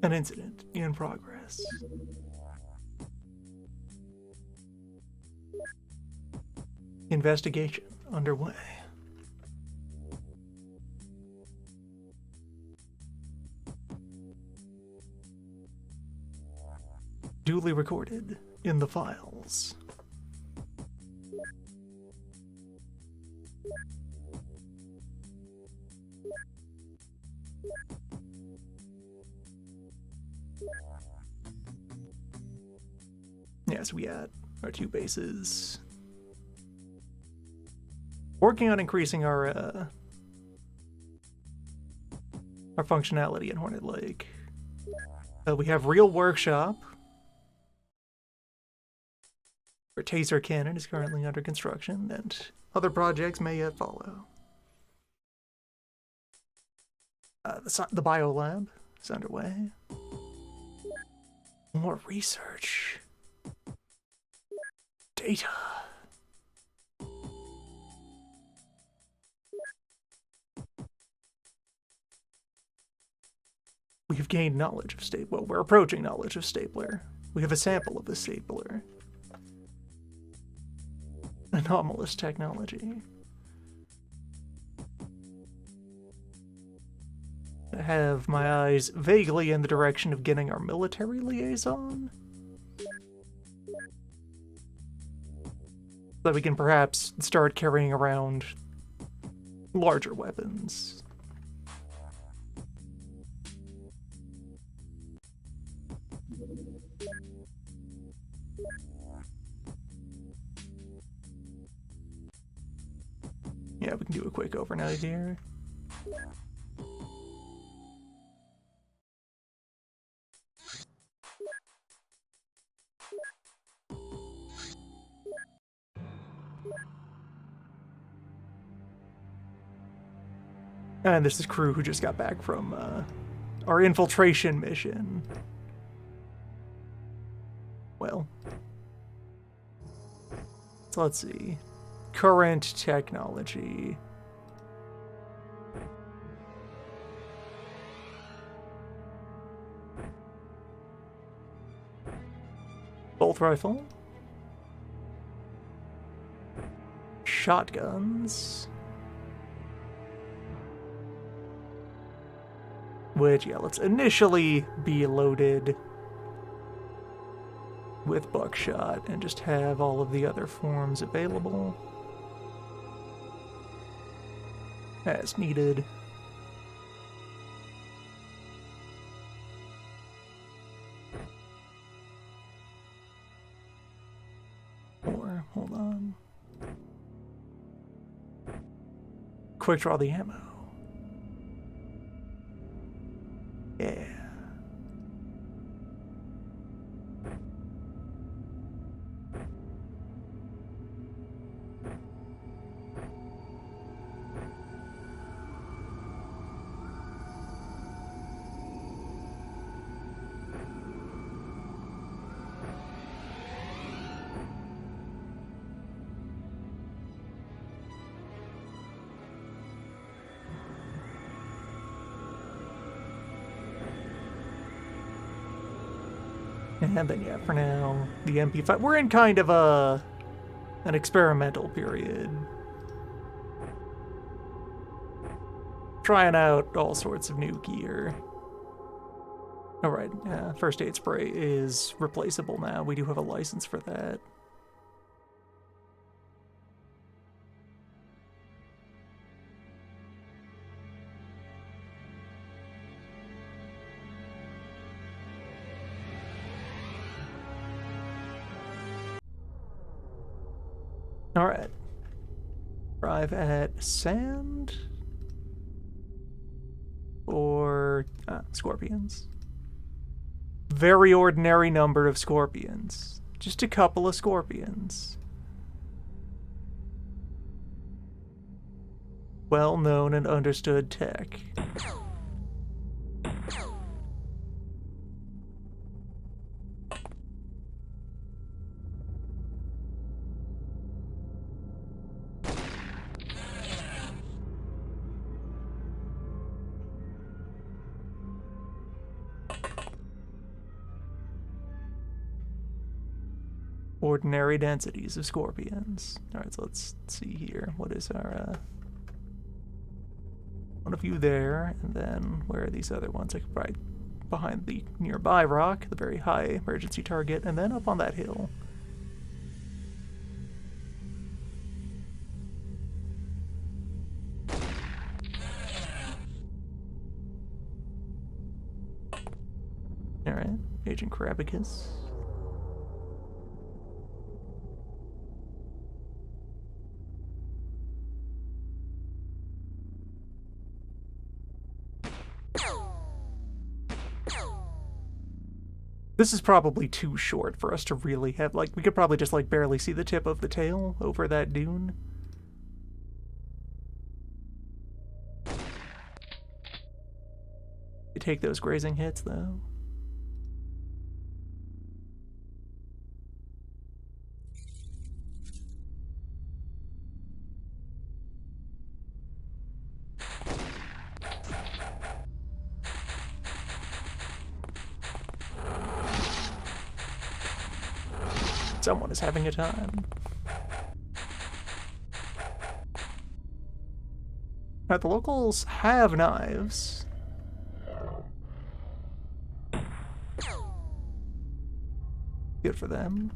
An incident in progress. Investigation underway. Duly recorded in the files. Yes, we had our 2 bases. Working on increasing our functionality in Hornet Lake. We have Real Workshop. Our Taser Cannon is currently under construction, and other projects may yet follow. The Biolab is underway. More research. Data. We have gained knowledge of Stapler. Well, we're approaching knowledge of Stapler. We have a sample of the Stapler. Anomalous technology. I have my eyes vaguely in the direction of getting our military liaison. So that we can perhaps start carrying around larger weapons. Yeah, we can do a quick overnight here. And this is crew who just got back from our infiltration mission. Well, so let's see. Current technology. Bolt rifle. Shotguns. Which, yeah, let's initially be loaded with buckshot and just have all of the other forms available as needed. Or, hold on. Quick draw the ammo. Yeah. And then, yeah, for now, the MP5. We're in kind of an experimental period. Trying out all sorts of new gear. Alright, first aid spray is replaceable now. We do have a license for that. Alright. Arrive at sand? Or scorpions. Very ordinary number of scorpions. Just a couple of scorpions. Well-known and understood tech. ordinary densities of scorpions. Alright, so let's see here. What is our, one of you there, and then where are these other ones? I could probably behind the nearby rock, the very high emergency target, and then up on that hill. Alright, Agent Karabakis. This is probably too short for us to really have, like, we could probably just, like, barely see the tip of the tail over that dune. You take those grazing hits, though. Someone is having a time. Alright, the locals have knives. Good for them.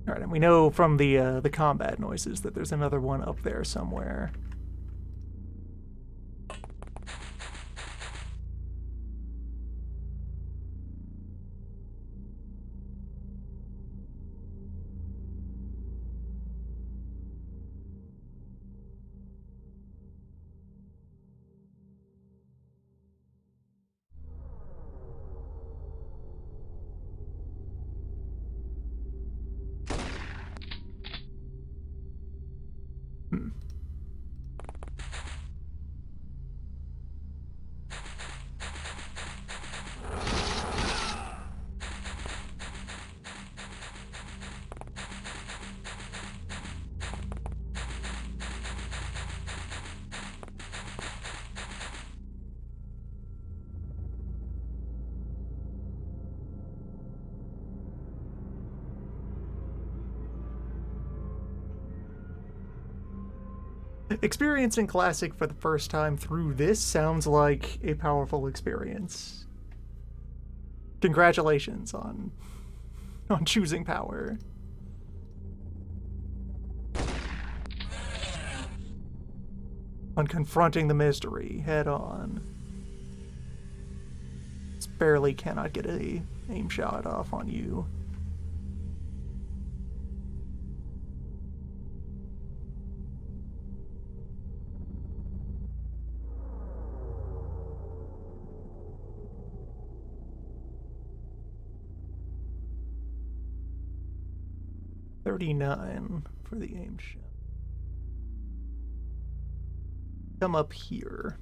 Alright, and we know from the combat noises that there's another one up there somewhere. Experiencing Classic for the first time through this sounds like a powerful experience. Congratulations on choosing power. On confronting the mystery head on. Just barely cannot get a aim shot off on you. $39 for the aim shot. Come up here.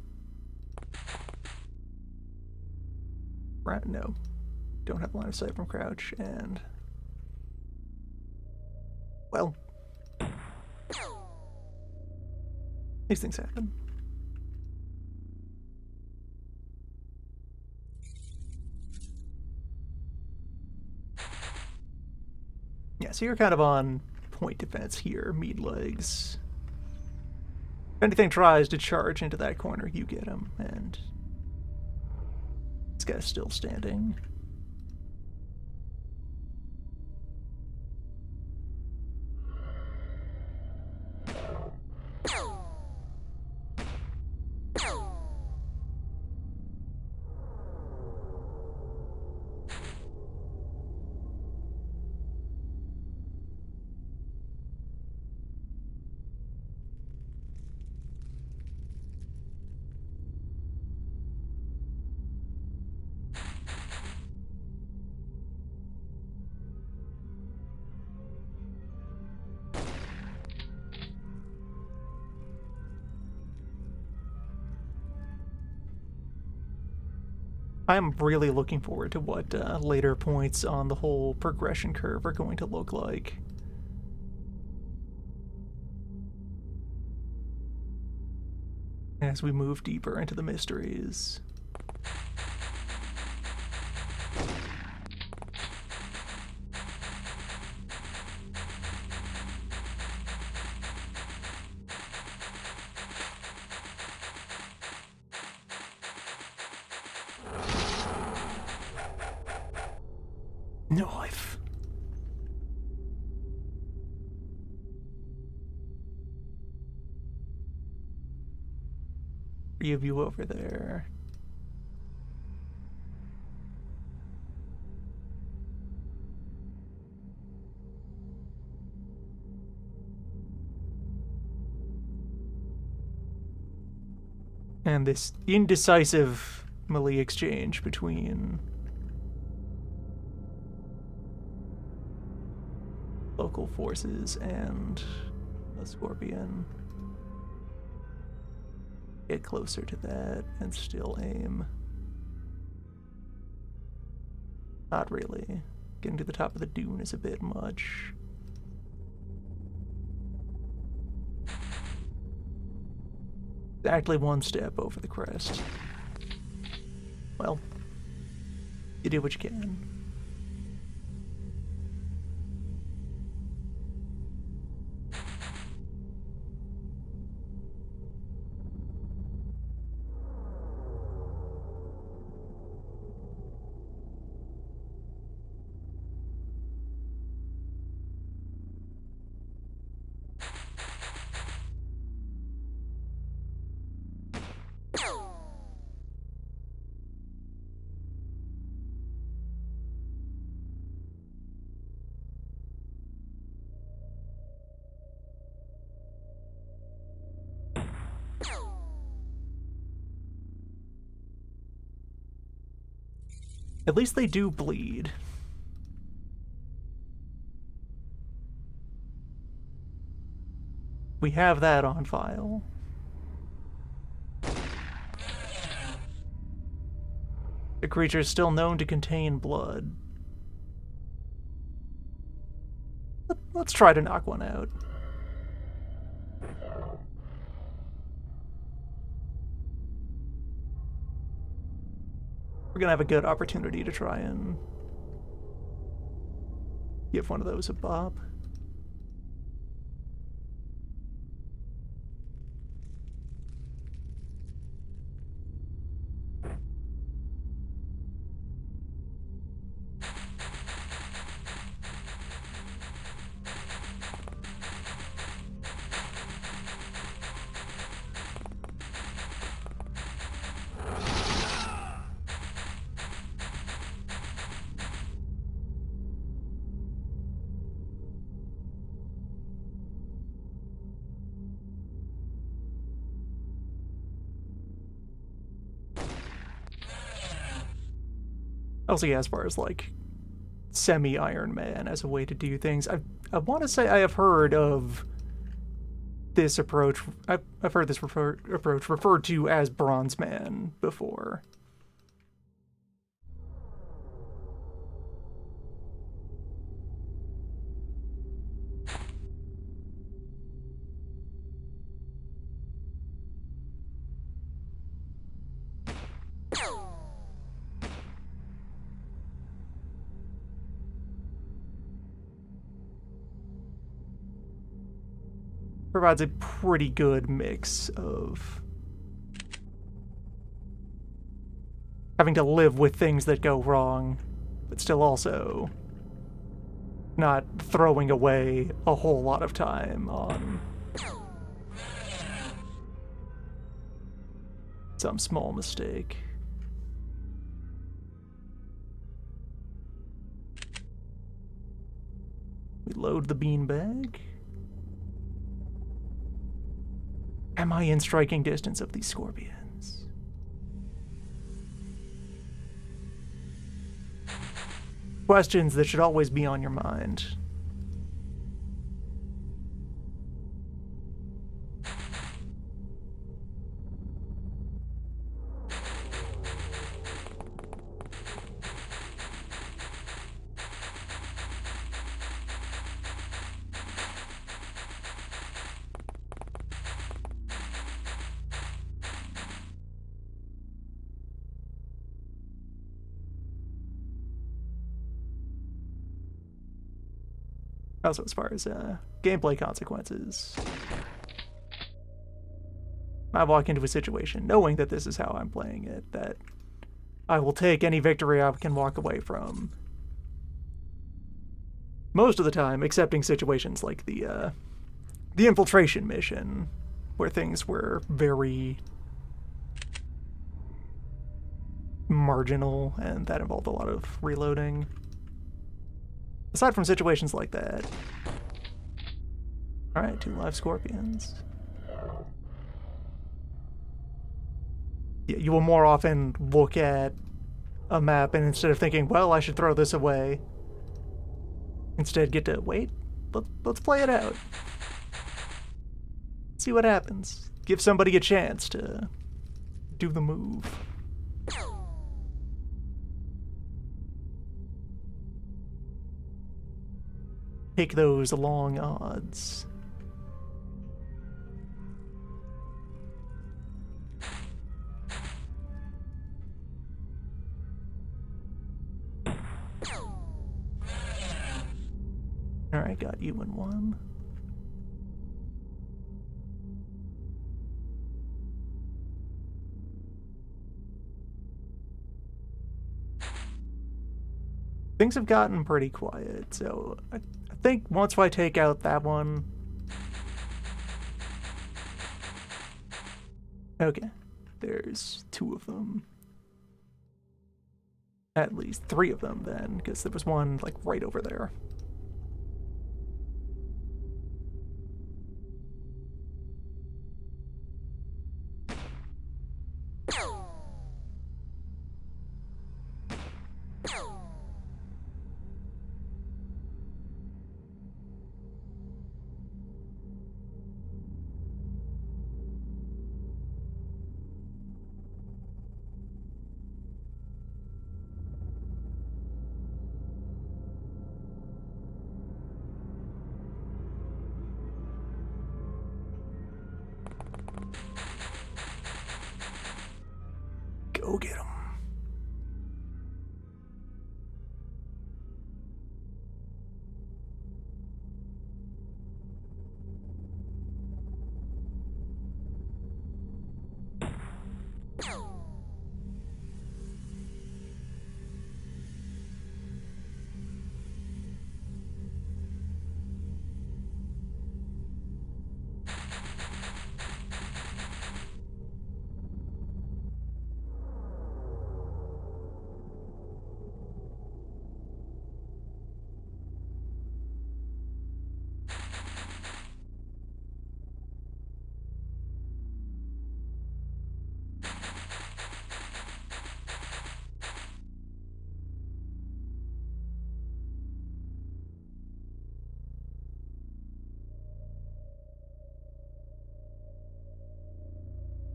Right, no. Don't have line of sight from crouch, and... well... these things happen. Yeah, so you're kind of on point defense here, meat legs. If anything tries to charge into that corner, you get him, and this guy's still standing. I'm really looking forward to what later points on the whole progression curve are going to look like. As we move deeper into the mysteries. Knife. Three of you over there. And this indecisive melee exchange between local forces and a Scorpion. Get closer to that and still aim. Not really. Getting to the top of the dune is a bit much. Exactly one step over the crest. Well, you do what you can. At least they do bleed. We have that on file. The creature is still known to contain blood. Let's try to knock one out. We're gonna have a good opportunity to try and give one of those a bop. Also, yeah, as far as like semi-Iron Man as a way to do things, I want to say I have heard of this approach. I've heard this approach referred to as Bronze Man before. Provides a pretty good mix of having to live with things that go wrong, but still also not throwing away a whole lot of time on some small mistake. We load the beanbag. Am I in striking distance of these scorpions? Questions that should always be on your mind. Also, as far as gameplay consequences, I walk into a situation knowing that this is how I'm playing it, that I will take any victory I can walk away from. Most of the time, excepting situations like the infiltration mission, where things were very marginal, and that involved a lot of reloading. Aside from situations like that. Alright, 2 live scorpions. Yeah, you will more often look at a map and instead of thinking, well, I should throw this away, instead get to, wait, let's play it out. See what happens. Give somebody a chance to do the move. Take those long odds. Alright, got you in one. Things have gotten pretty quiet, so I think once I take out that one... Okay, there's 2 of them. At least 3 of them then, because there was one, like, right over there. Go get him.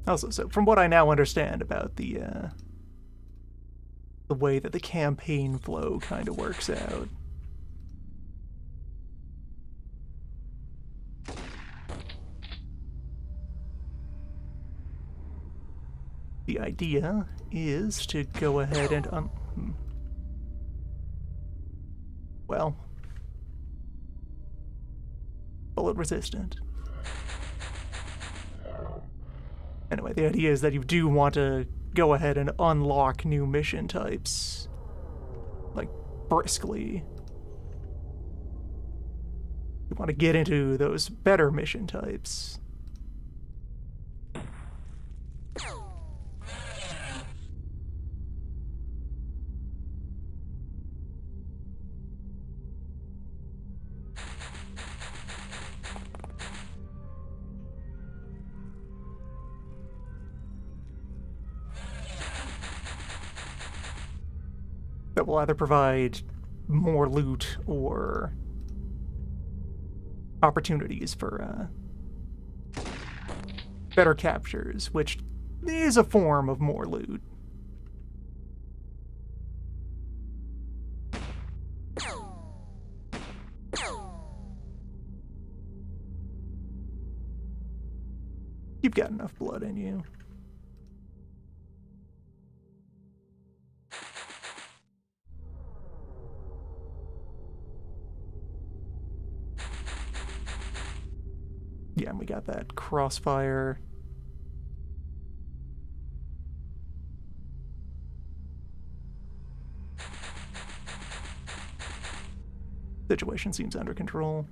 Also, so from what I now understand about the way that the campaign flow kind of works out, the idea is to go ahead and well, bullet resistant. Anyway, the idea is that you do want to go ahead and unlock new mission types, like, briskly. You want to get into those better mission types. That will either provide more loot or opportunities for better captures, which is a form of more loot. You've got enough blood in you. Yeah, and we got that crossfire. Situation seems under control.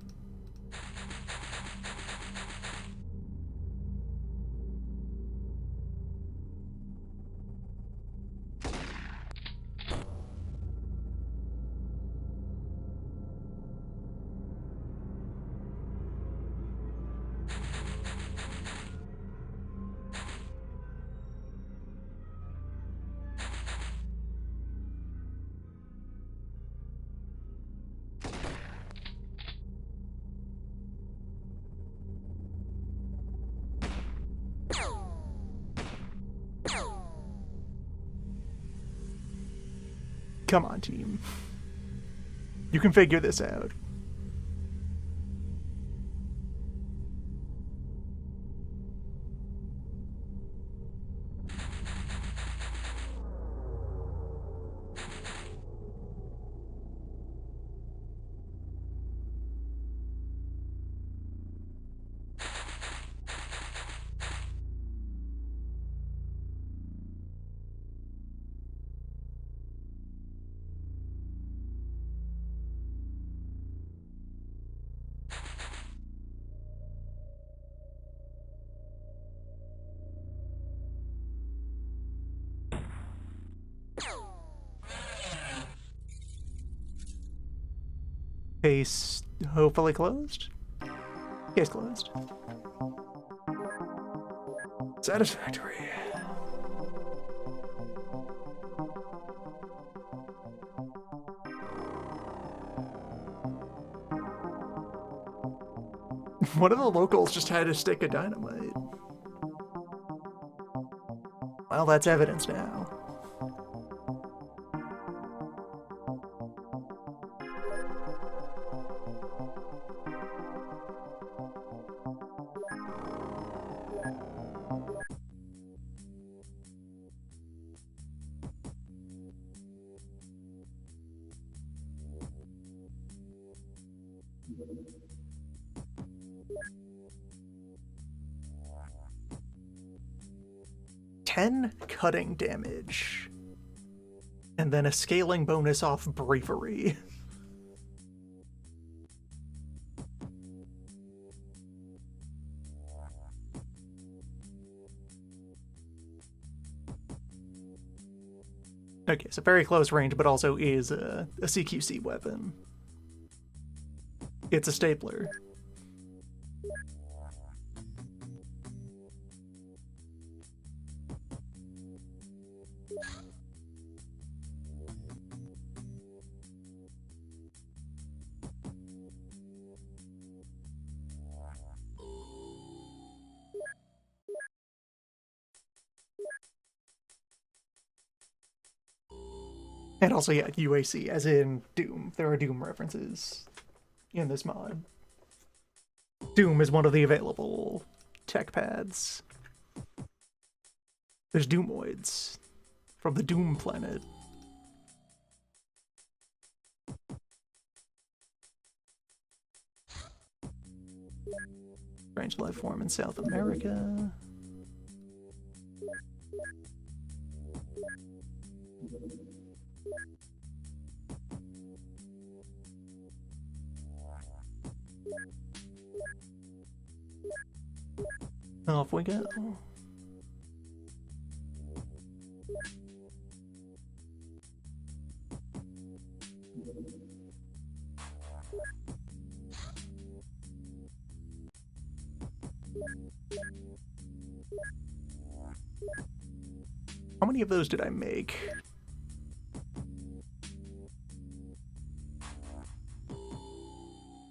Come on, team. You can figure this out. Case hopefully closed? Case closed. Satisfactory. One of the locals just had a stick of dynamite. Well, that's evidence now. Cutting damage, and then a scaling bonus off bravery. Okay, so very close range, but also is a CQC weapon. It's a stapler. And also, yeah, UAC, as in Doom. There are Doom references in this mod. Doom is one of the available tech pads. There's Doomoids from the Doom planet. Strange life form in South America. Off we go. How many of those did I make?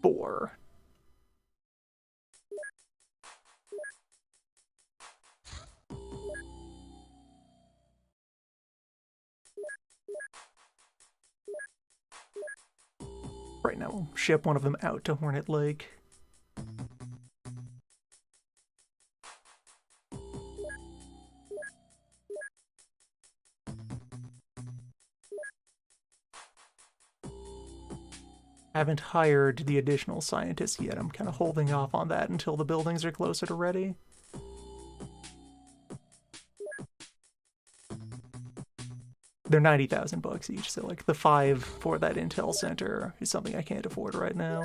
4. Right now, we'll ship one of them out to Hornet Lake. Haven't hired the additional scientists yet. I'm kind of holding off on that until the buildings are closer to ready. They're 90,000 bucks each, so like the 5 for that Intel center is something I can't afford right now.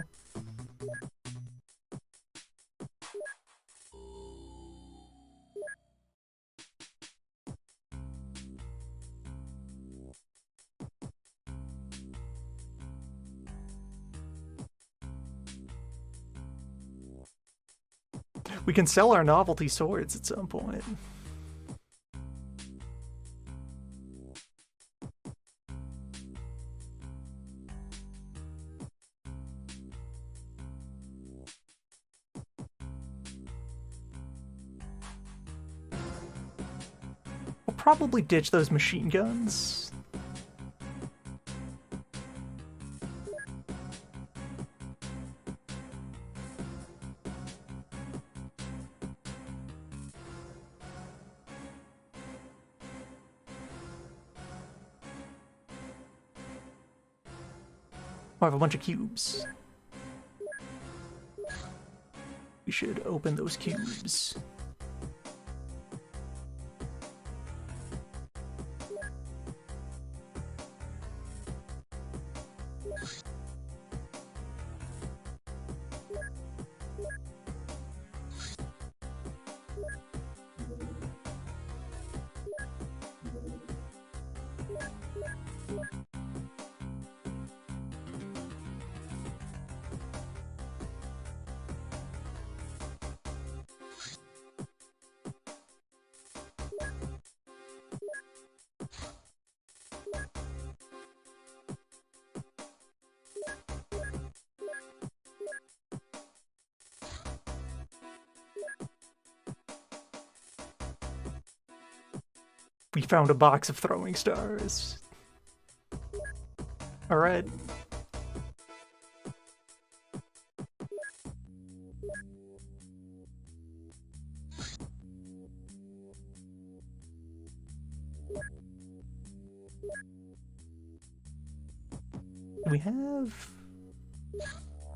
We can sell our novelty swords at some point. We'll probably ditch those machine guns. I have a bunch of cubes. We should open those cubes. We found a box of throwing stars. All right. We have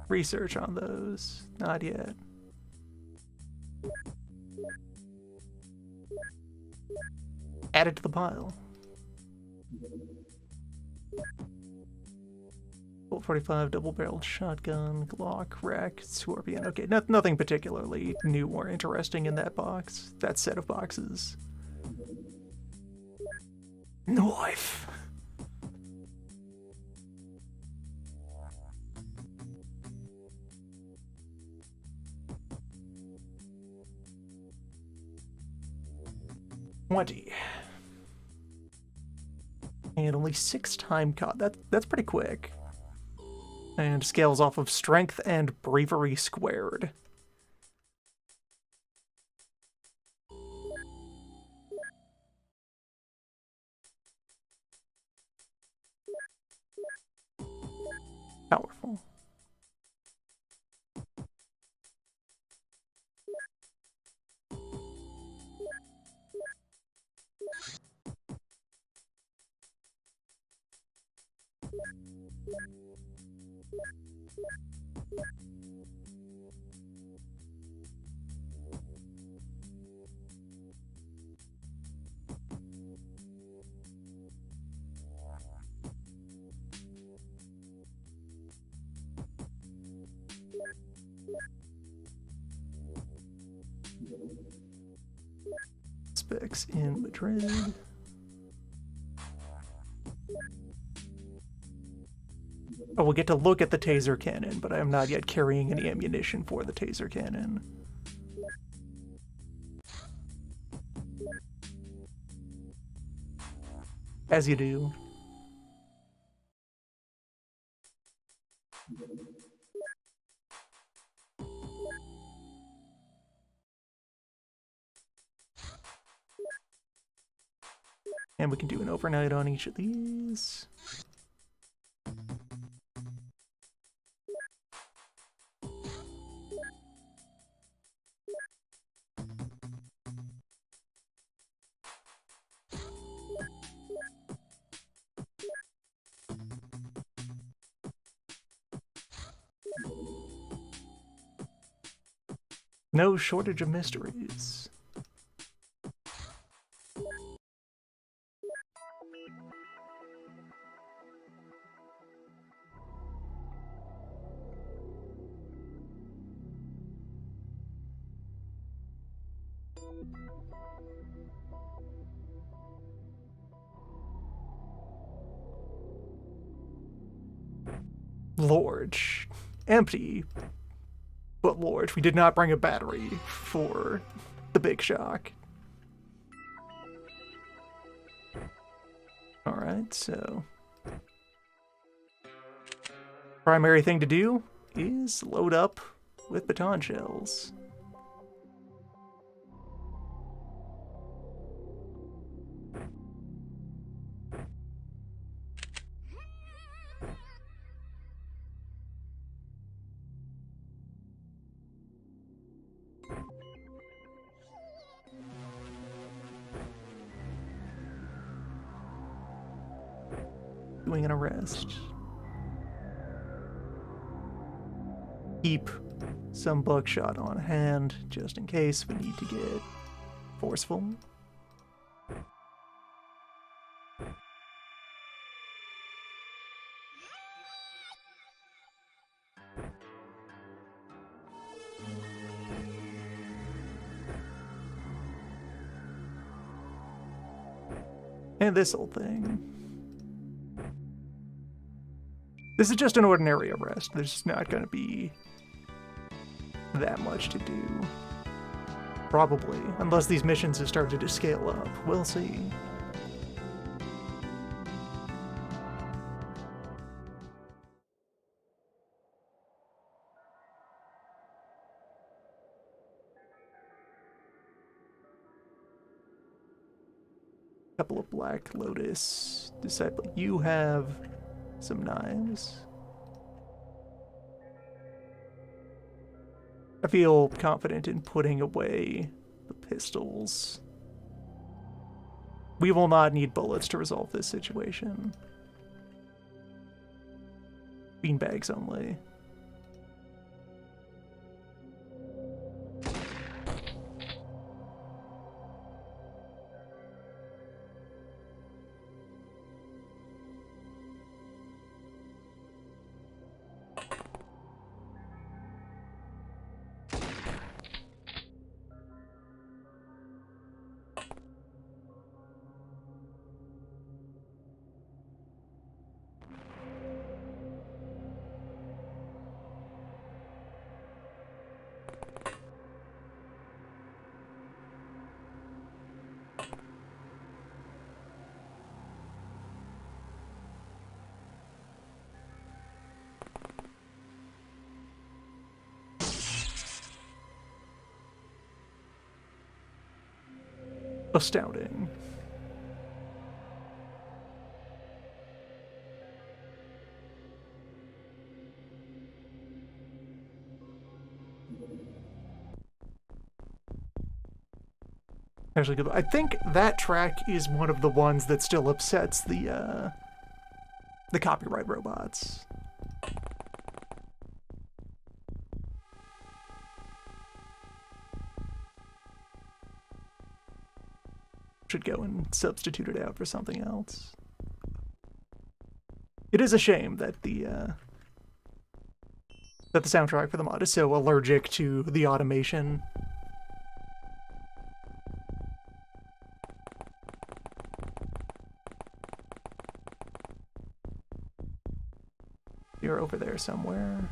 research on those. Not yet. Add it to the pile. Bolt 45, double-barreled shotgun, Glock, rack, Scorpion. Okay, nothing particularly new or interesting in that box. That set of boxes. Knife! And only 6 time cut. That's pretty quick. And scales off of strength and bravery squared. Powerful. Specs in Madrid. Oh, we'll get to look at the taser cannon, but I am not yet carrying any ammunition for the taser cannon. As you do. And we can do an overnight on each of these. No shortage of mysteries. Lorge. Empty. But Lorge, we did not bring a battery for the Big Shock. Alright, so... primary thing to do is load up with baton shells. Doing an arrest. Keep some buckshot on hand just in case we need to get forceful. And this old thing. This is just an ordinary arrest. There's not going to be that much to do. Probably. Unless these missions have started to scale up. We'll see. Couple of Black Lotus Disciple. You have some knives. I feel confident in putting away the pistols. We will not need bullets to resolve this situation. Beanbags only. Astounding. Actually, good. I think that track is one of the ones that still upsets the copyright robots. Should go and substitute it out for something else. It is a shame that the soundtrack for the mod is so allergic to the automation. You're over there somewhere.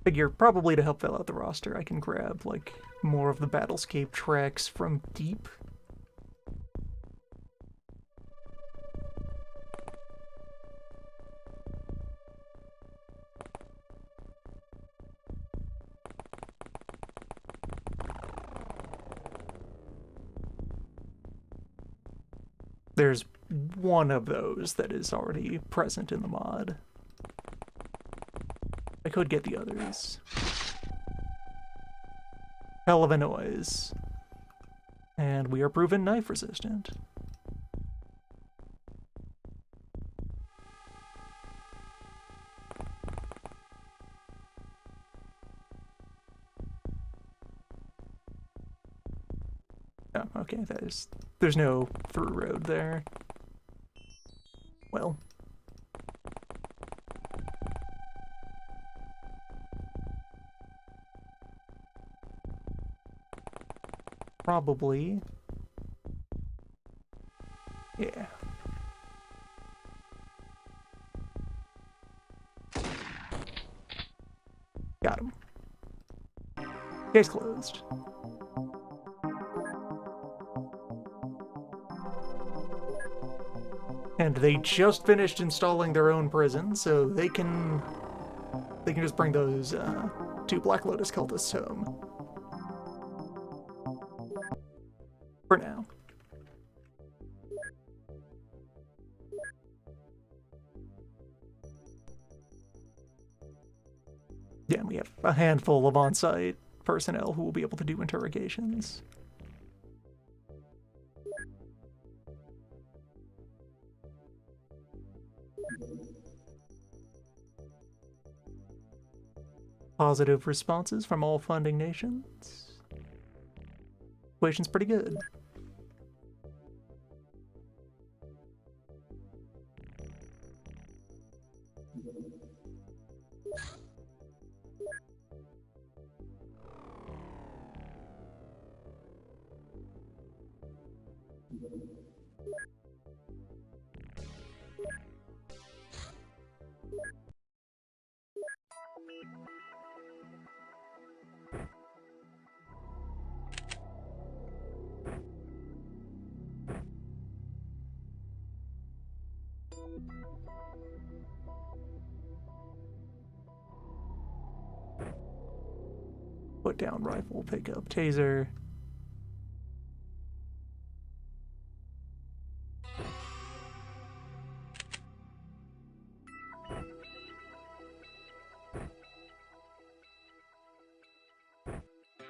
Figure probably to help fill out the roster, I can grab like more of the Battlescape tracks from Deep. There's one of those that is already present in the mod. I could get the others. Hell of a noise. And we are proven knife resistant. Oh, okay, there's no through road there. Well. Probably. Yeah. Got him. Case closed. And they just finished installing their own prison, so they can just bring those two Black Lotus cultists home. For now. Yeah, we have a handful of on-site personnel who will be able to do interrogations. Positive responses from all funding nations. Situation's pretty good. Put down rifle, pick up taser.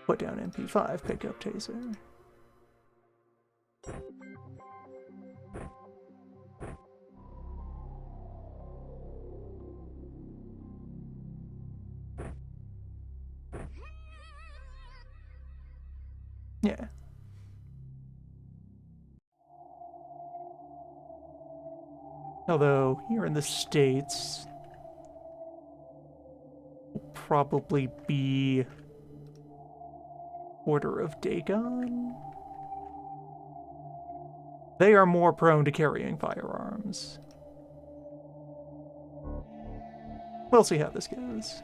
Put down MP5, pick up taser. Yeah. Although, here in the States, will probably be Order of Dagon. They are more prone to carrying firearms. We'll see how this goes.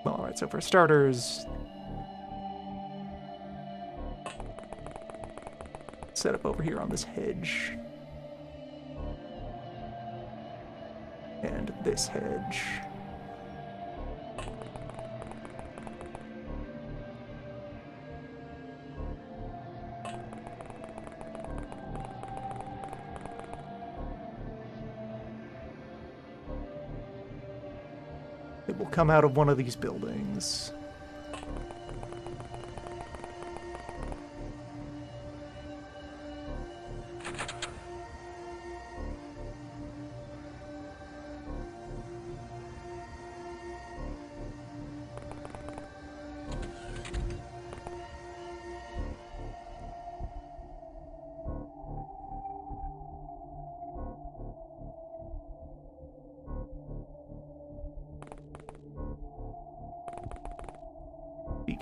Alright, so for starters, set up over here on this hedge. And this hedge. It will come out of one of these buildings.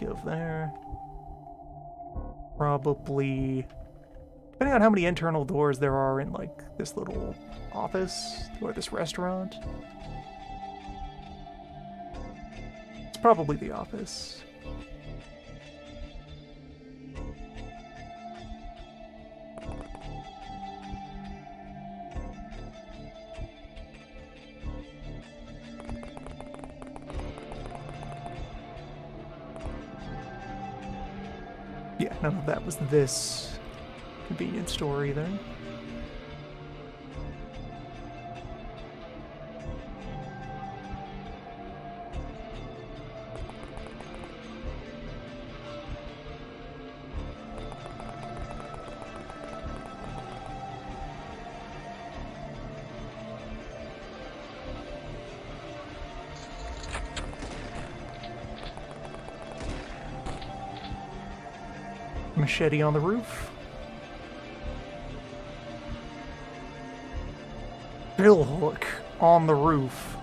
Of there. Probably, depending on how many internal doors there are in, like, this little office or this restaurant. It's probably the office. None of that was this convenience store either. Machete on the roof. Bill Hook on the roof.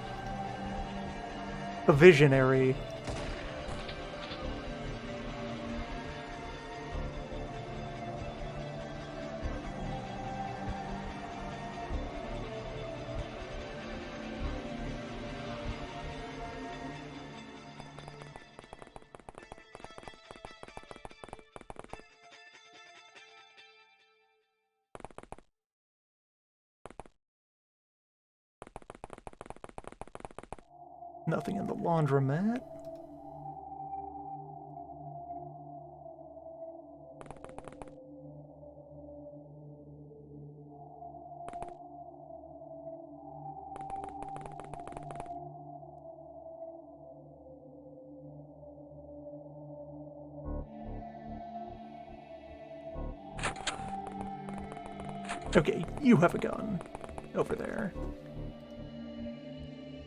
A visionary. Nothing in the laundromat. Okay, you have a gun over there.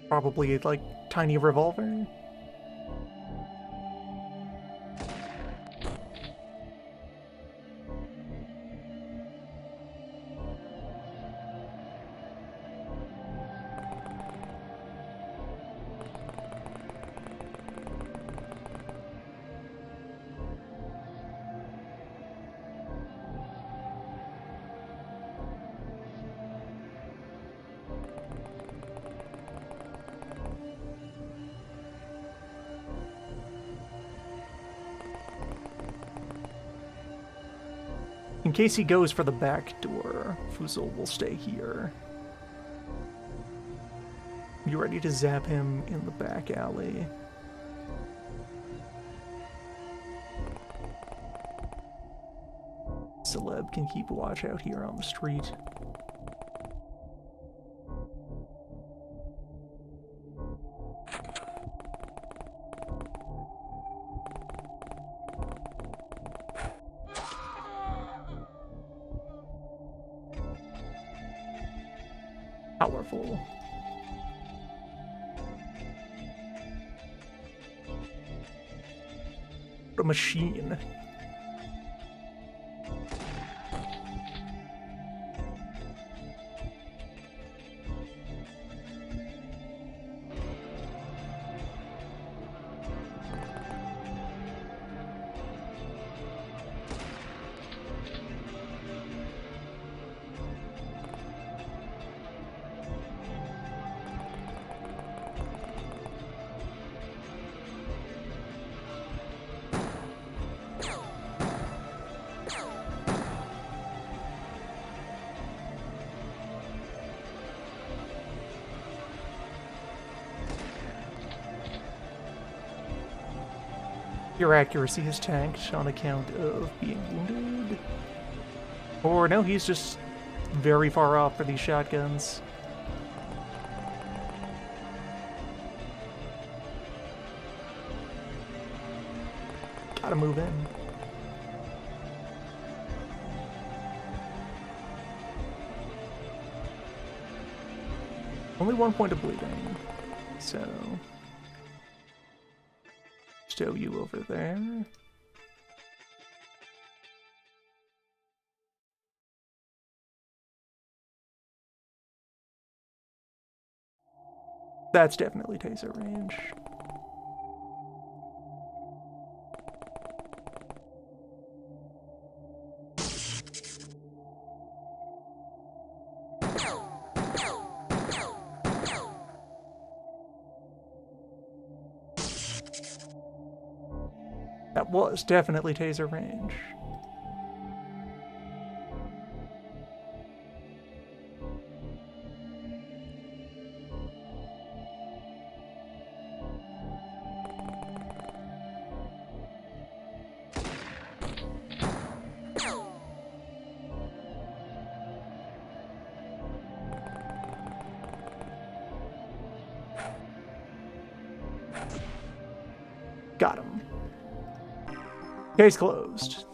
Probably like tiny revolver. In case he goes for the back door, Fuzel will stay here. You ready to zap him in the back alley? Celeb can keep watch out here on the street. Powerful. A machine. Your accuracy is tanked on account of being wounded. Or no, he's just very far off for these shotguns. Gotta move in. Only 1 point of bleeding, so stow you over there. That's definitely taser range. That was definitely taser range. Got him. Case closed.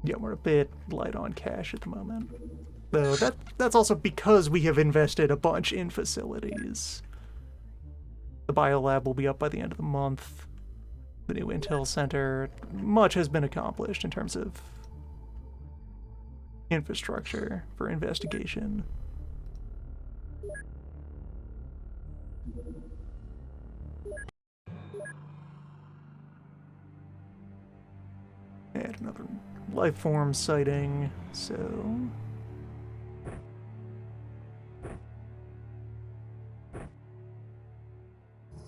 Yeah, we're a bit light on cash at the moment. Though that's also because we have invested a bunch in facilities. The biolab will be up by the end of the month. The new Intel Center. Much has been accomplished in terms of infrastructure for investigation. And another life form sighting, so...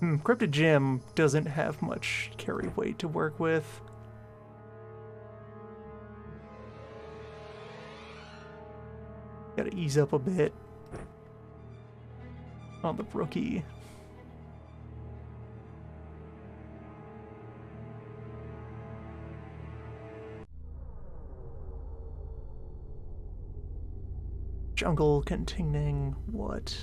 Cryptid Gym doesn't have much carry weight to work with. Gotta ease up a bit on the rookie. Jungle containing what?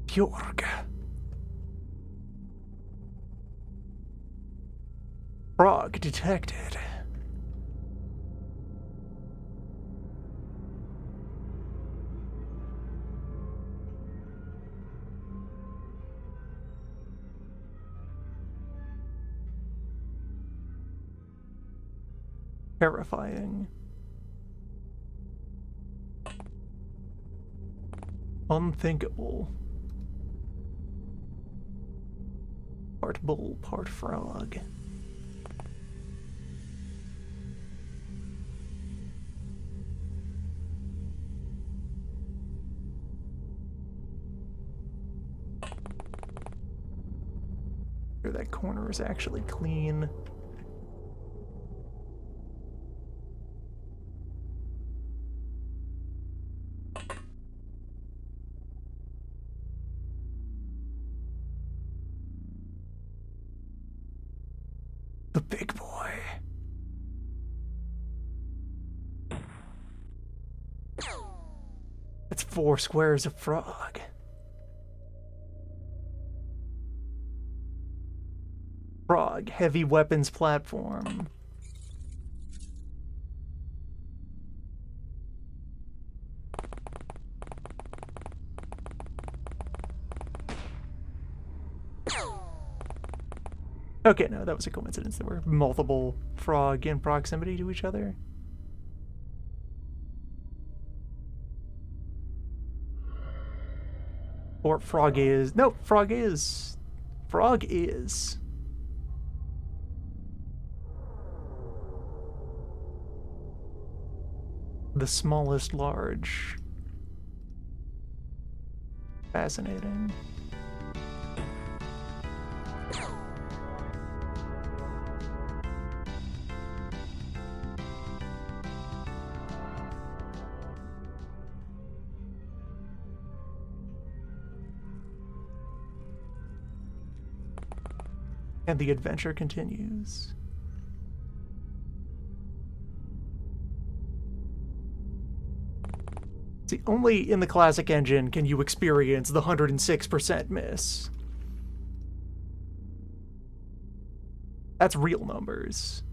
Bjorg. Frog detected. Terrifying. Unthinkable. Part bull, part frog. Sure, that corner is actually clean. The big boy. That's 4 squares of frog. Frog, heavy weapons platform. Okay, no, that was a coincidence. There were multiple frog in proximity to each other. Or frog is... No, frog is... Frog is... the smallest large. Fascinating. And the adventure continues. See, only in the classic engine can you experience the 106% miss. That's real numbers.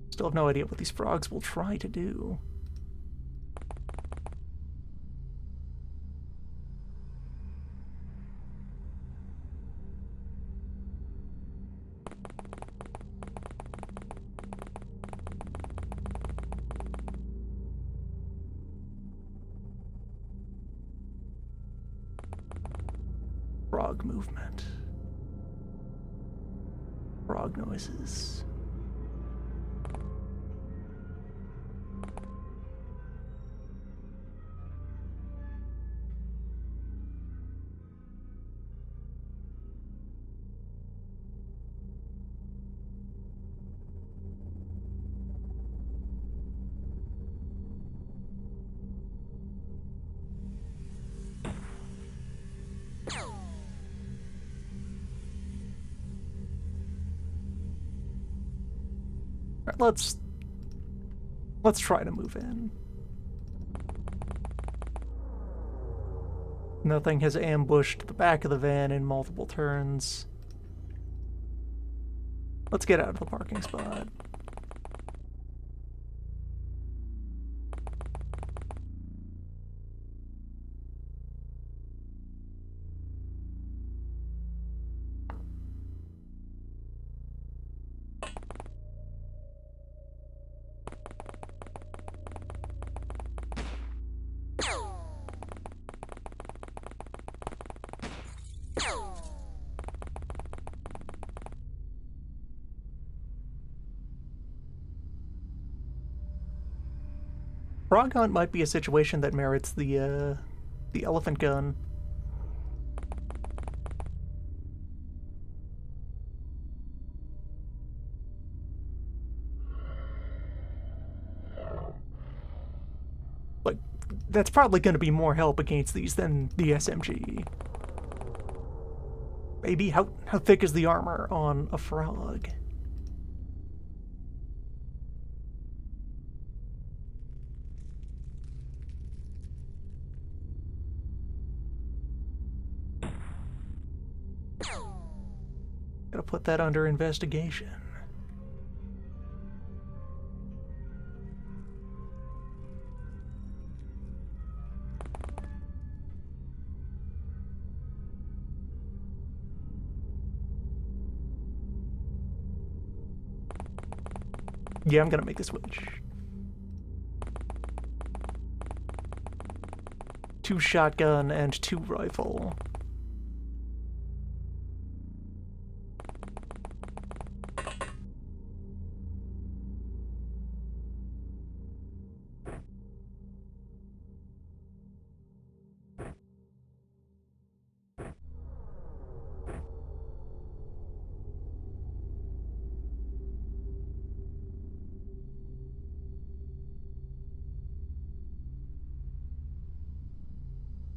Still have no idea what these frogs will try to do. frog movement. Frog noises. Right, let's try to move in. Nothing has ambushed the back of the van in multiple turns. Let's get out of the parking spot. Frog hunt might be a situation that merits the elephant gun. Like, that's probably going to be more help against these than the SMG. Maybe how thick is the armor on a frog? Gotta put that under investigation. Yeah, I'm gonna make the switch. 2 shotgun and 2 rifle.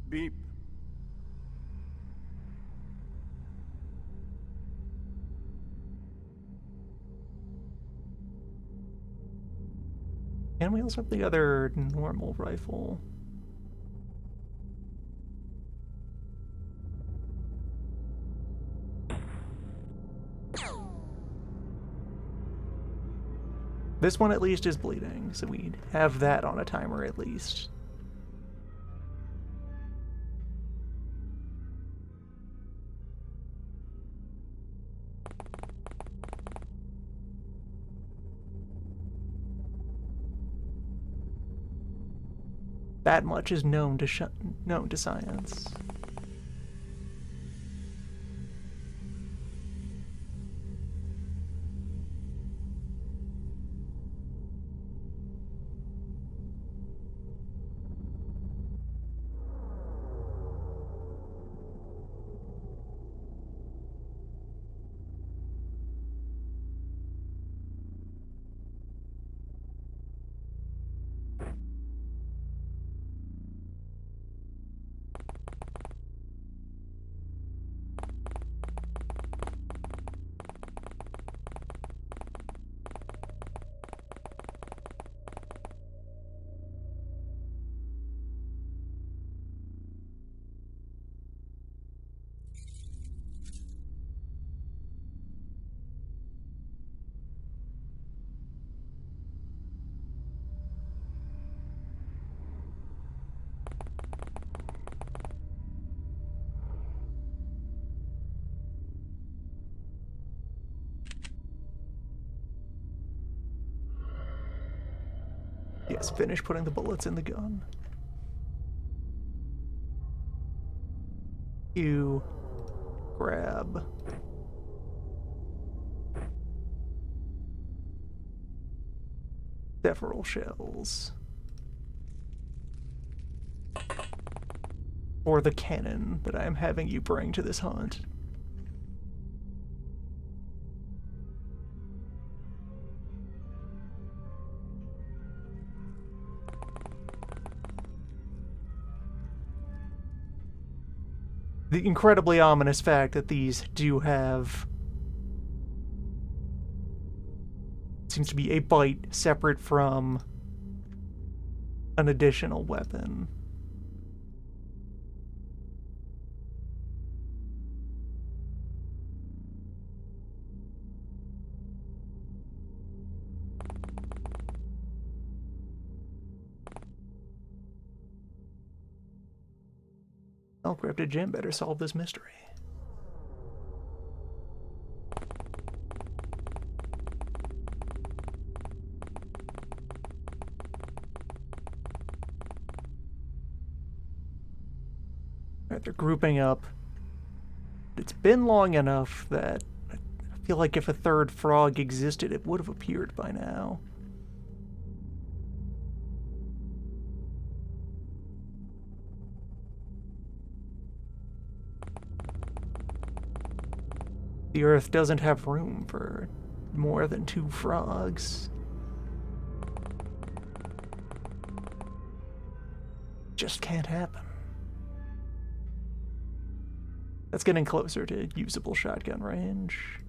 Beep. And we also have the other normal rifle. This one at least is bleeding, so we have that on a timer at least. That much is known to science. Yes, finish putting the bullets in the gun. You grab several shells for the cannon that I am having you bring to this hunt. The incredibly ominous fact that these do have seems to be a bite separate from an additional weapon. Well, Cryptid Jim better solve this mystery. Alright, they're grouping up. It's been long enough that I feel like if a third frog existed, it would have appeared by now. The Earth doesn't have room for more than 2 frogs. Just can't happen. That's getting closer to usable shotgun range.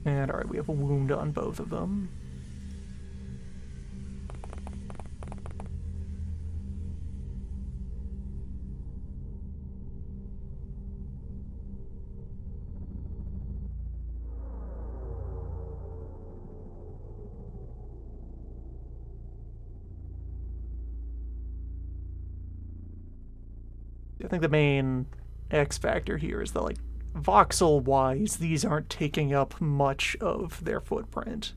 And alright, we have a wound on both of them. I think the main X factor here is that, like, voxel-wise, these aren't taking up much of their footprint.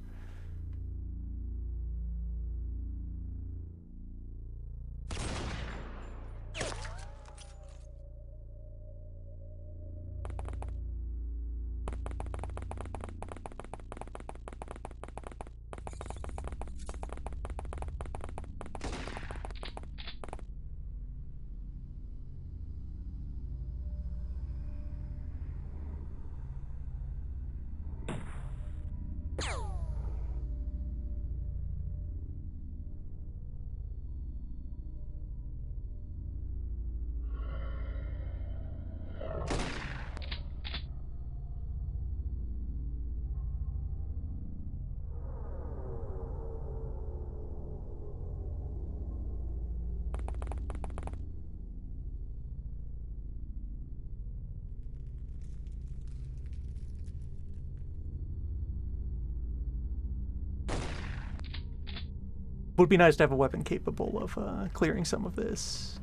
Would be nice to have a weapon capable of clearing some of this.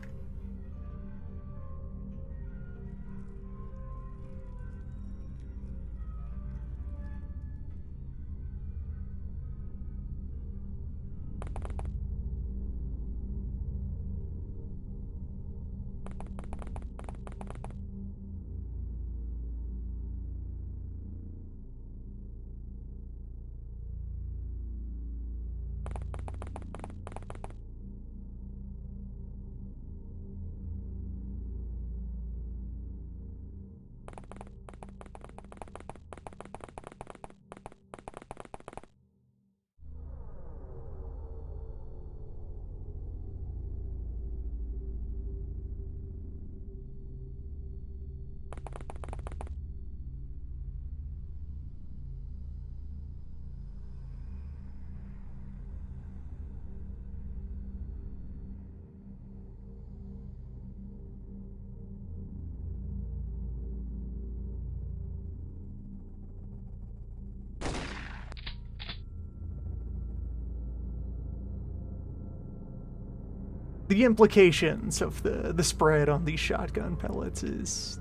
The implications of the spread on these shotgun pellets is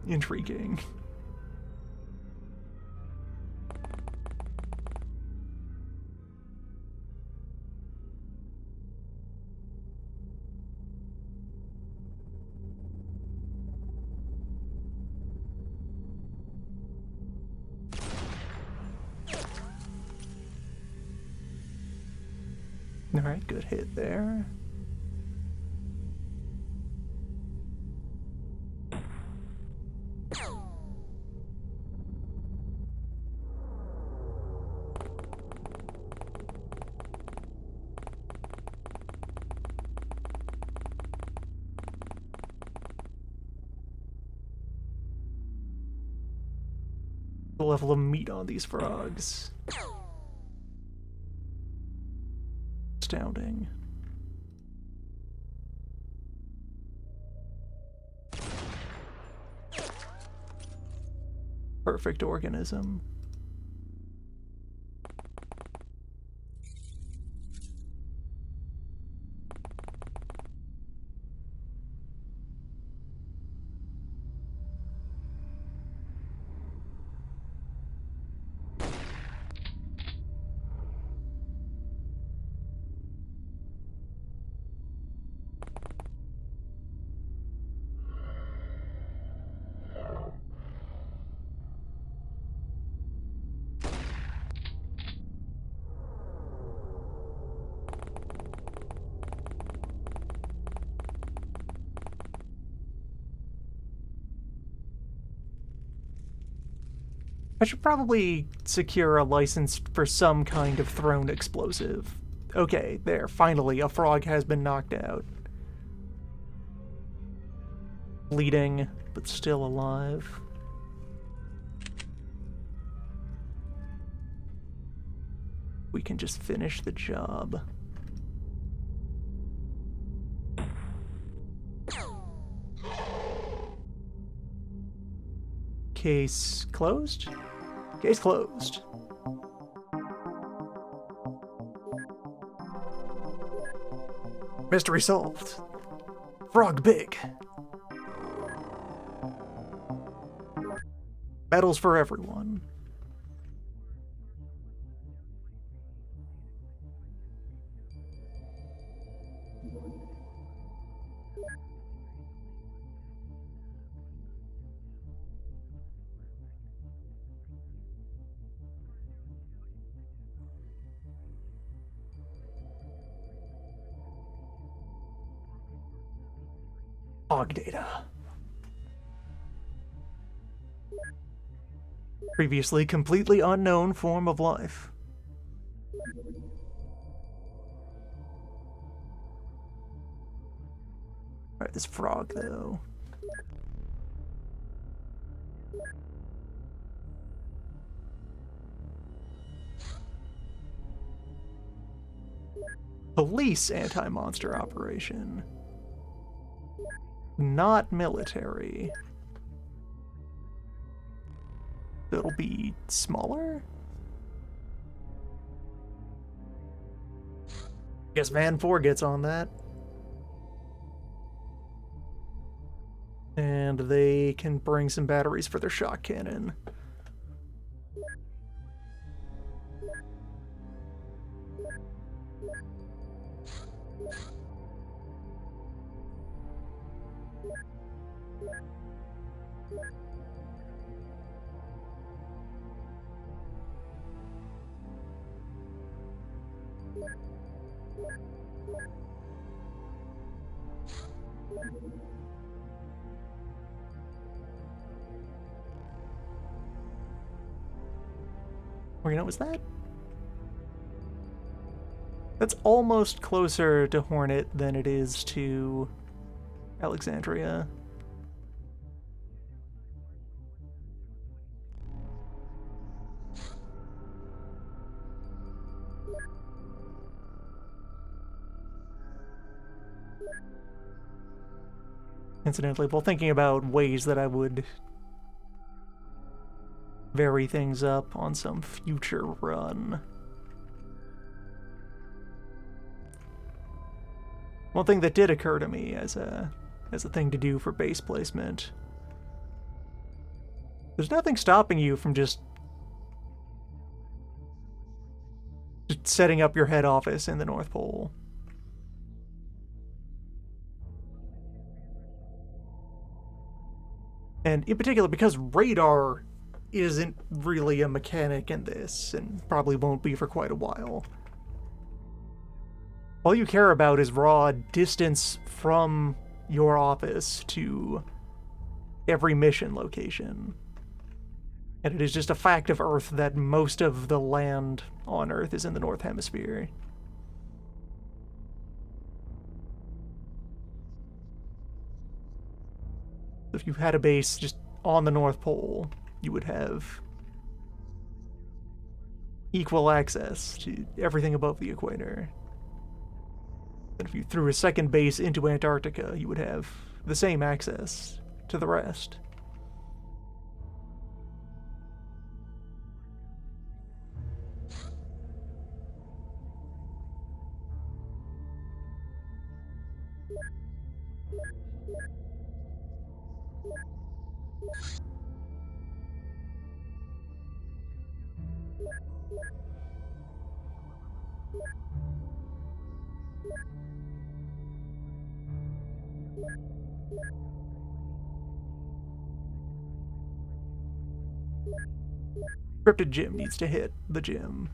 intriguing. Alright, good hit there. The level of meat on these frogs. Astounding. Perfect organism. I should probably secure a license for some kind of thrown explosive. Okay, there, finally, a frog has been knocked out. Bleeding, but still alive. We can just finish the job. Case closed? Case closed. Mystery solved. Frog big. Medals for everyone. Hog data. Previously completely unknown form of life. Alright, this frog, though. Police anti-monster operation. Not military. It'll be smaller? Guess Van 4 gets on that. And they can bring some batteries for their shock cannon. Or you know, was that? That's almost closer to Hornet than it is to Alexandria. Incidentally, while thinking about ways that I would vary things up on some future run. One thing that did occur to me as a thing to do for base placement. There's nothing stopping you from just setting up your head office in the North Pole. And in particular, because radar isn't really a mechanic in this, and probably won't be for quite a while. all you care about is raw distance from your office to every mission location. And it is just a fact of Earth that most of the land on Earth is in the North Hemisphere. If you had a base just on the North Pole, you would have equal access to everything above the equator. And if you threw a second base into Antarctica, you would have the same access to the rest. Cryptid Gym needs to hit the gym.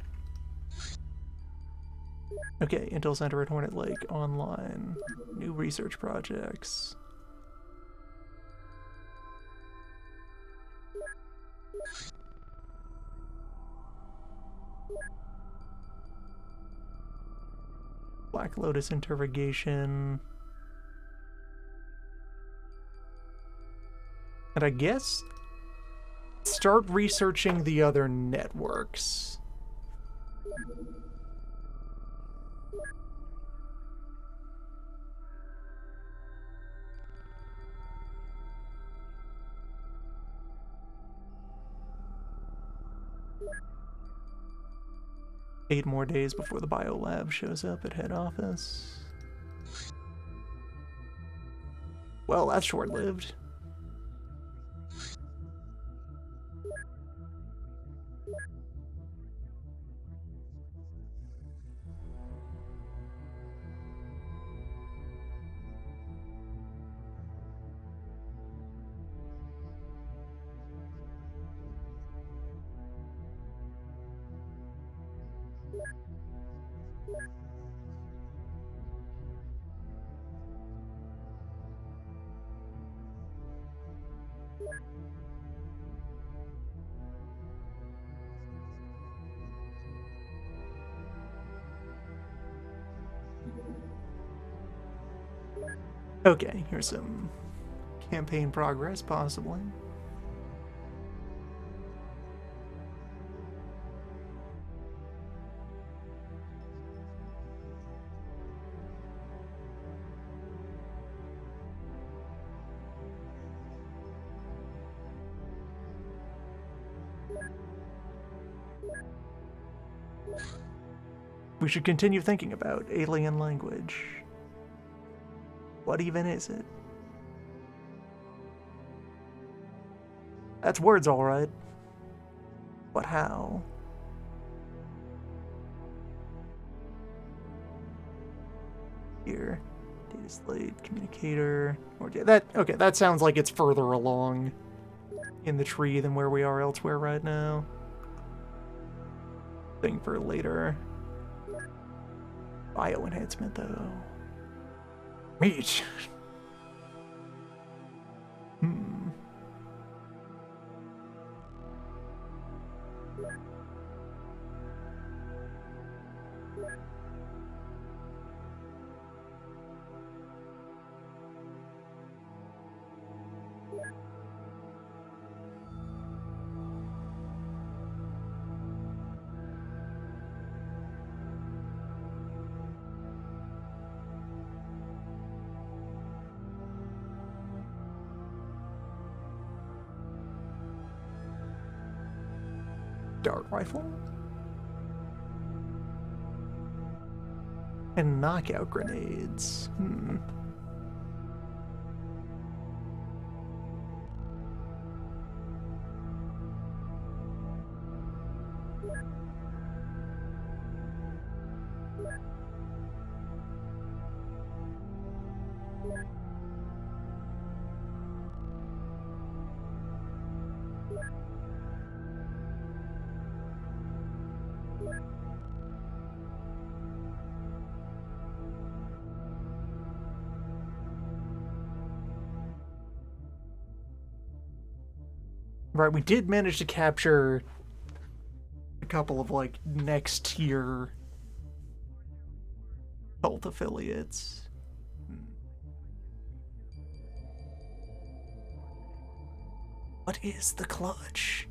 Okay, Intel Center at Hornet Lake online. New research projects. Black Lotus interrogation. And I guess start researching the other networks. Eight more days before the biolab shows up at head office. Well, that's short-lived. Okay, here's some campaign progress, possibly. We should continue thinking about alien language. What even is it? That's words, all right. But how? Here, data slate, communicator, or that. Okay, that sounds like it's further along in the tree than where we are elsewhere right now. Thing for later. Bio enhancement, though. Meat. Dart rifle. And knockout grenades. Right, we did manage to capture a couple of, like, next tier cult affiliates. What is the clutch?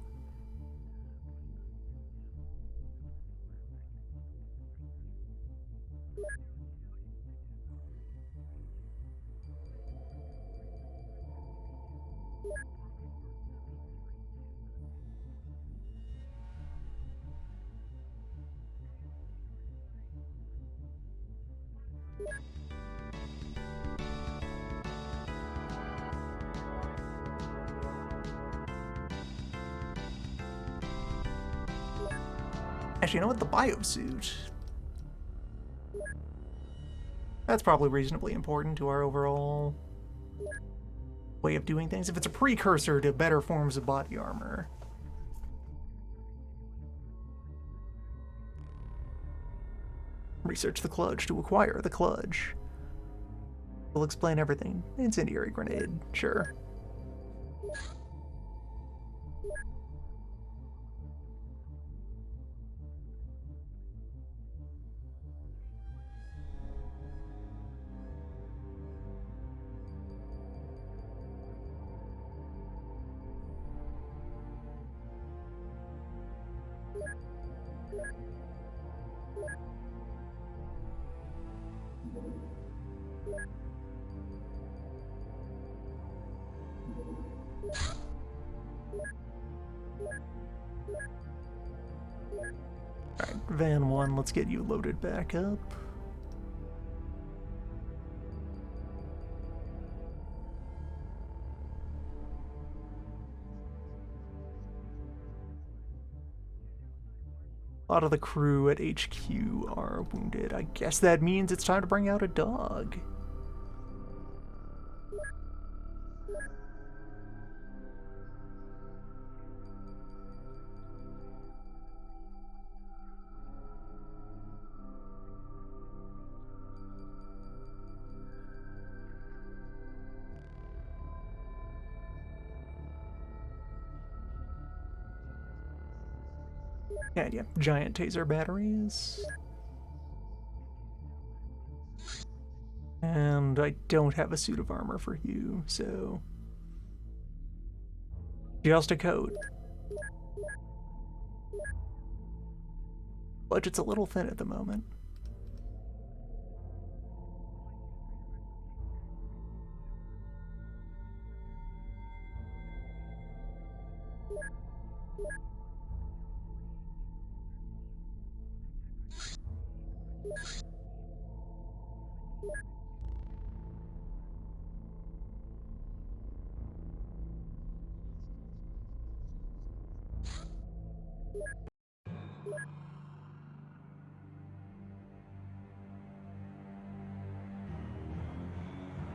Actually, you know what? The biosuit. That's probably reasonably important to our overall way of doing things. If it's a precursor to better forms of body armor. Research the clutch to acquire the clutch. We'll explain everything. Incendiary grenade, sure. Alright, Van 1, let's get you loaded back up. A lot of the crew at HQ are wounded. I guess that means it's time to bring out a dog. And yeah, giant taser batteries. And I don't have a suit of armor for you, so... just a coat. Budget's a little thin at the moment.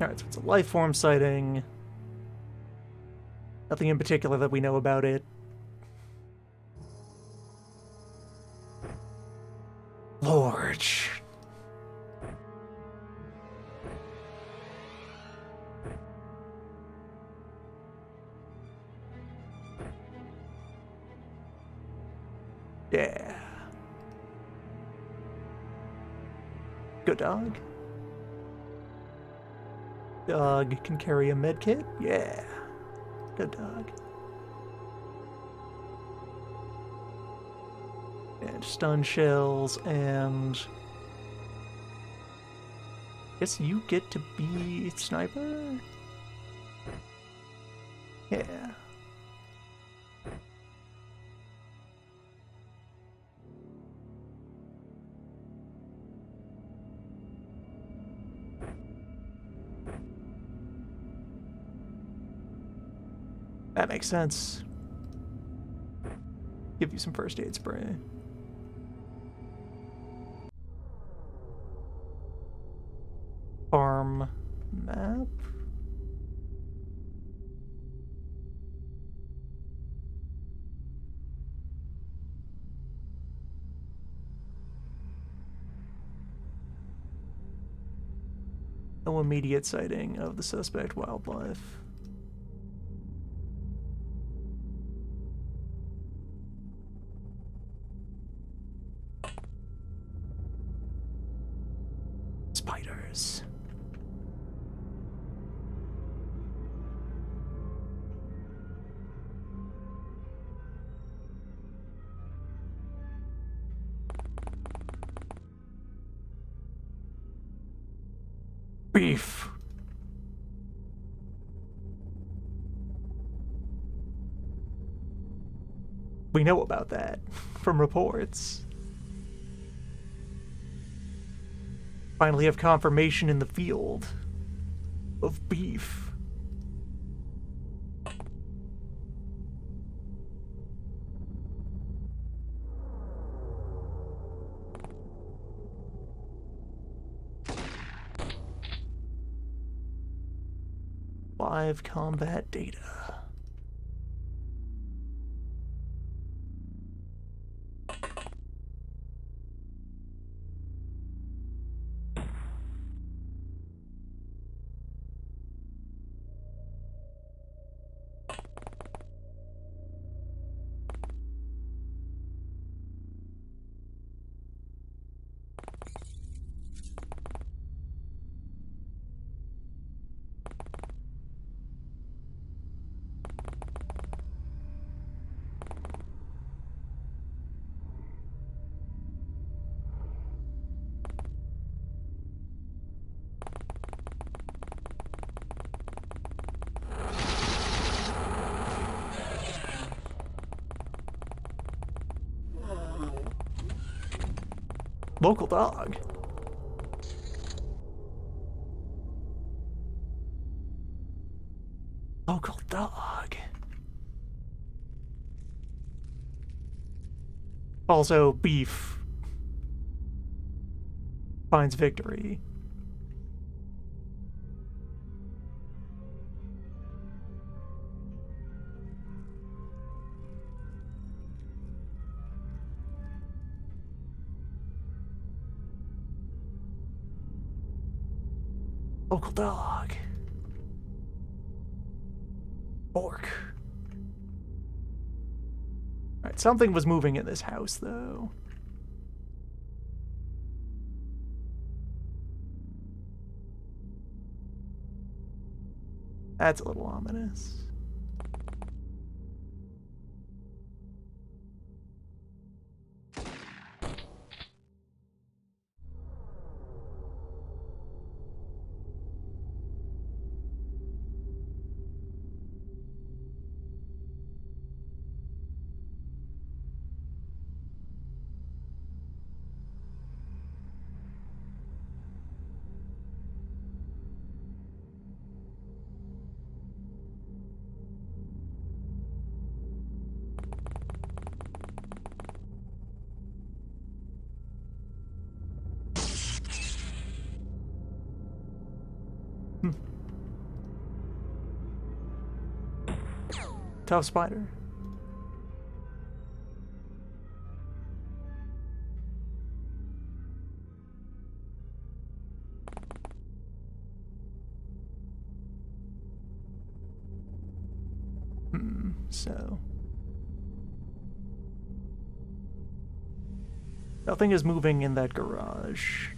Alright, so it's a life form sighting. Nothing in particular that we know about it. Lorge. Yeah. Good dog. Dog can carry a medkit? Yeah. Good dog. And stun shells, and... guess you get to be sniper? Yeah. That makes sense. Give you some first aid spray. Farm map? No immediate sighting of the suspect wildlife. Beef. We know about that from reports. Finally have confirmation in the field of beef. Live combat data. Local dog. Local dog. Also, beef finds victory. Local dog. Bork. Alright, something was moving in this house, though. That's a little ominous. Tough spider. So nothing is moving in that garage.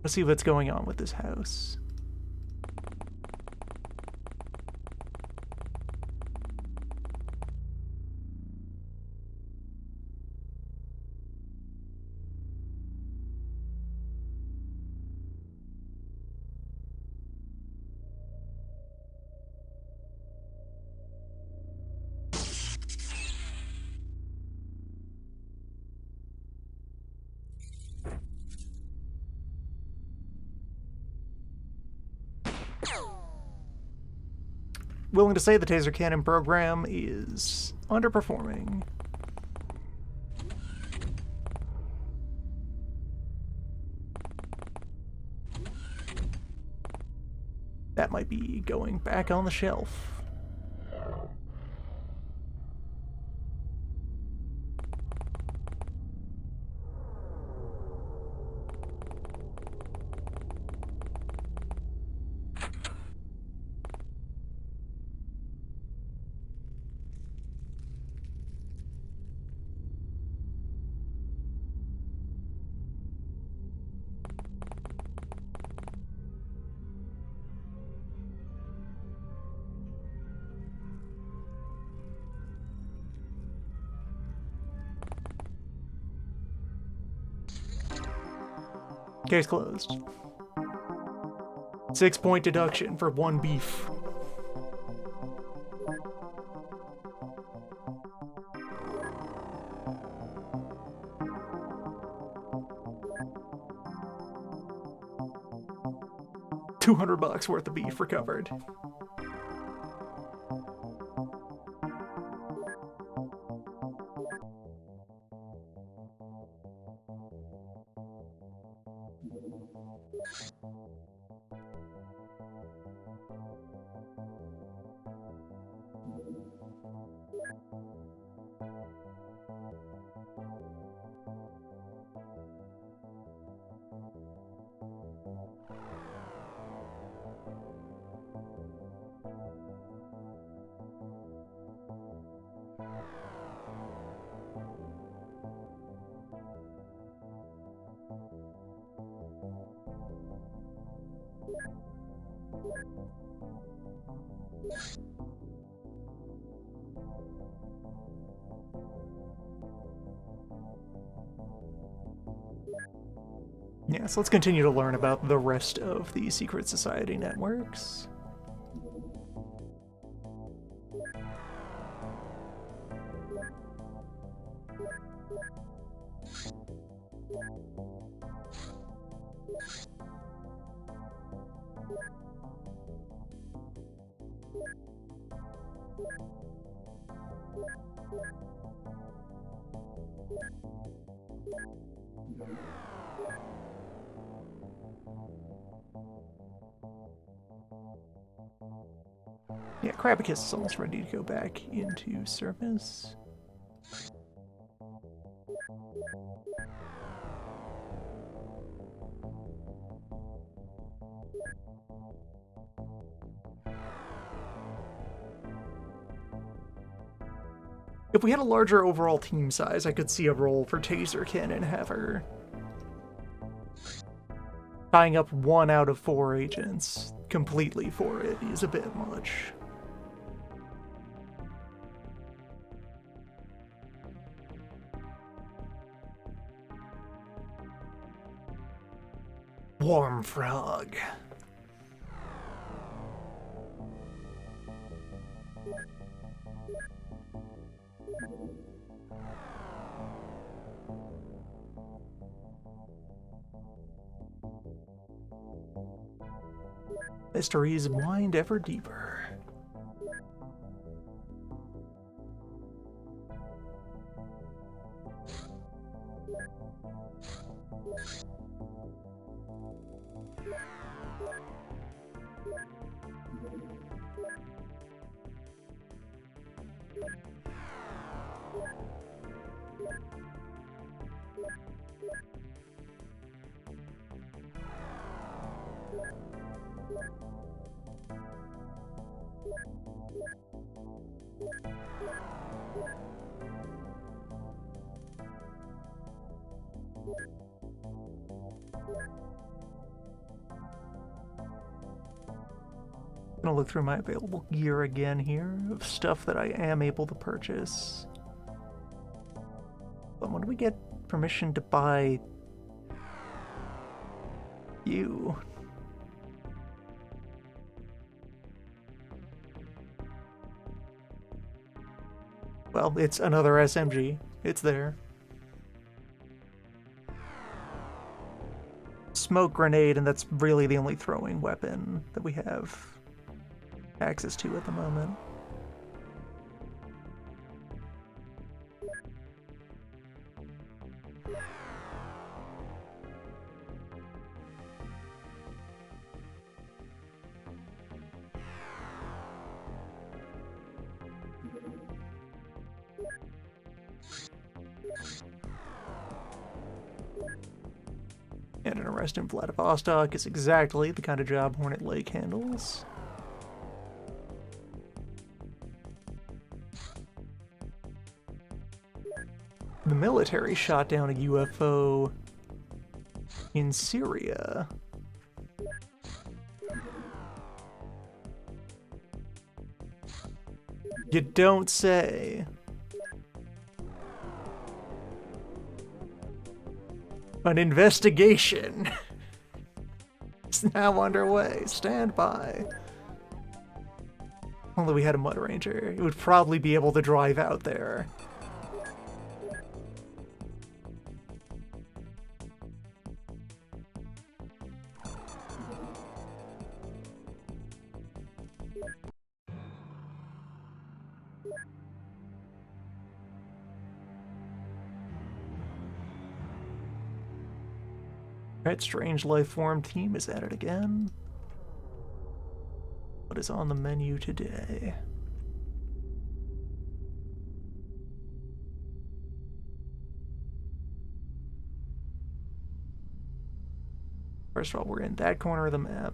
Let's see what's going on with this house. Willing to say the taser cannon program is underperforming. That might be going back on the shelf. Case closed. 6-point deduction for 1 beef. $200 worth of beef recovered. Yeah, so let's continue to learn about the rest of the secret society networks. Yeah, Crabicus is almost ready to go back into service. If we had a larger overall team size, I could see a role for Taserkin and have her tying up 1 out of 4 agents completely for it is a bit much. Warm frog. Mysteries wind ever deeper. I'm gonna look through my available gear again here of stuff that I am able to purchase. But when do we get permission to buy you? Well, it's another SMG. It's there. Smoke grenade, and that's really the only throwing weapon that we have access to at the moment. And an arrest in Vladivostok is exactly the kind of job Hornet Lake handles. The military shot down a UFO in Syria. You don't say. An investigation. It's now underway. Stand by. Only we had a Mud Ranger, it would probably be able to drive out there. Alright, Strange Life Form team is at it again. What is on the menu today? First of all, we're in that corner of the map.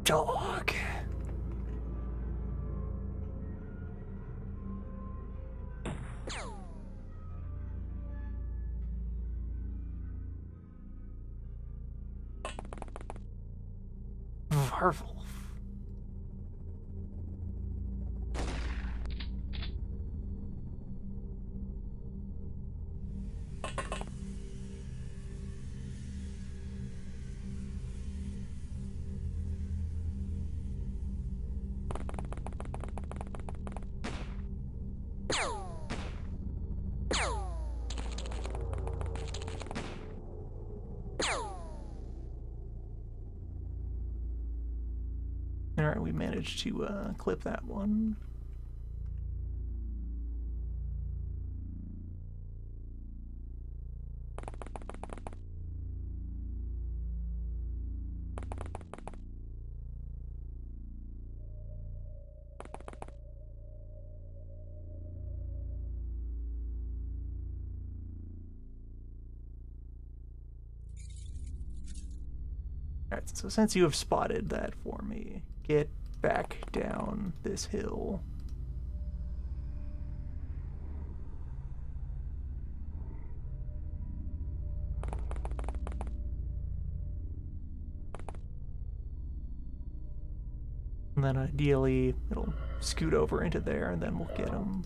Dog. Varvel. Alright, we managed to clip that one. Alright, so since you have spotted that for me, get back down this hill. And then ideally, it'll scoot over into there, and then we'll get him.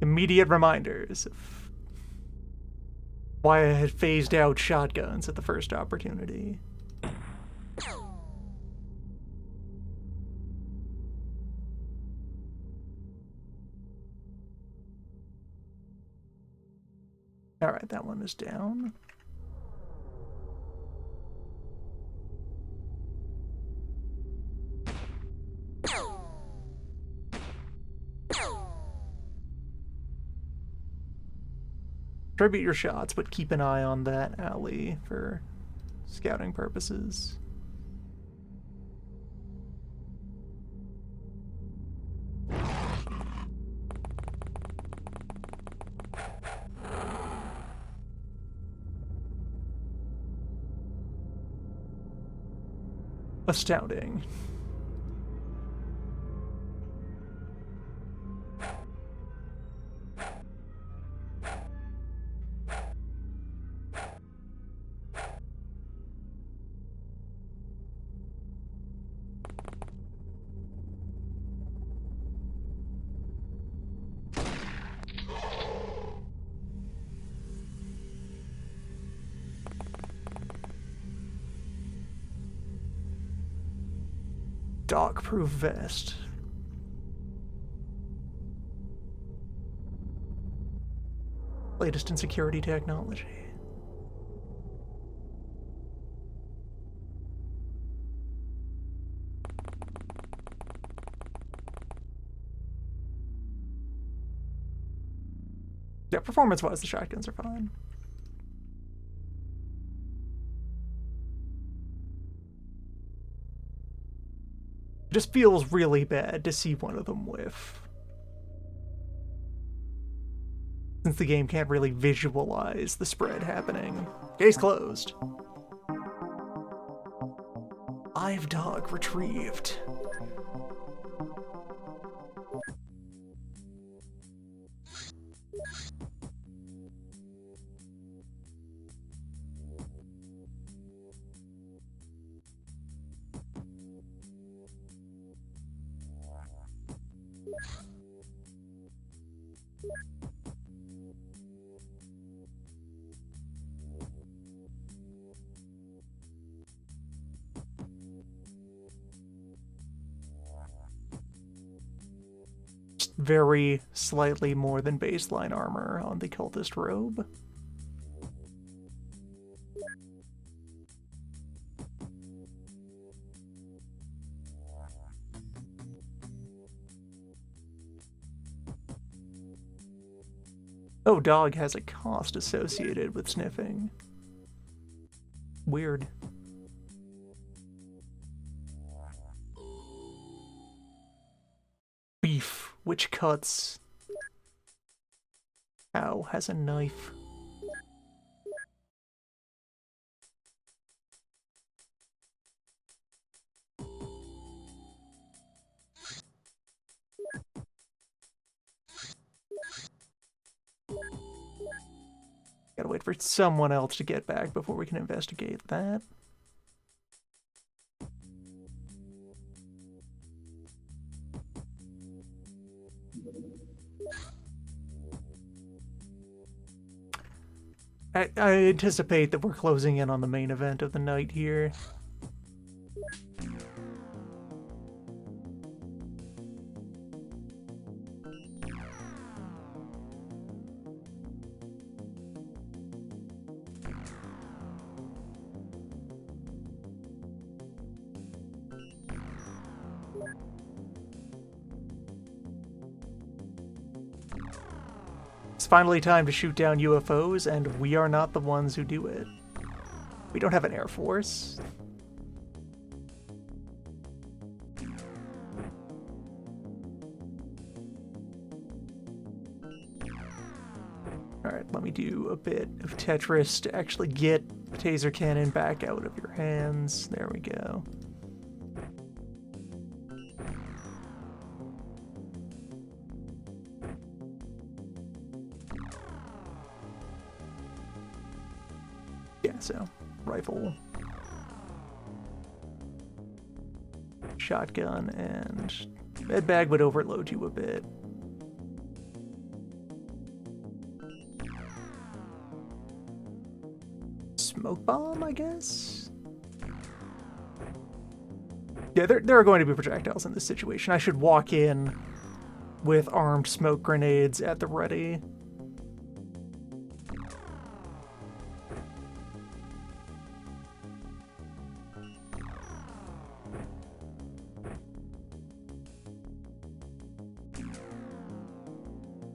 Immediate reminders of why I had phased out shotguns at the first opportunity. Alright, that one is down. Distribute your shots, but keep an eye on that alley for scouting purposes. Astounding. Dog-proof vest. Latest in security technology. Yeah, performance-wise, the shotguns are fine. It just feels really bad to see one of them whiff. Since the game can't really visualize the spread happening. Case closed. Live dog retrieved. Very slightly more than baseline armor on the cultist robe. Oh, dog has a cost associated with sniffing. Weird. Beef, which cuts. Cow has a knife. Gotta wait for someone else to get back before we can investigate that. I anticipate that we're closing in on the main event of the night here. It's finally time to shoot down UFOs, and we are not the ones who do it. We don't have an Air Force. Alright, let me do a bit of Tetris to actually get the taser cannon back out of your hands. There we go. Yeah, so rifle, shotgun, and med bag would overload you a bit. Smoke bomb, I guess? Yeah, there are going to be projectiles in this situation. I should walk in with armed smoke grenades at the ready.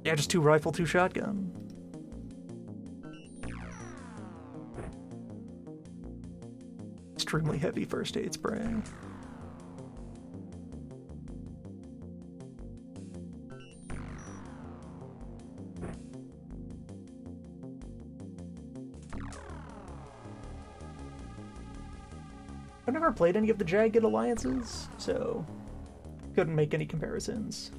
Yeah, just 2 rifle, 2 shotgun. Extremely heavy first aid spray. I've never played any of the Jagged Alliances, so couldn't make any comparisons.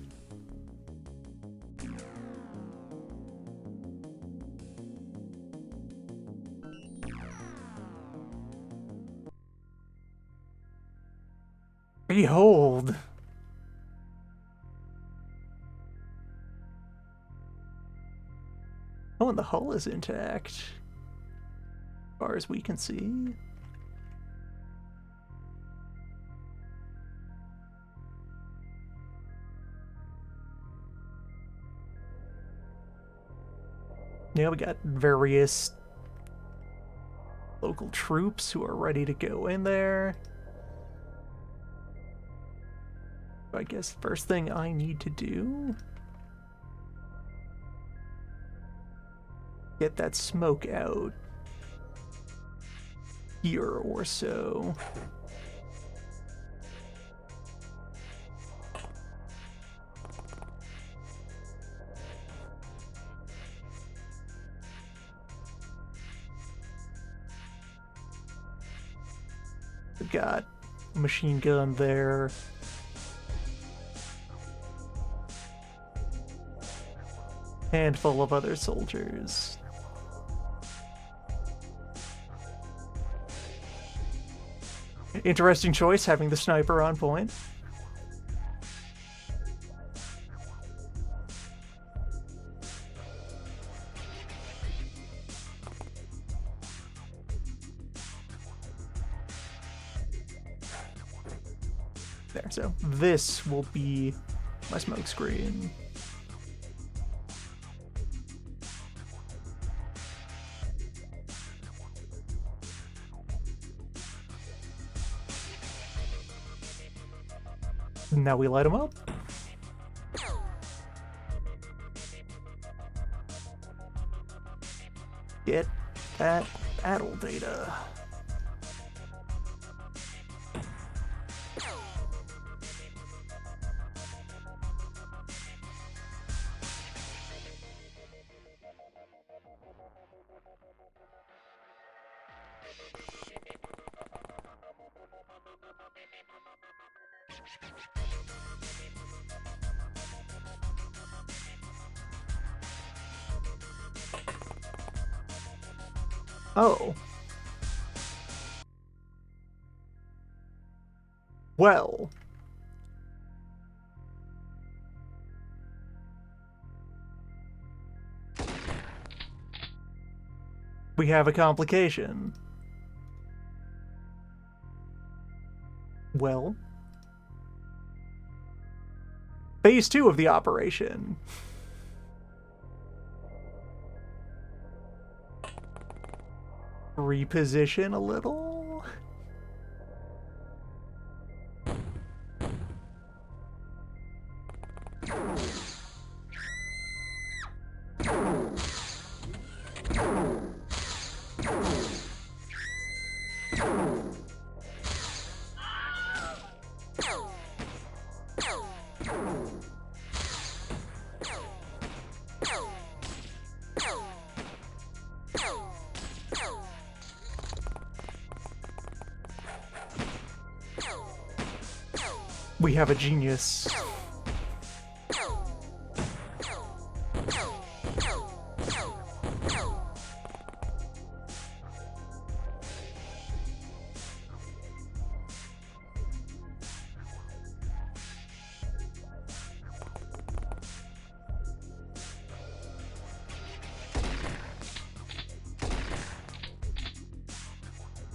Behold! Oh, and the hull is intact, as far as we can see. Yeah, we got various local troops who are ready to go in there. I guess first thing I need to do, get that smoke out here or so. We've got a machine gun there. Handful of other soldiers. Interesting choice, having the sniper on point. There, so this will be my smoke screen. Now we light them up. Get that battle data. Oh. Well. We have a complication. Well. Phase 2 of the operation. Reposition a little. We have a genius.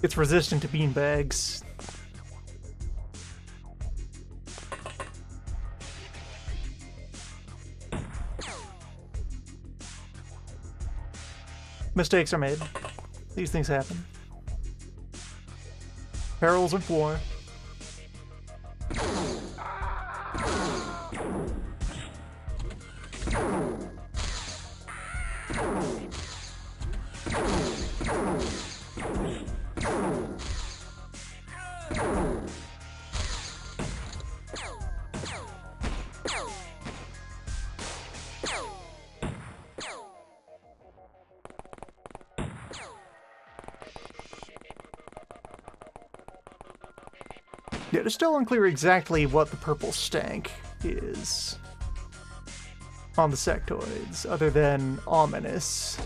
It's resistant to beanbags. Mistakes are made. These things happen. Perils of war. Yeah, it's still unclear exactly what the purple stank is on the sectoids, other than ominous.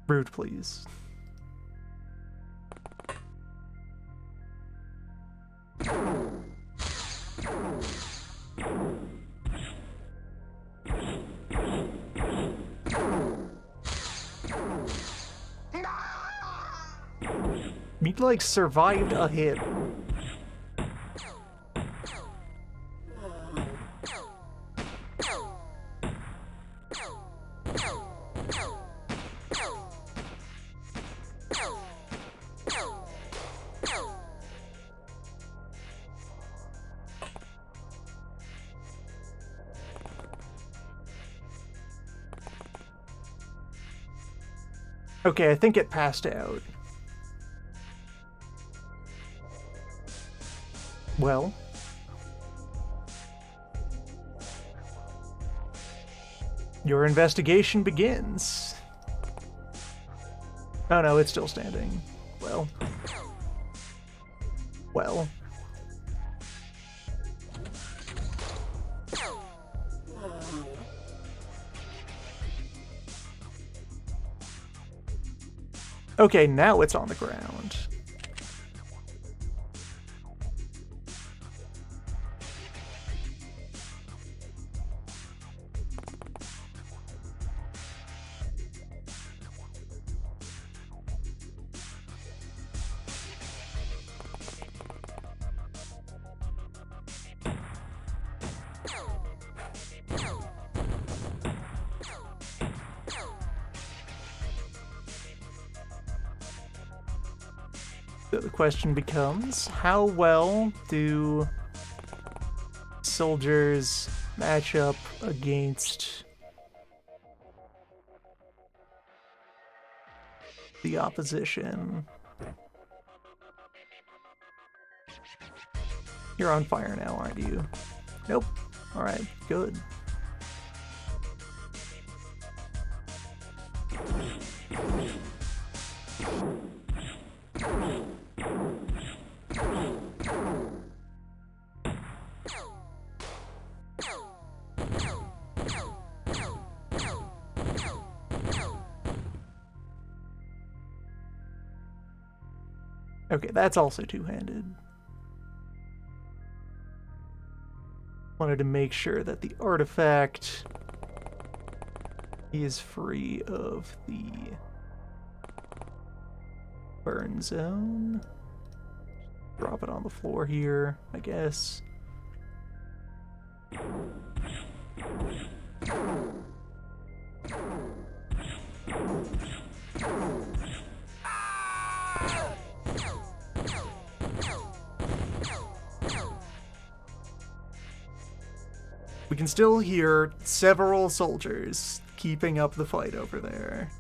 Rude, please. Meat Legs survived a hit. Okay, I think it passed out. Well. Your investigation begins. Oh no, it's still standing. Well. Well. Okay, now it's on the ground. So the question becomes, how well do soldiers match up against the opposition? You're on fire now, aren't you? Nope. Alright, good. Okay, that's also two-handed. Wanted to make sure that the artifact is free of the burn zone. Drop it on the floor here, I guess. We can still hear several soldiers keeping up the fight over there.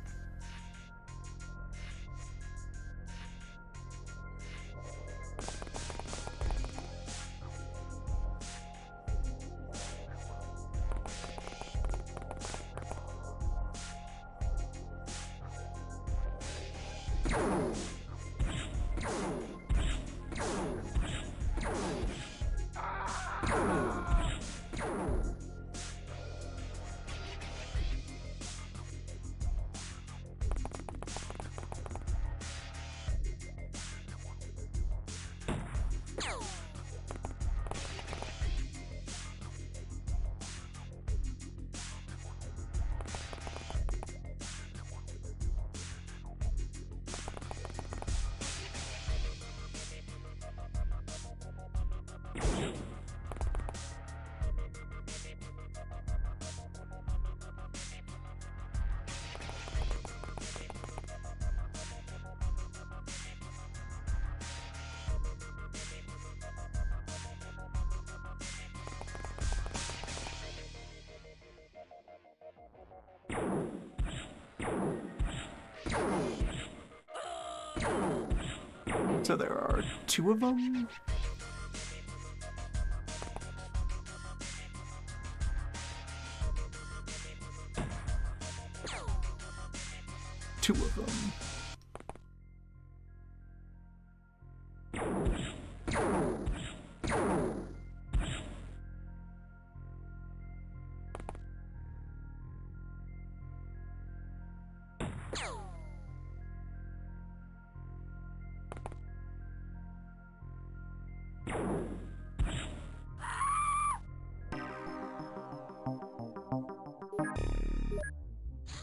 So there are two of them? Two of them.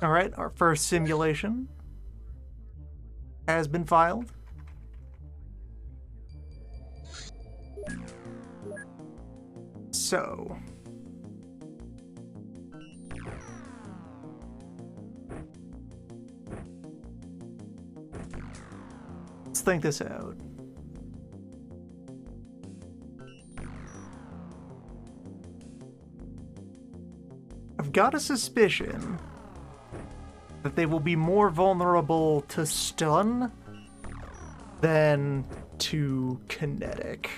Alright, our first simulation has been filed. So... let's think this out. I've got a suspicion that they will be more vulnerable to stun than to kinetic.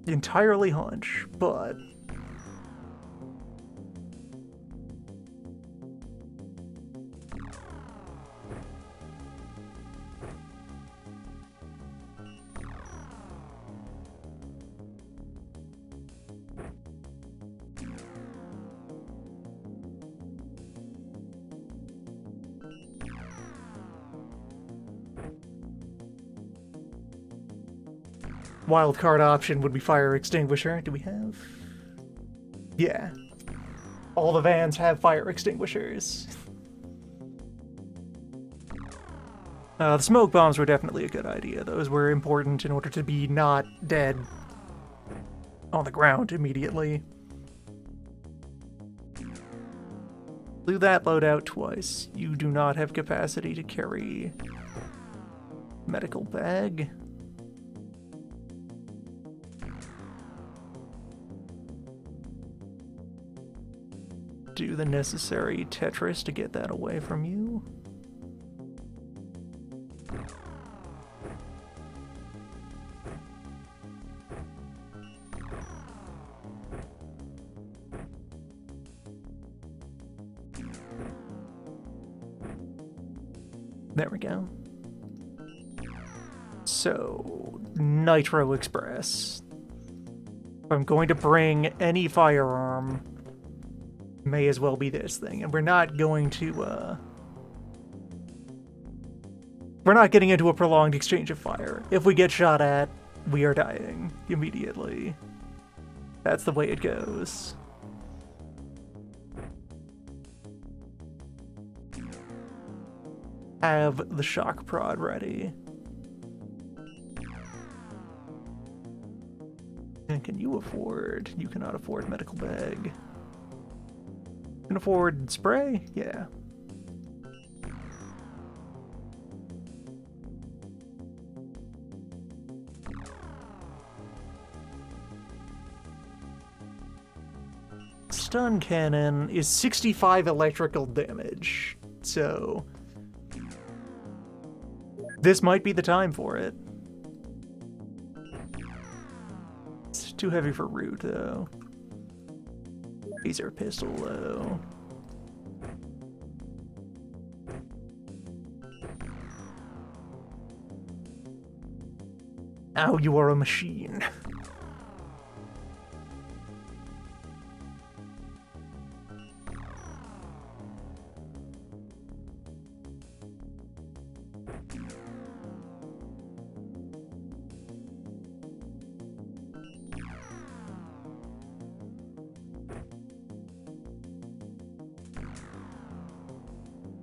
Entirely hunch, but wildcard option would be fire extinguisher. Do we have? Yeah. All the vans have fire extinguishers. The smoke bombs were definitely a good idea. Those were important in order to be not dead on the ground immediately. Blew that loadout twice. You do not have capacity to carry medical bag. Do the necessary Tetris to get that away from you. There we go. So, Nitro Express. If I'm going to bring any firearm, may as well be this thing. And we're not going to, we're not getting into a prolonged exchange of fire. If we get shot at, we are dying immediately. That's the way it goes. Have the shock prod ready. And can you afford? You cannot afford medical bag. You can afford spray? Yeah. Stun cannon is 65 electrical damage, so this might be the time for it. It's too heavy for root, though. Laser pistol, though. Ow, you are a machine.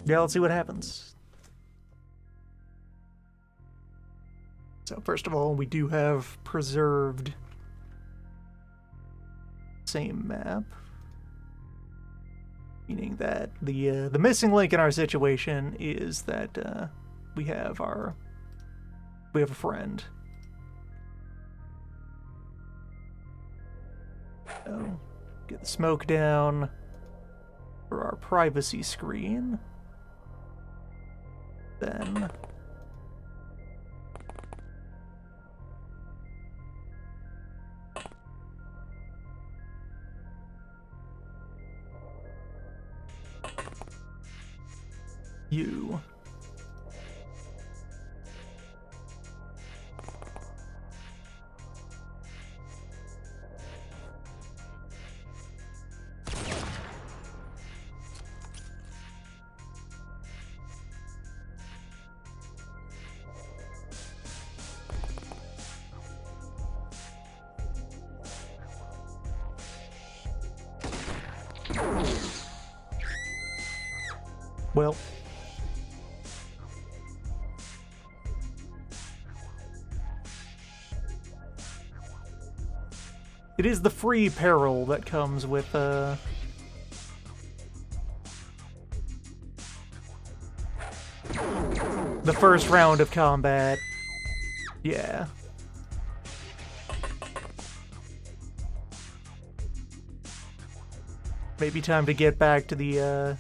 Yeah, let's see what happens. So first of all, we do have preserved same map, meaning that the missing link in our situation is that we have a friend. So get the smoke down for our privacy screen. Then you Well, it is the free peril that comes with, the first round of combat. Yeah. Maybe time to get back to the,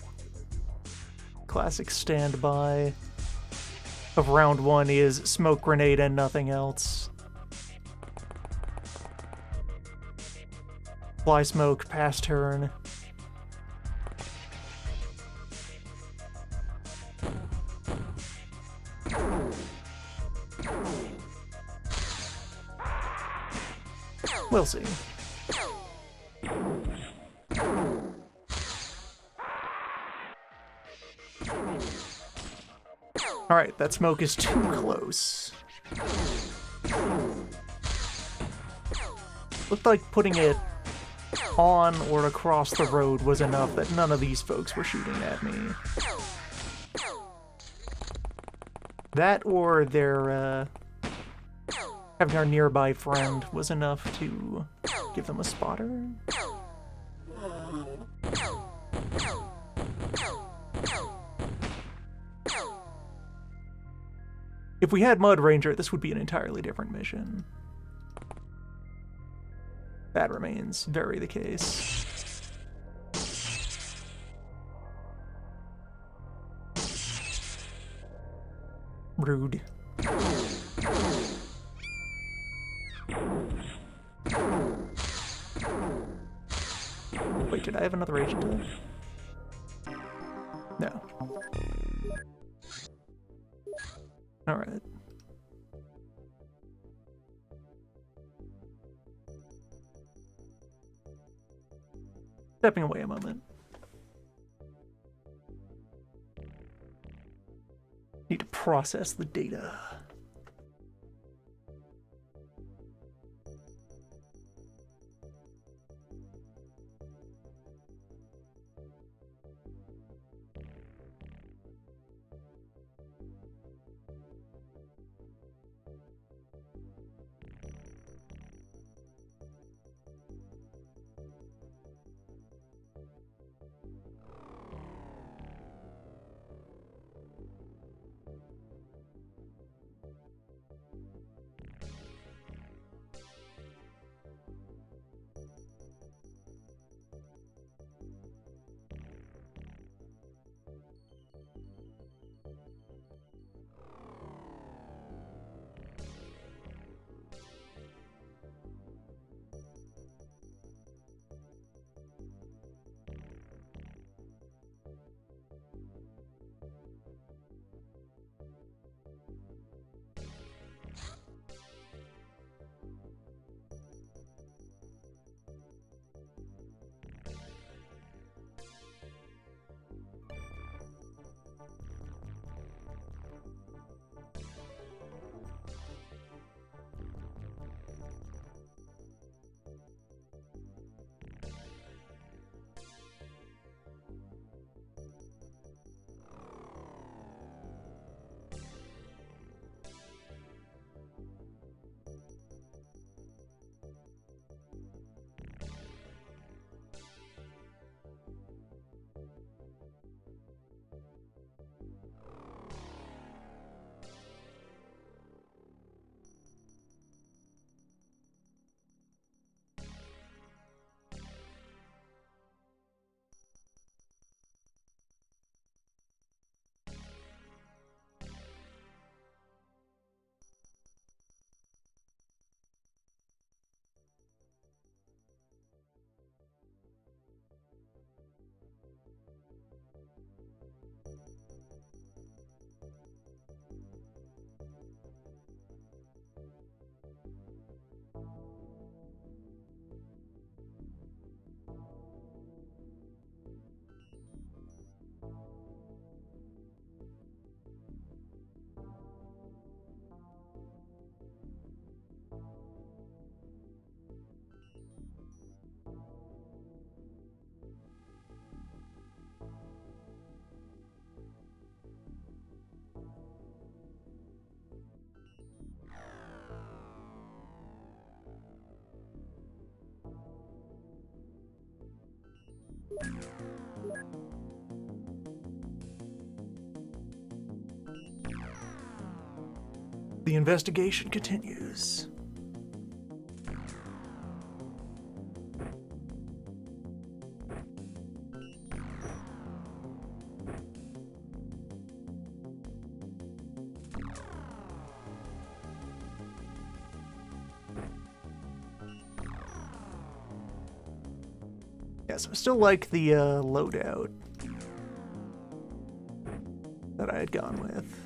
classic standby of round one is smoke grenade and nothing else. Fly smoke, pass turn. We'll see. Alright, that smoke is too close. Looked like putting it on or across the road was enough that none of these folks were shooting at me. That or their, having our nearby friend was enough to give them a spotter. If we had Mud Ranger, this would be an entirely different mission. That remains very the case. Rude. Wait, did I have another agent type? No. Alright. Stepping away a moment. Need to process the data. The investigation continues. Yeah, so I still like the loadout that I had gone with.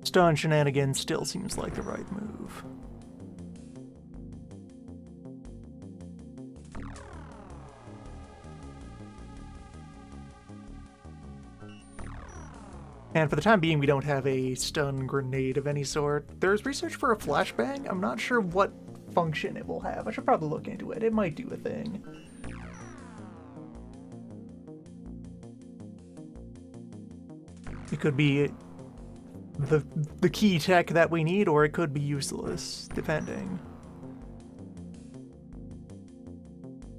Stun shenanigans still seems like the right move. And for the time being, we don't have a stun grenade of any sort. There's research for a flashbang. I'm not sure what function it will have. I should probably look into it. It might do a thing. It could be the key tech that we need, or it could be useless, depending.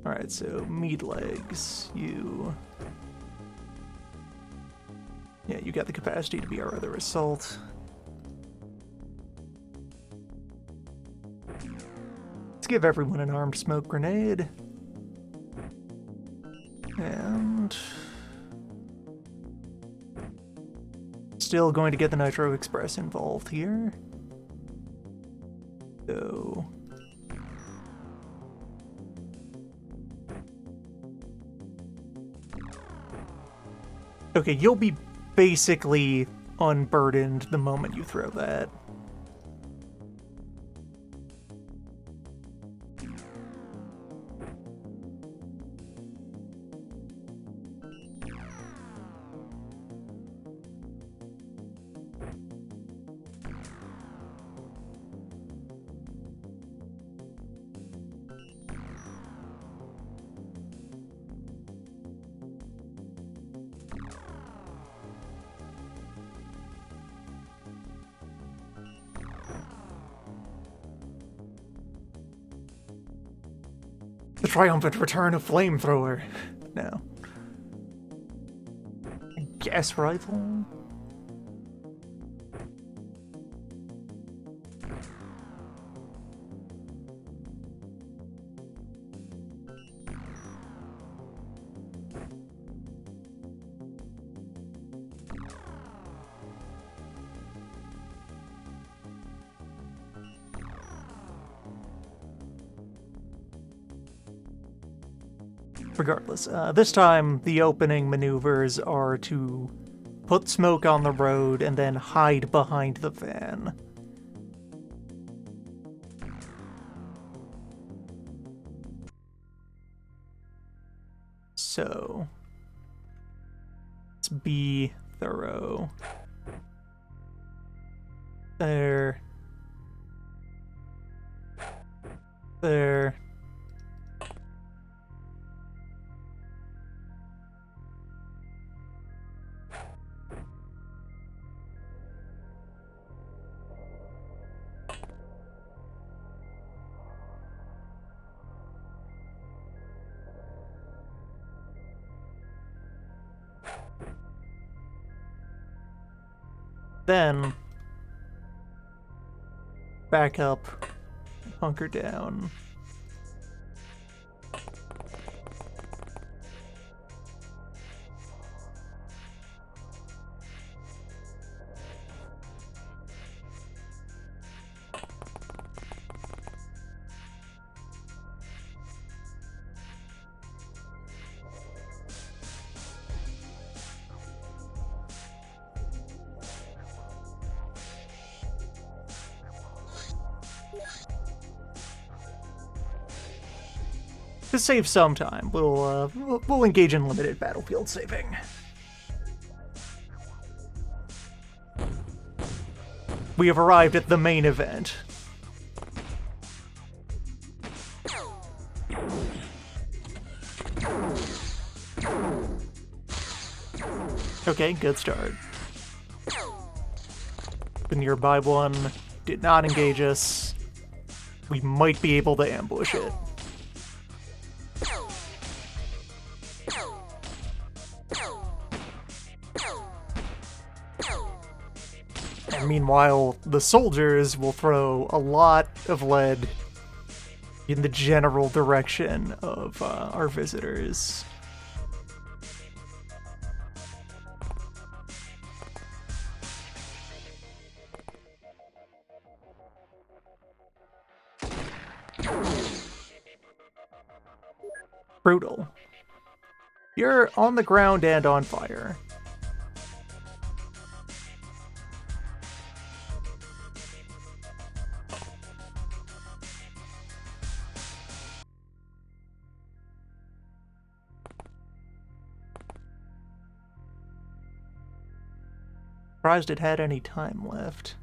Alright, so meat legs, you... Yeah, you got the capacity to be our other assault. Let's give everyone an armed smoke grenade. And... still going to get the Nitro Express involved here. So... okay, you'll be basically unburdened the moment you throw that. The triumphant return of Flamethrower. No. Gas rifle? Regardless, this time the opening maneuvers are to put smoke on the road and then hide behind the van. So, let's be thorough. There. There. Then, back up, hunker down. To save some time, we'll engage in limited battlefield saving. We have arrived at the main event. Okay, good start. The nearby one did not engage us. We might be able to ambush it. Meanwhile, the soldiers will throw a lot of lead in the general direction of our visitors. Brutal. You're on the ground and on fire. Surprised it had any time left.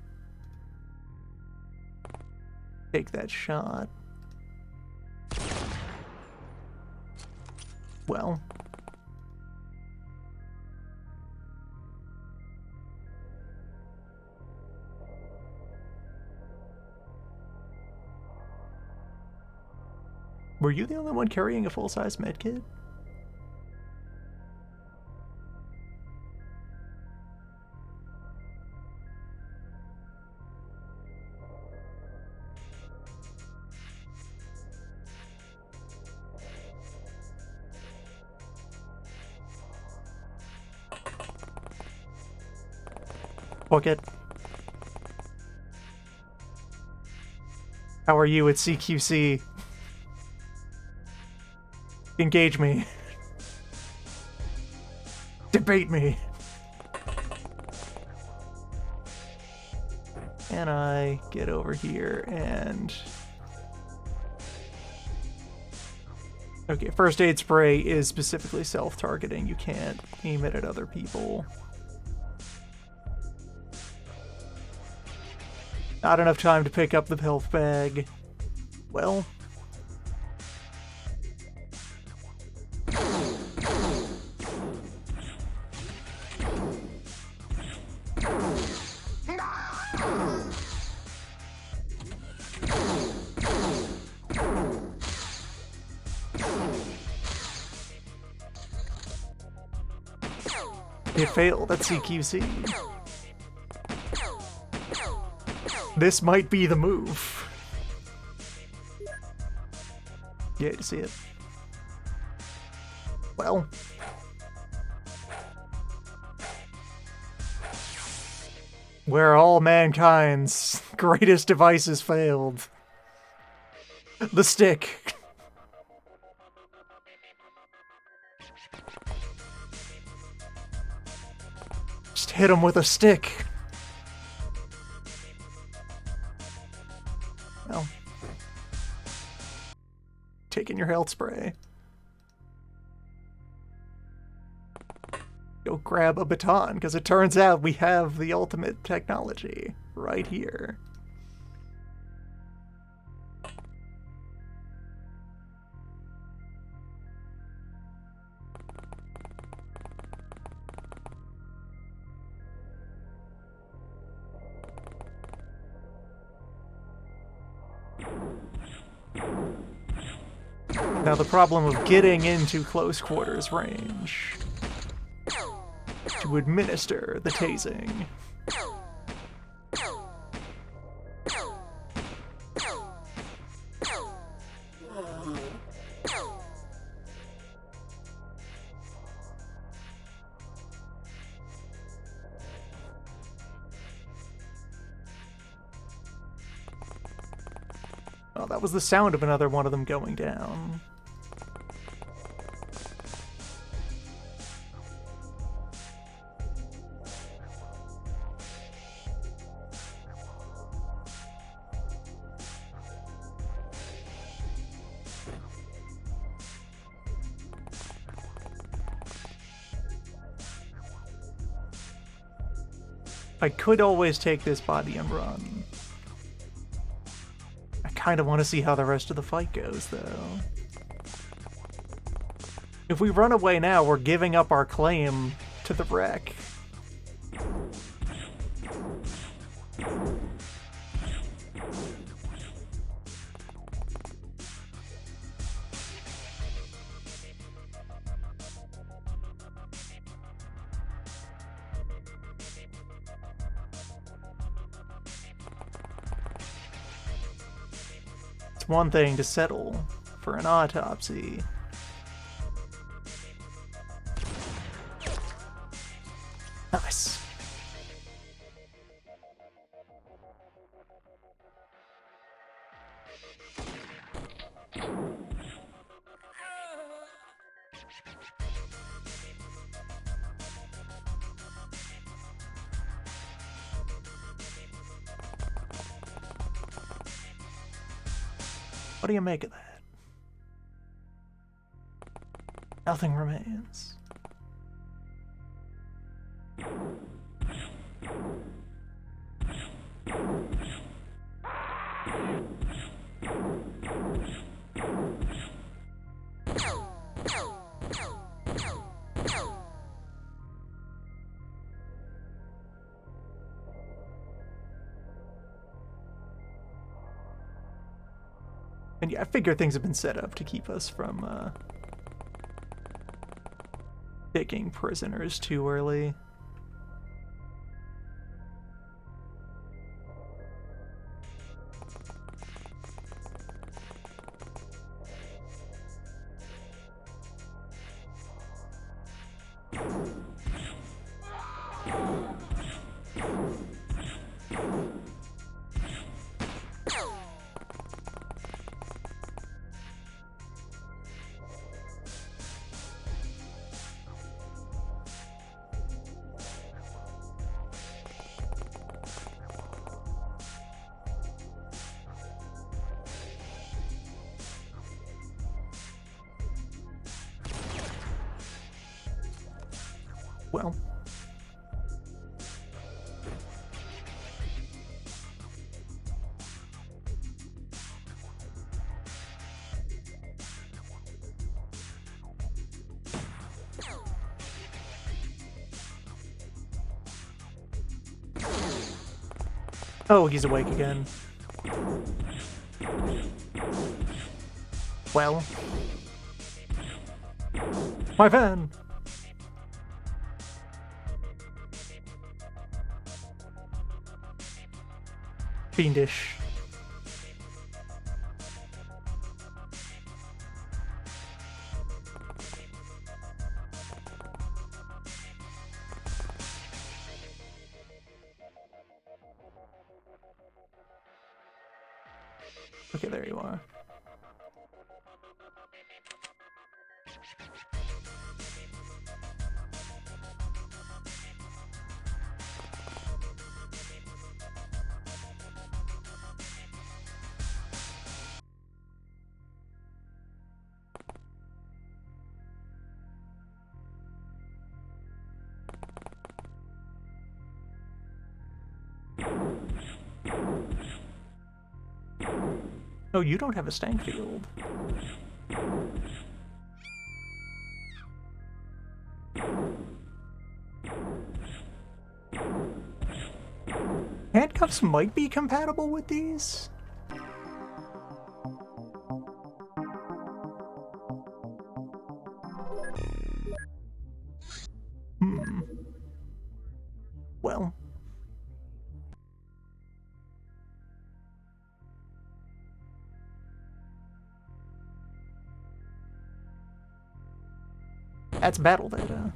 Take that shot. Well. Were you the only one carrying a full-size medkit? Bucket. How are you at CQC? Engage me. Debate me. Can I get over here and... Okay, first aid spray is specifically self-targeting. You can't aim it at other people. Not enough time to pick up the health bag. Well... It failed at CQC. This might be the move. Yeah, to see it. Well. Where all mankind's greatest devices failed. The stick. Just hit him with a stick. Well. Taking your health spray. Go grab a baton, because it turns out we have the ultimate technology right here. Now the problem of getting into close quarters range to administer the tasing. Oh, that was the sound of another one of them going down. I could always take this body and run. I kind of want to see how the rest of the fight goes, though. If we run away now, we're giving up our claim to the wreck. It's one thing to settle for an autopsy. Nice. What do you make of that? Nothing remains. And yeah, I figure things have been set up to keep us from picking prisoners too early. Well, oh, he's awake again. Well, my van. Fiendish. Okay, there you are. Oh, you don't have a stank field. Handcuffs might be compatible with these. Well. That's battle data.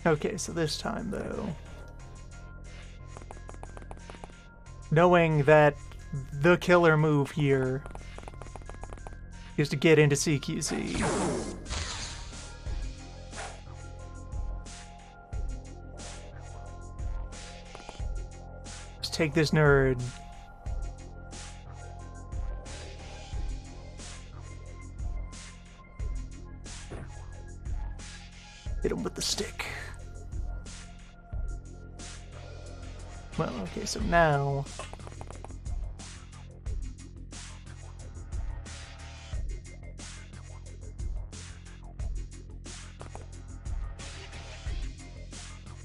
Okay, so this time, though, knowing that the killer move here is to get into CQC. Just take this nerd. Well, okay, so now...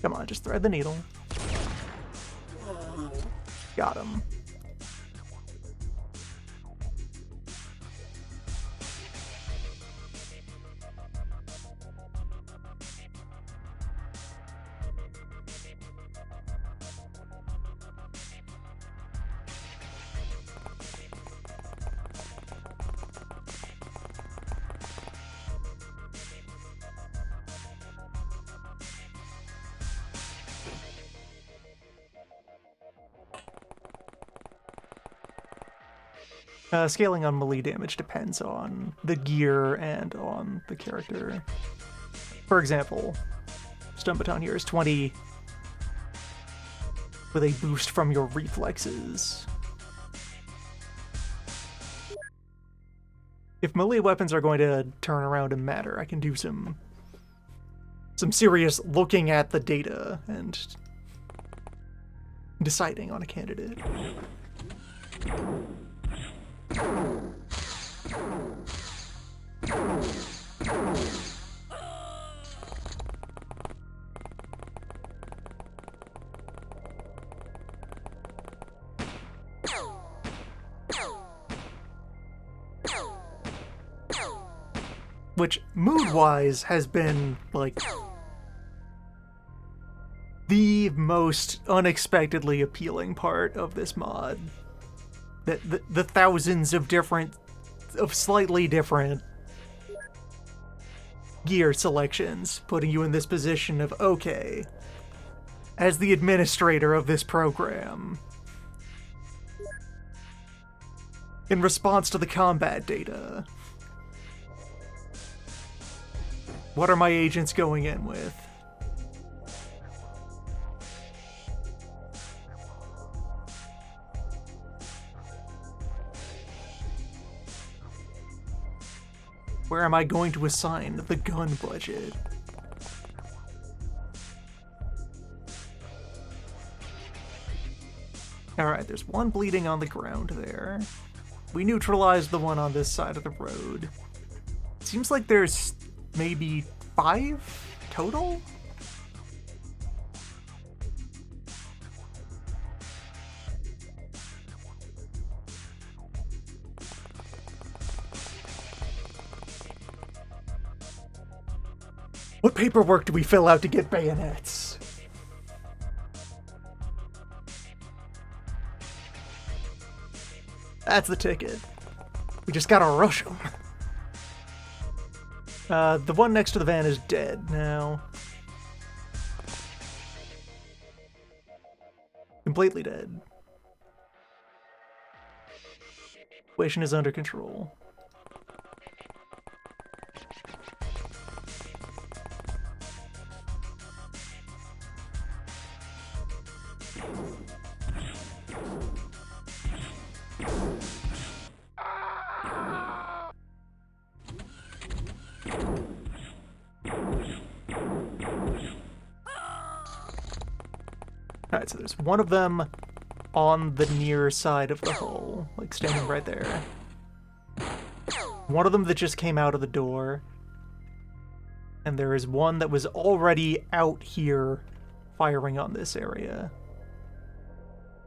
Come on, just thread the needle. Got him. Scaling on melee damage depends on the gear and on the character. For example, Stun Baton here is 20 with a boost from your reflexes. If melee weapons are going to turn around and matter, I can do some serious looking at the data and deciding on a candidate. Which, mood-wise, has been, like, the most unexpectedly appealing part of this mod. The thousands of slightly different gear selections, putting you in this position of, okay, as the administrator of this program, in response to the combat data, what are my agents going in with? Where am I going to assign the gun budget? Alright, there's one bleeding on the ground there. We neutralized the one on this side of the road. Seems like there's maybe 5 total? What paperwork do we fill out to get bayonets? That's the ticket. We just gotta rush them. The one next to the van is dead now. Completely dead. Situation is under control. Alright, so there's one of them on the near side of the hull, like standing right there. One of them that just came out of the door. And there is one that was already out here firing on this area.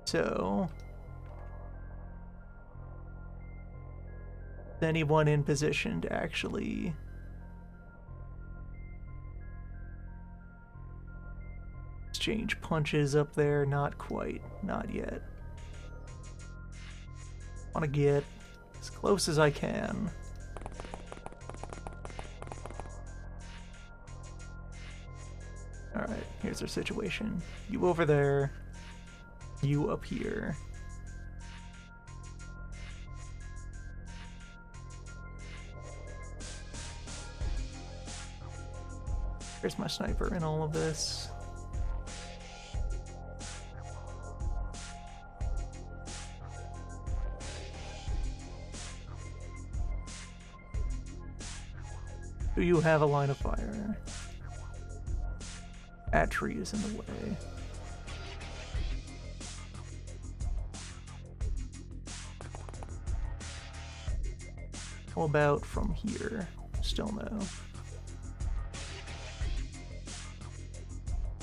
So... is anyone in position to actually... exchange punches up there? Not quite. Not yet. Want to get as close as I can. Alright, here's our situation. You over there. You up here. Here's my sniper in all of this. Do you have a line of fire? That tree is in the way. How about from here? Still no.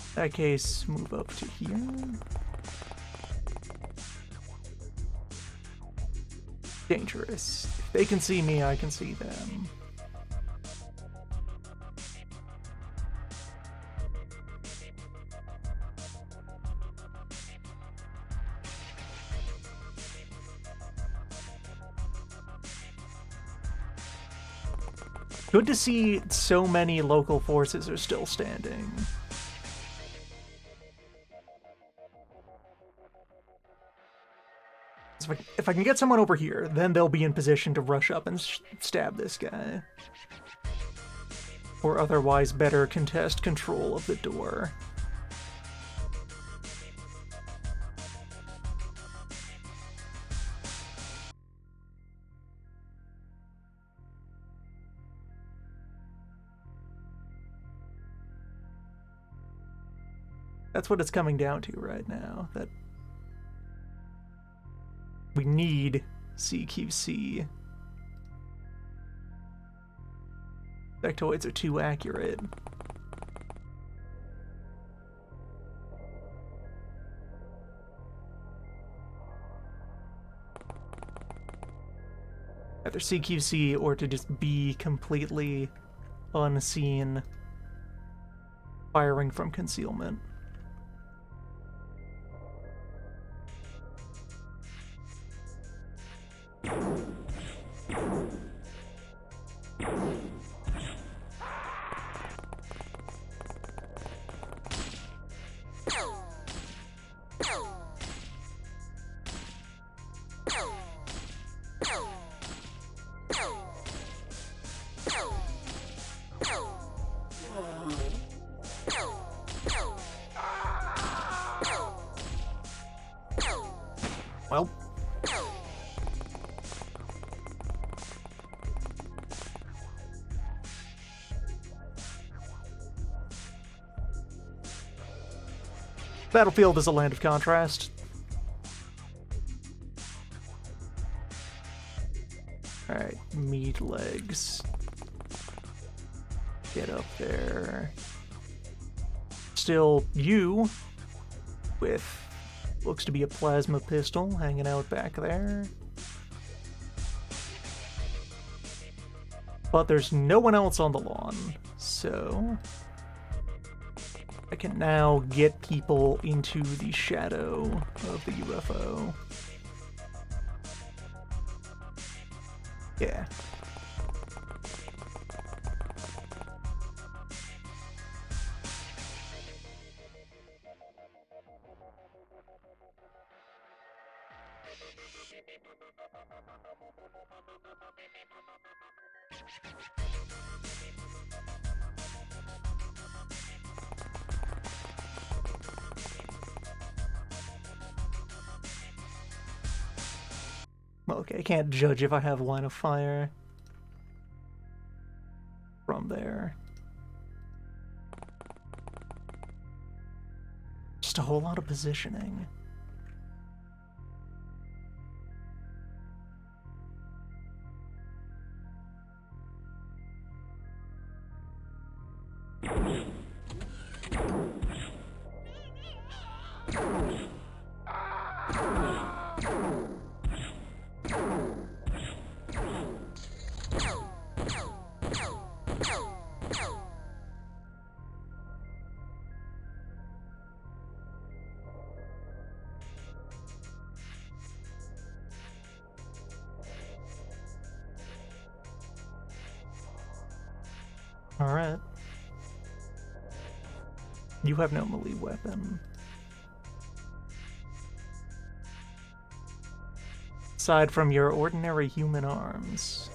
In that case, move up to here. Dangerous. If they can see me, I can see them. Good to see so many local forces are still standing. So if I can get someone over here, then they'll be in position to rush up and stab this guy. Or otherwise better contest control of the door. That's what it's coming down to right now, that we need CQC. Sectoids are too accurate. Either CQC or to just be completely unseen, firing from concealment. Well, Battlefield is a land of contrast. Alright, meat legs. Get up there. Still you, with looks to be a plasma pistol hanging out back there. But there's no one else on the lawn, so I can now get people into the shadow of the UFO. Yeah. Okay, I can't judge if I have line of fire from there. Just a whole lot of positioning. Alright. You have no melee weapon. Aside from your ordinary human arms.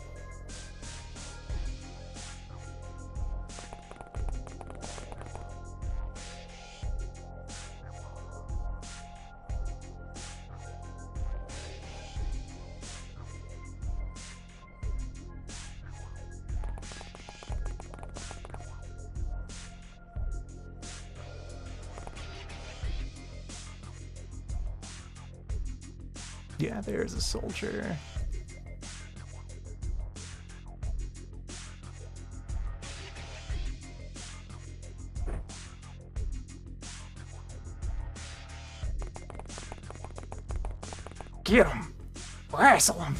Yeah, there's a soldier. Get him! Wrestle him!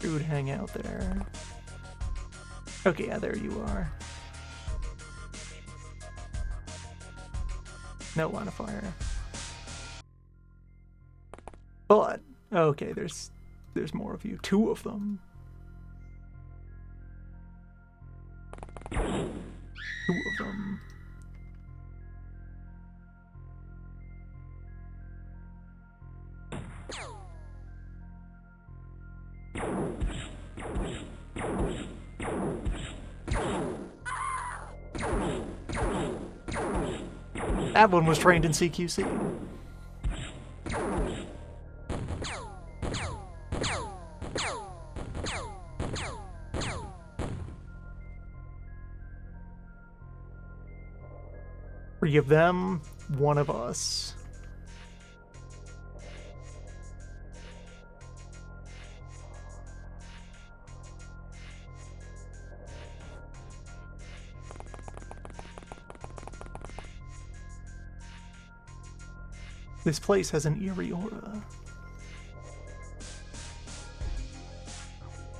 Who would hang out there? Okay, yeah, there you are. No line of fire. But okay, there's more of you. 2 of them. 2 of them. That one was trained in CQC. Three of them, 1 of us. This place has an eerie aura.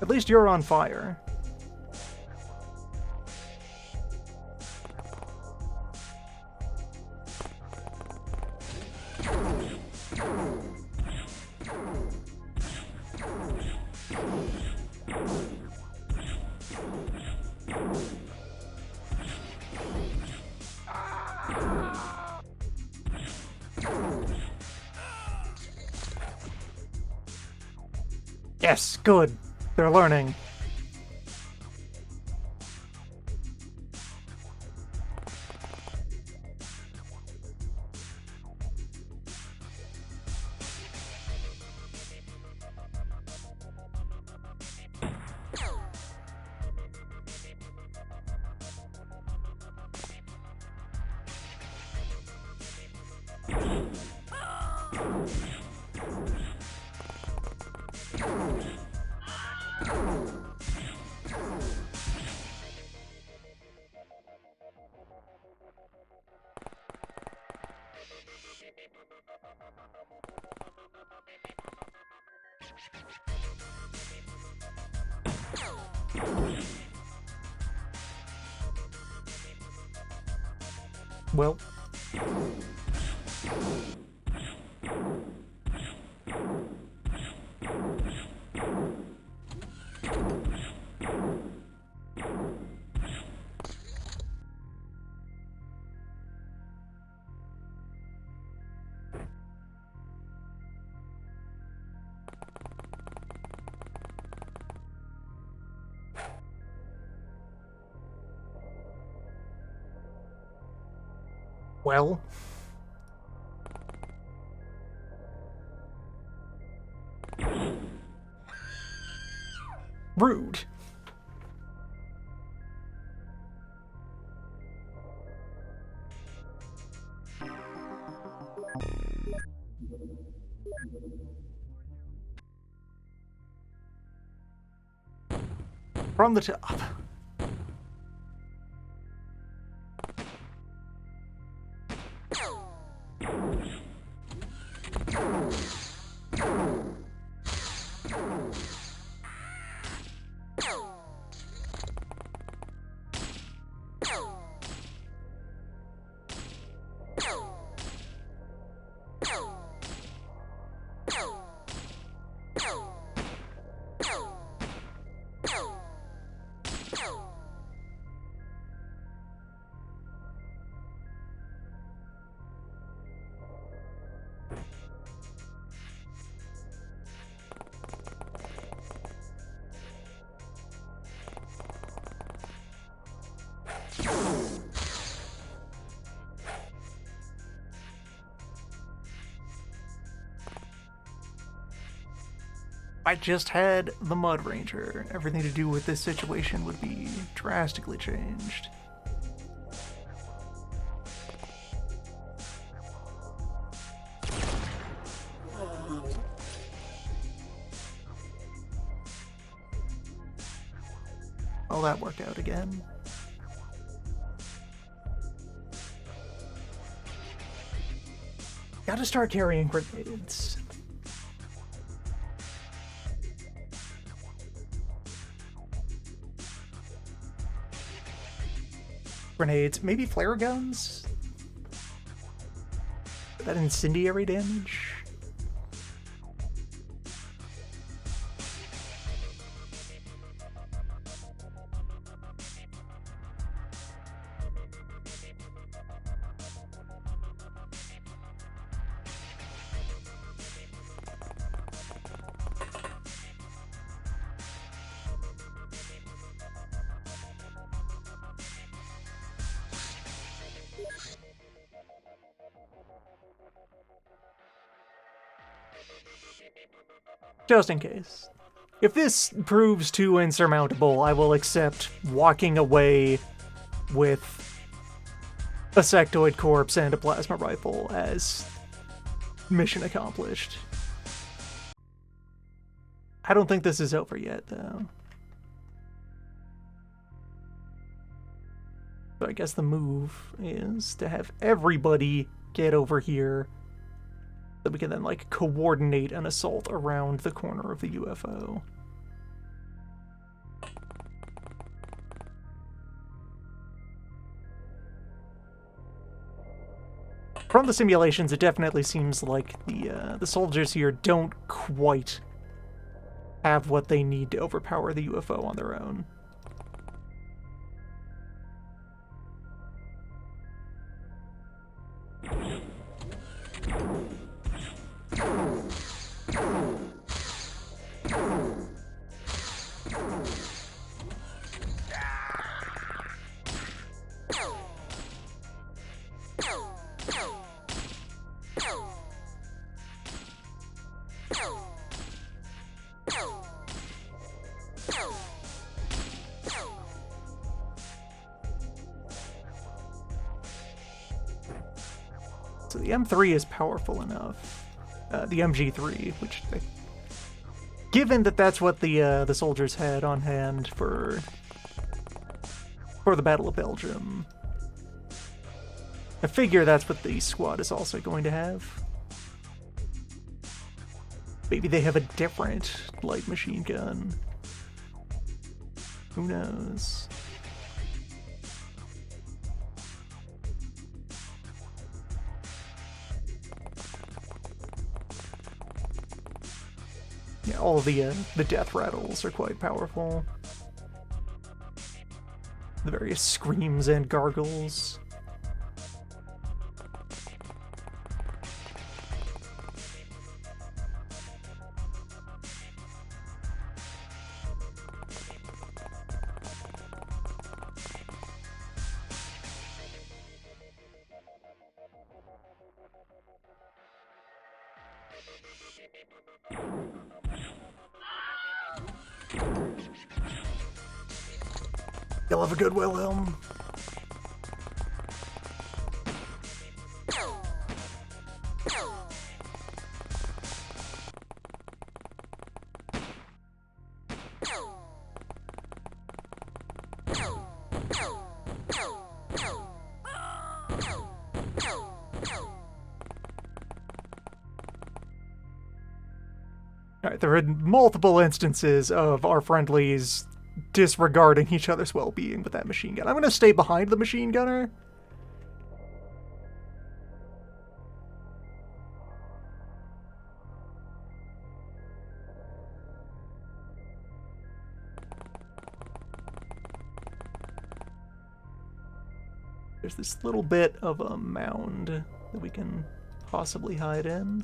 At least you're on fire. Yes, good. They're learning. Well. Well. Rude. From the top. I just had the Mud Ranger. Everything to do with this situation would be drastically changed. Well, that worked out again. Gotta start carrying grenades. Grenades, maybe flare guns? That incendiary damage? Just in case. If this proves too insurmountable, I will accept walking away with a sectoid corpse and a plasma rifle as mission accomplished. I don't think this is over yet, though. So I guess the move is to have everybody get over here so we can then, like, coordinate an assault around the corner of the UFO. From the simulations, it definitely seems like the soldiers here don't quite have what they need to overpower the UFO on their own. So the M3 is powerful enough. The MG3, which, given that that's what the soldiers had on hand for the Battle of Belgium, I figure that's what the squad is also going to have. Maybe they have a different light machine gun. Who knows? Yeah, all of the death rattles are quite powerful. The various screams and gargles. You'll have a good Wilhelm. Alright, there are multiple instances of our friendlies disregarding each other's well-being with that machine gun. I'm going to stay behind the machine gunner. There's this little bit of a mound that we can possibly hide in.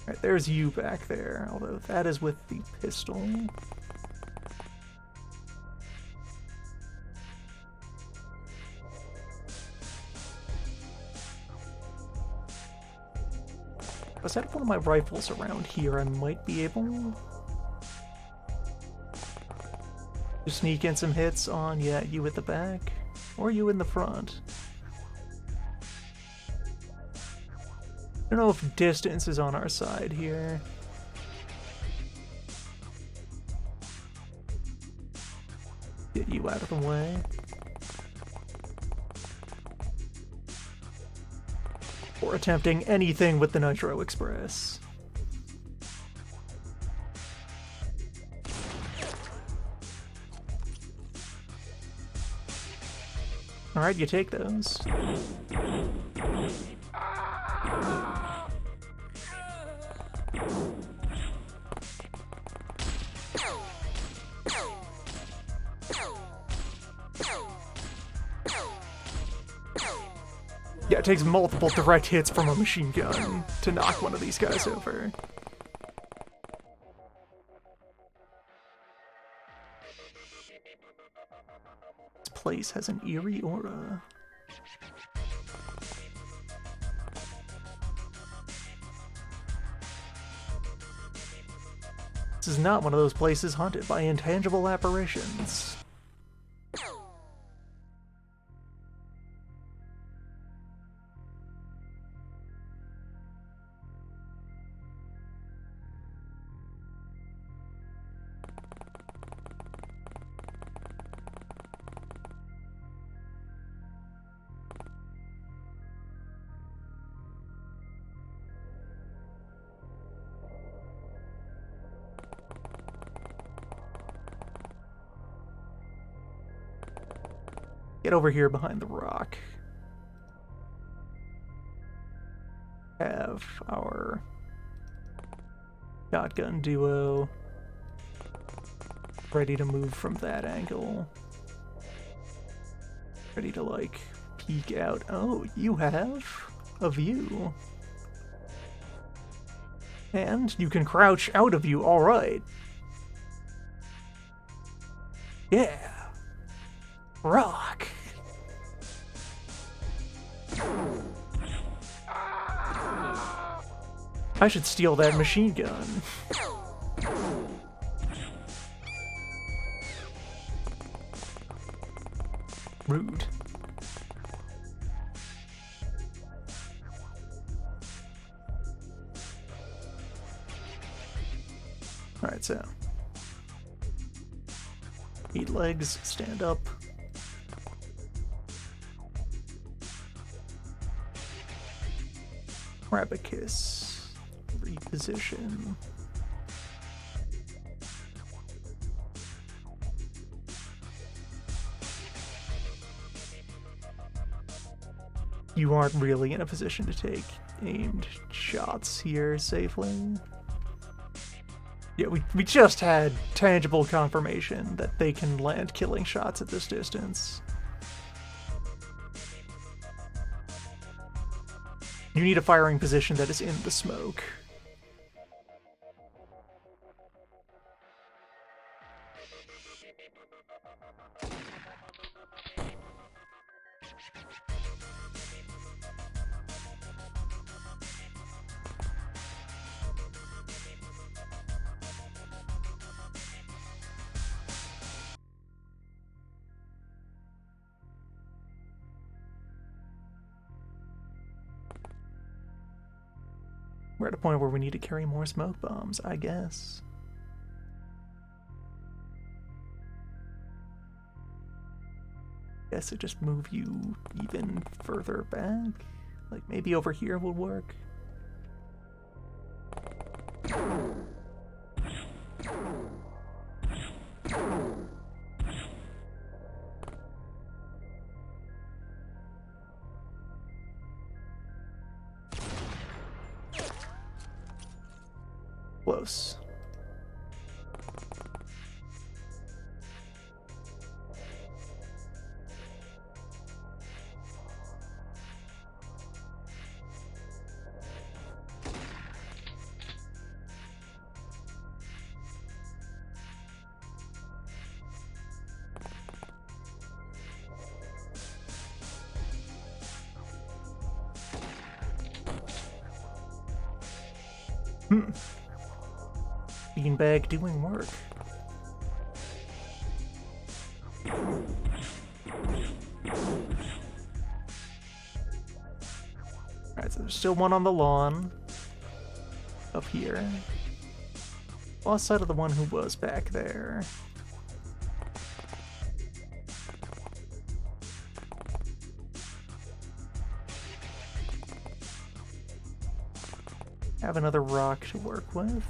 Alright, there's you back there, although that is with the pistol. I had one of my rifles around here, I might be able to sneak in some hits on, yeah, you at the back, or you in the front. I don't know if distance is on our side here. Get you out of the way. Or attempting anything with the Nitro Express. Alright, you take those. Yeah, it takes multiple direct hits from a machine gun to knock one of these guys over. This place has an eerie aura. This is not one of those places haunted by intangible apparitions. Get over here behind the rock. Have our shotgun duo ready to move from that angle. Ready to, like, peek out. Oh, you have a view. And you can crouch out of view, alright. Yeah. Rock. I should steal that machine gun. Rude. Alright, so. Eat legs, stand up. Grab a kiss. Reposition. You aren't really in a position to take aimed shots here safely. Yeah, we just had tangible confirmation that they can land killing shots at this distance. You need a firing position that is in the smoke. We're at a point where we need to carry more smoke bombs, I guess. Guess it just move you even further back? Like maybe over here will work? Close. Beanbag doing work. Alright, so there's still one on the lawn. Up here. Lost sight of the one who was back there. Have another rock to work with.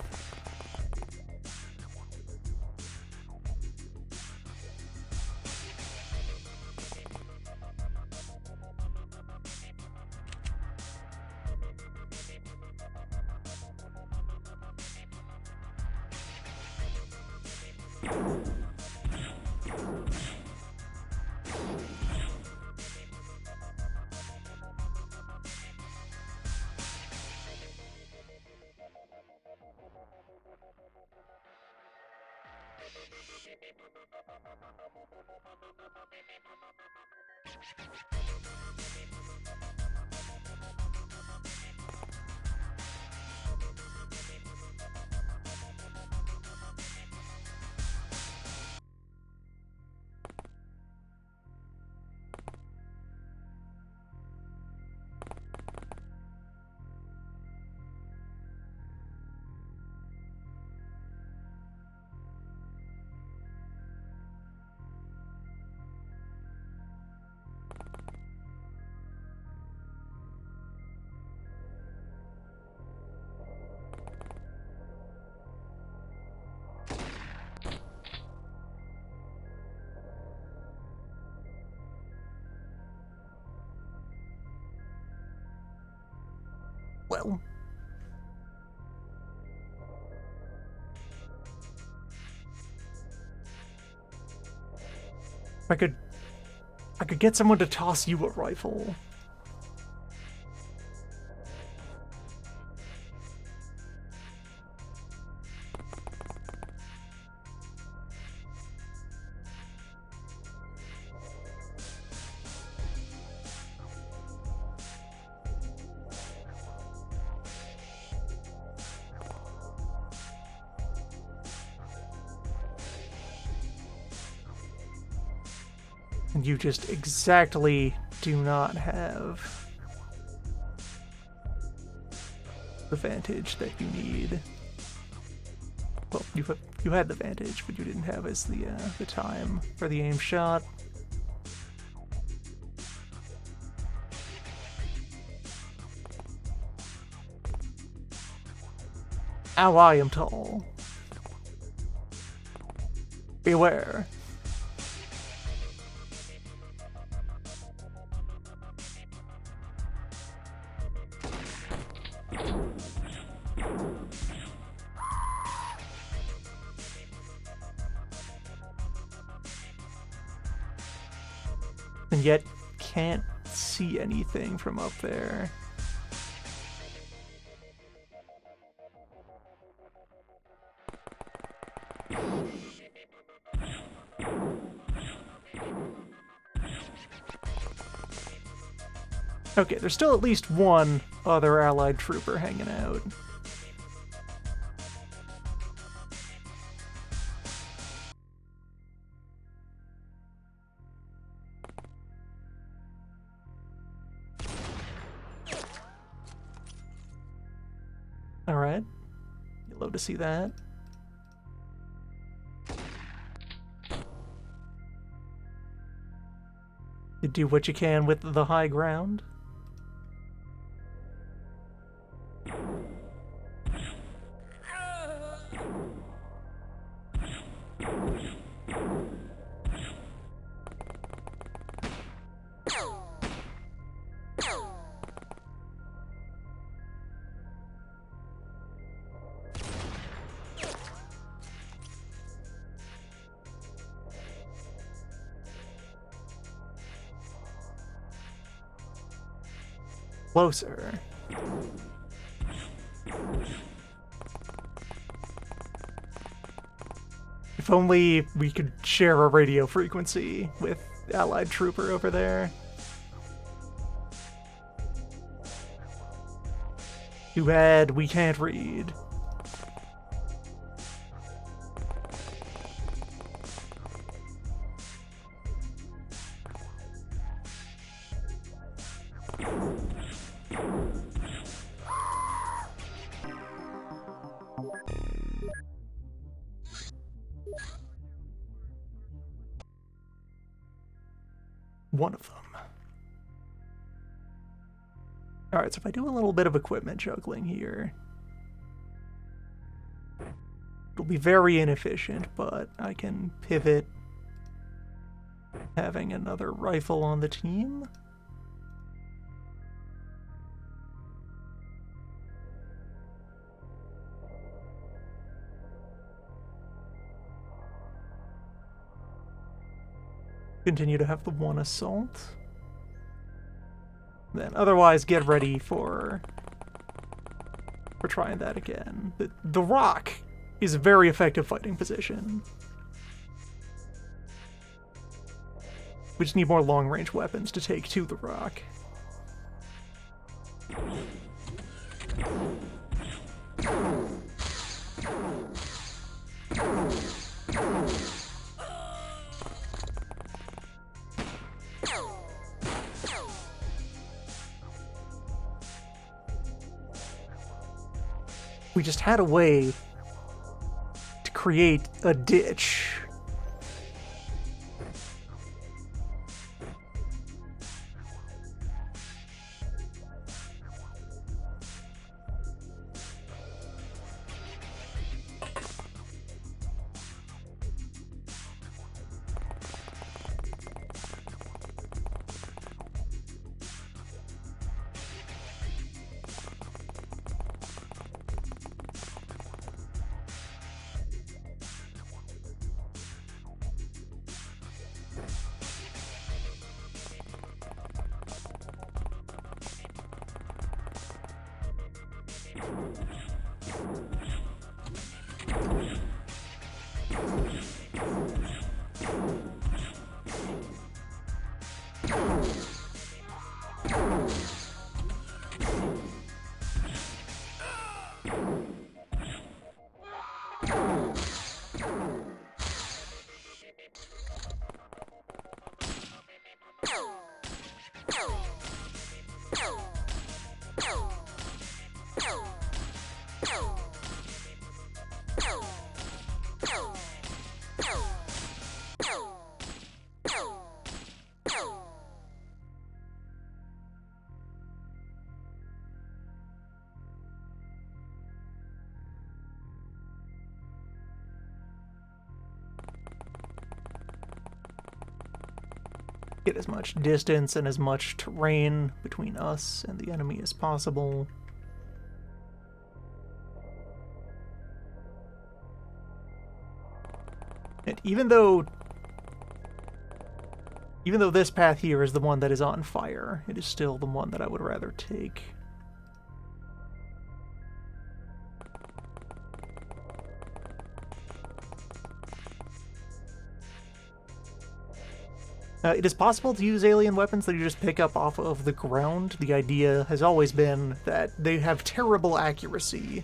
Well, I could get someone to toss you a rifle. And you just exactly do not have the vantage that you need. Well, you had the vantage, but you didn't have as the time for the aim shot. Ow, I am tall. Beware. And yet can't see anything from up there. Okay, there's still at least one other allied trooper hanging out. Alright. You'd love to see that. You do what you can with the high ground. Closer. If only we could share a radio frequency with Allied Trooper over there. Too bad we can't read. one of them. Alright, so if I do a little bit of equipment juggling here, it'll be very inefficient, but I can pivot having another rifle on the team. Continue to have the one assault. Then otherwise get ready for trying that again. The rock is a very effective fighting position. We just need more long-range weapons to take to the rock. We just had a way to create a ditch. Get as much distance and as much terrain between us and the enemy as possible. And even though this path here is the one that is on fire, it is still the one that I would rather take. It is possible to use alien weapons that you just pick up off of the ground. The idea has always been that they have terrible accuracy,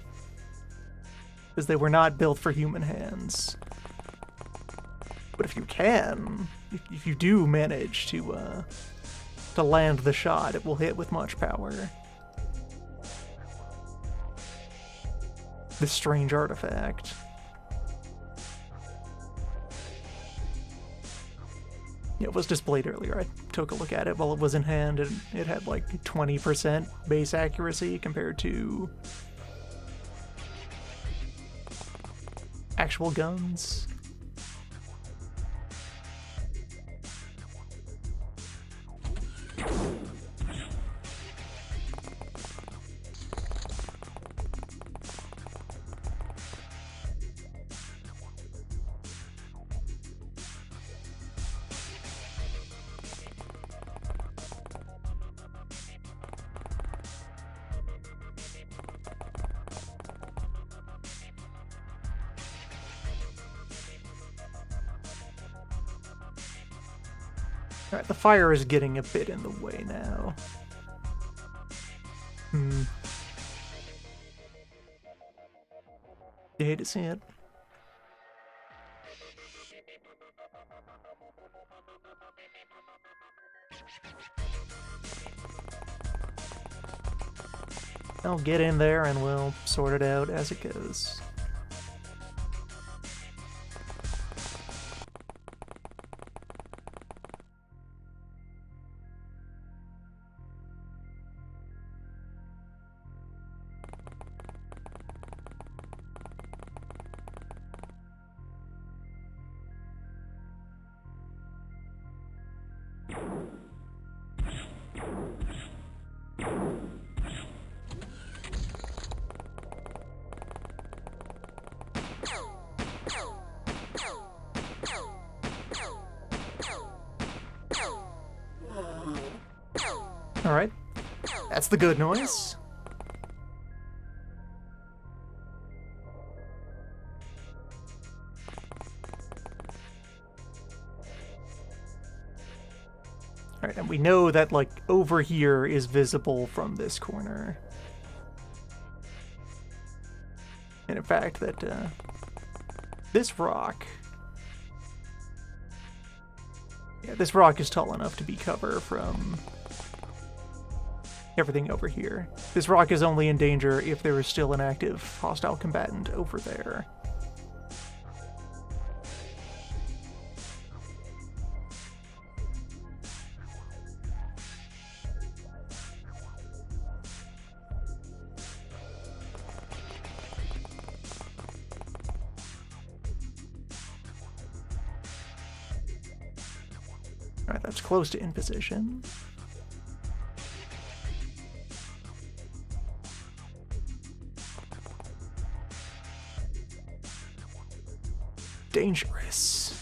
because they were not built for human hands. But if you can, if you do manage to land the shot, it will hit with much power. This strange artifact. Yeah, it was displayed earlier. I took a look at it while it was in hand, and it had like 20% base accuracy compared to actual guns. Alright, the fire is getting a bit in the way now. You hate to see it. I'll get in there and we'll sort it out as it goes. Alright. That's the good noise. Alright, and we know that, like, over here is visible from this corner. And in fact, that, this rock... Yeah, this rock is tall enough to be cover from everything over here. This rock is only in danger if there is still an active hostile combatant over there. Alright, that's close to in position. Dangerous.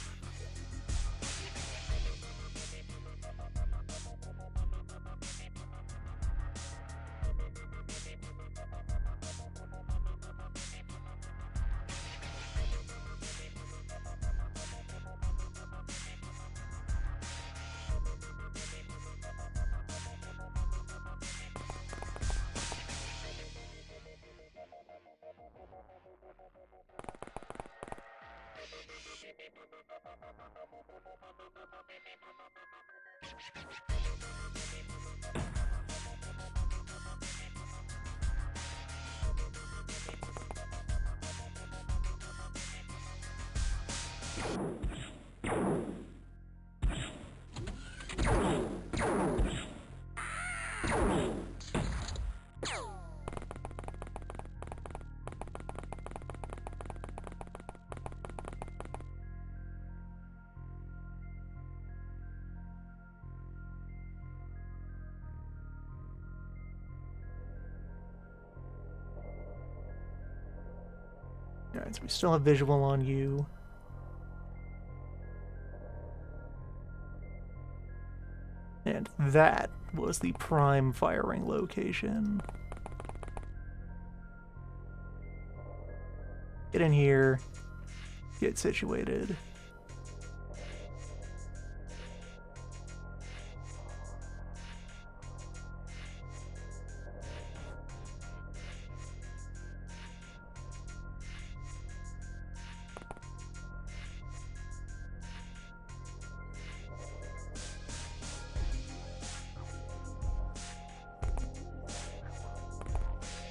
Alright, so we still have visual on you. And that was the prime firing location. Get in here, get situated.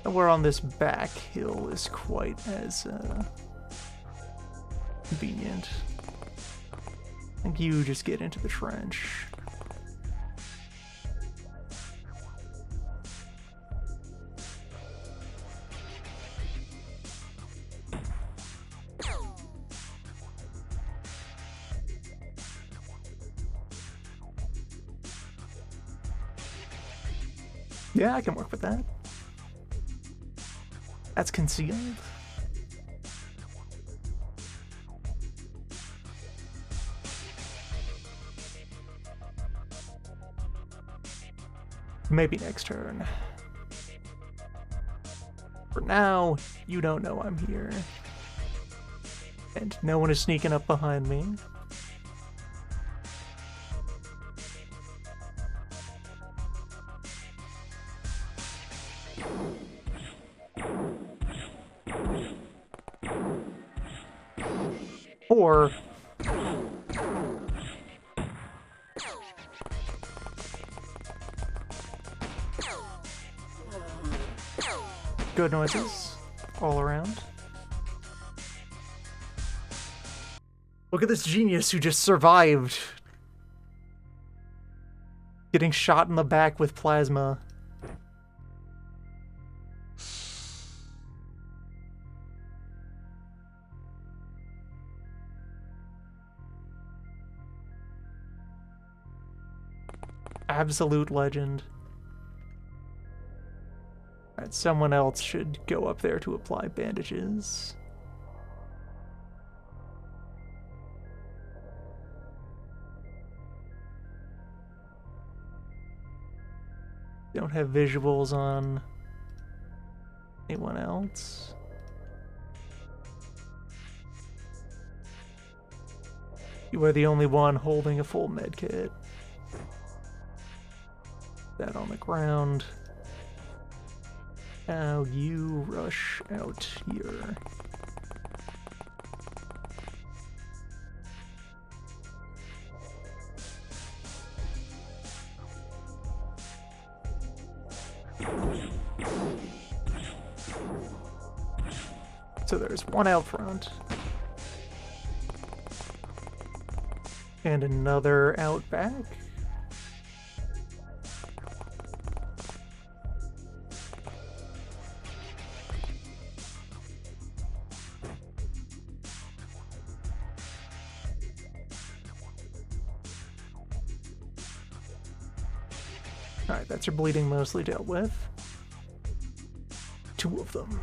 Nowhere on this back hill is quite as convenient. I think you just get into the trench. Yeah, I can work with that. That's concealed. Maybe next turn. For now, you don't know I'm here. And no one is sneaking up behind me. Or good noises all around. Look at this genius who just survived getting shot in the back with plasma. Absolute legend. Alright, someone else should go up there to apply bandages. Don't have visuals on anyone else. You are the only one holding a full med kit. That on the ground. Now you rush out here. So there's one out front. And another out back. Alright, that's your bleeding mostly dealt with. 2 of them.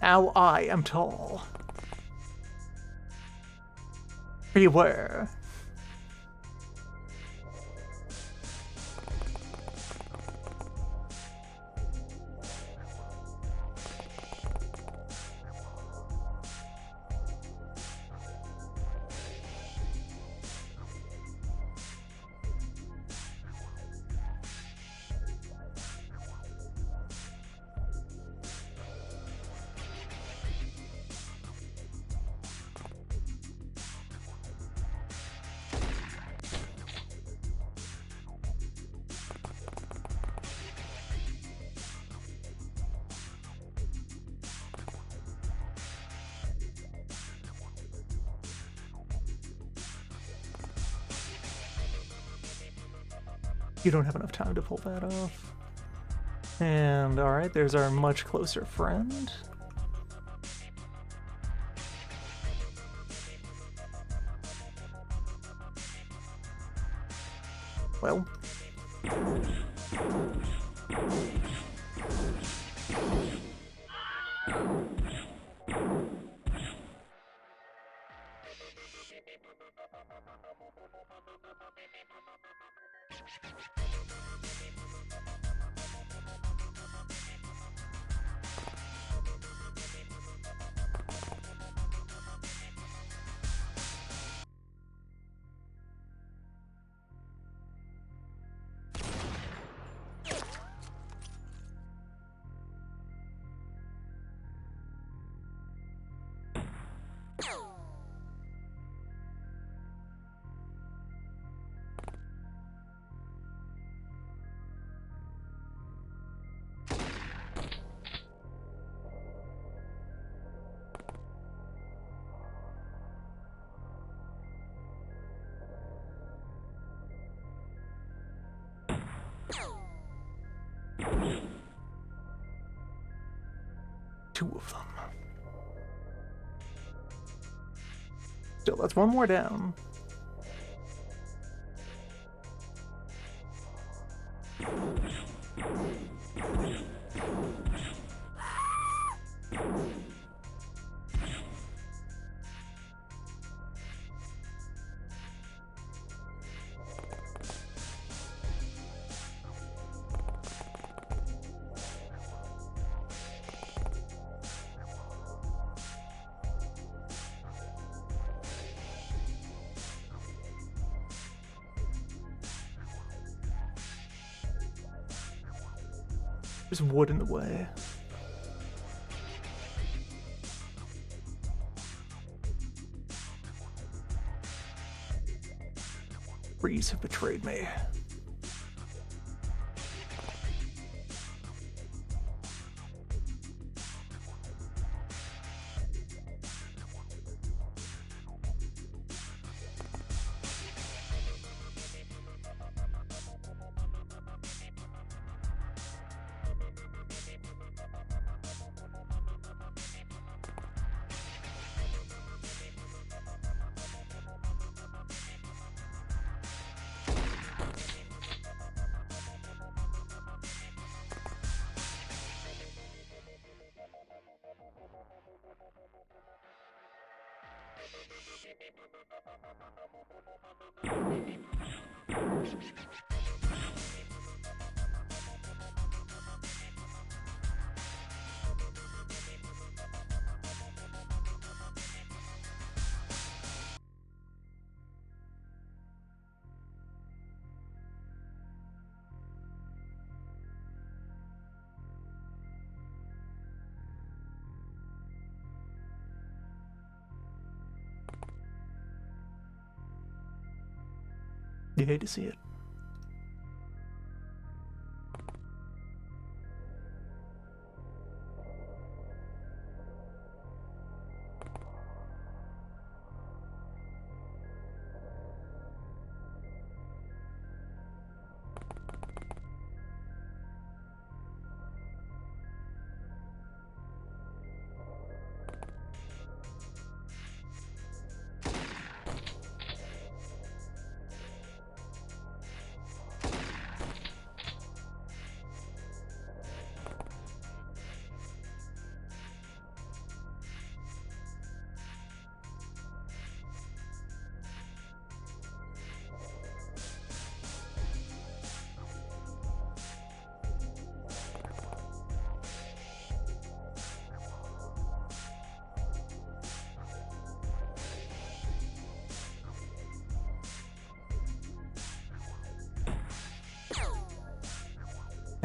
Now I am tall. Beware. You don't have enough time to pull that off. And alright, there's our much closer friend. Well. 2 of them. Still, that's 1 more down. There's wood in the way. Trees have betrayed me. You hate to see it.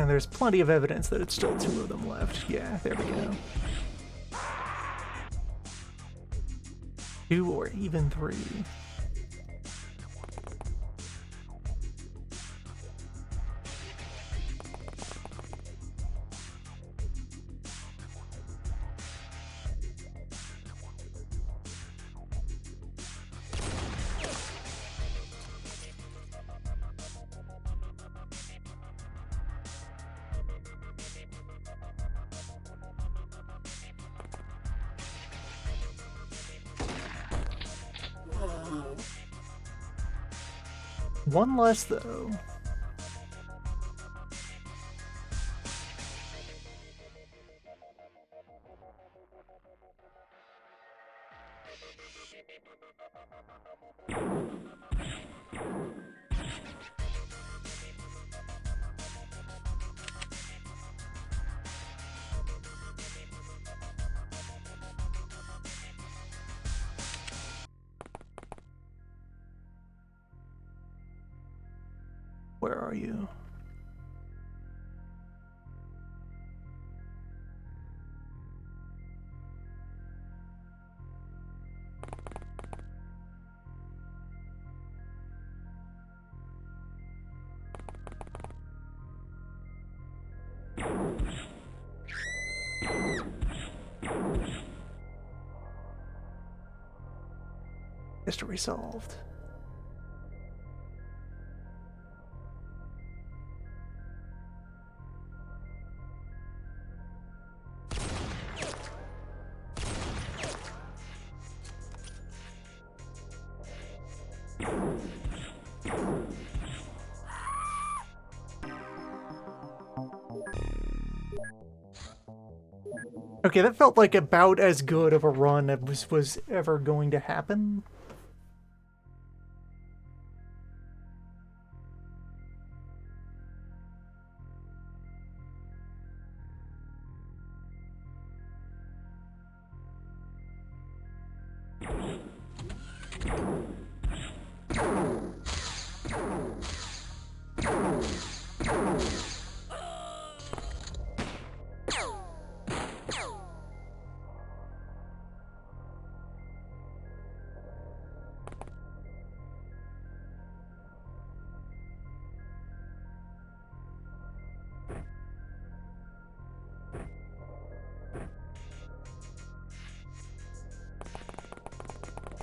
And there's plenty of evidence that it's still 2 of them left. Yeah, there we go. 2 or even 3. One less, though. Where are you? Mystery solved. Okay, that felt like about as good of a run as was ever going to happen.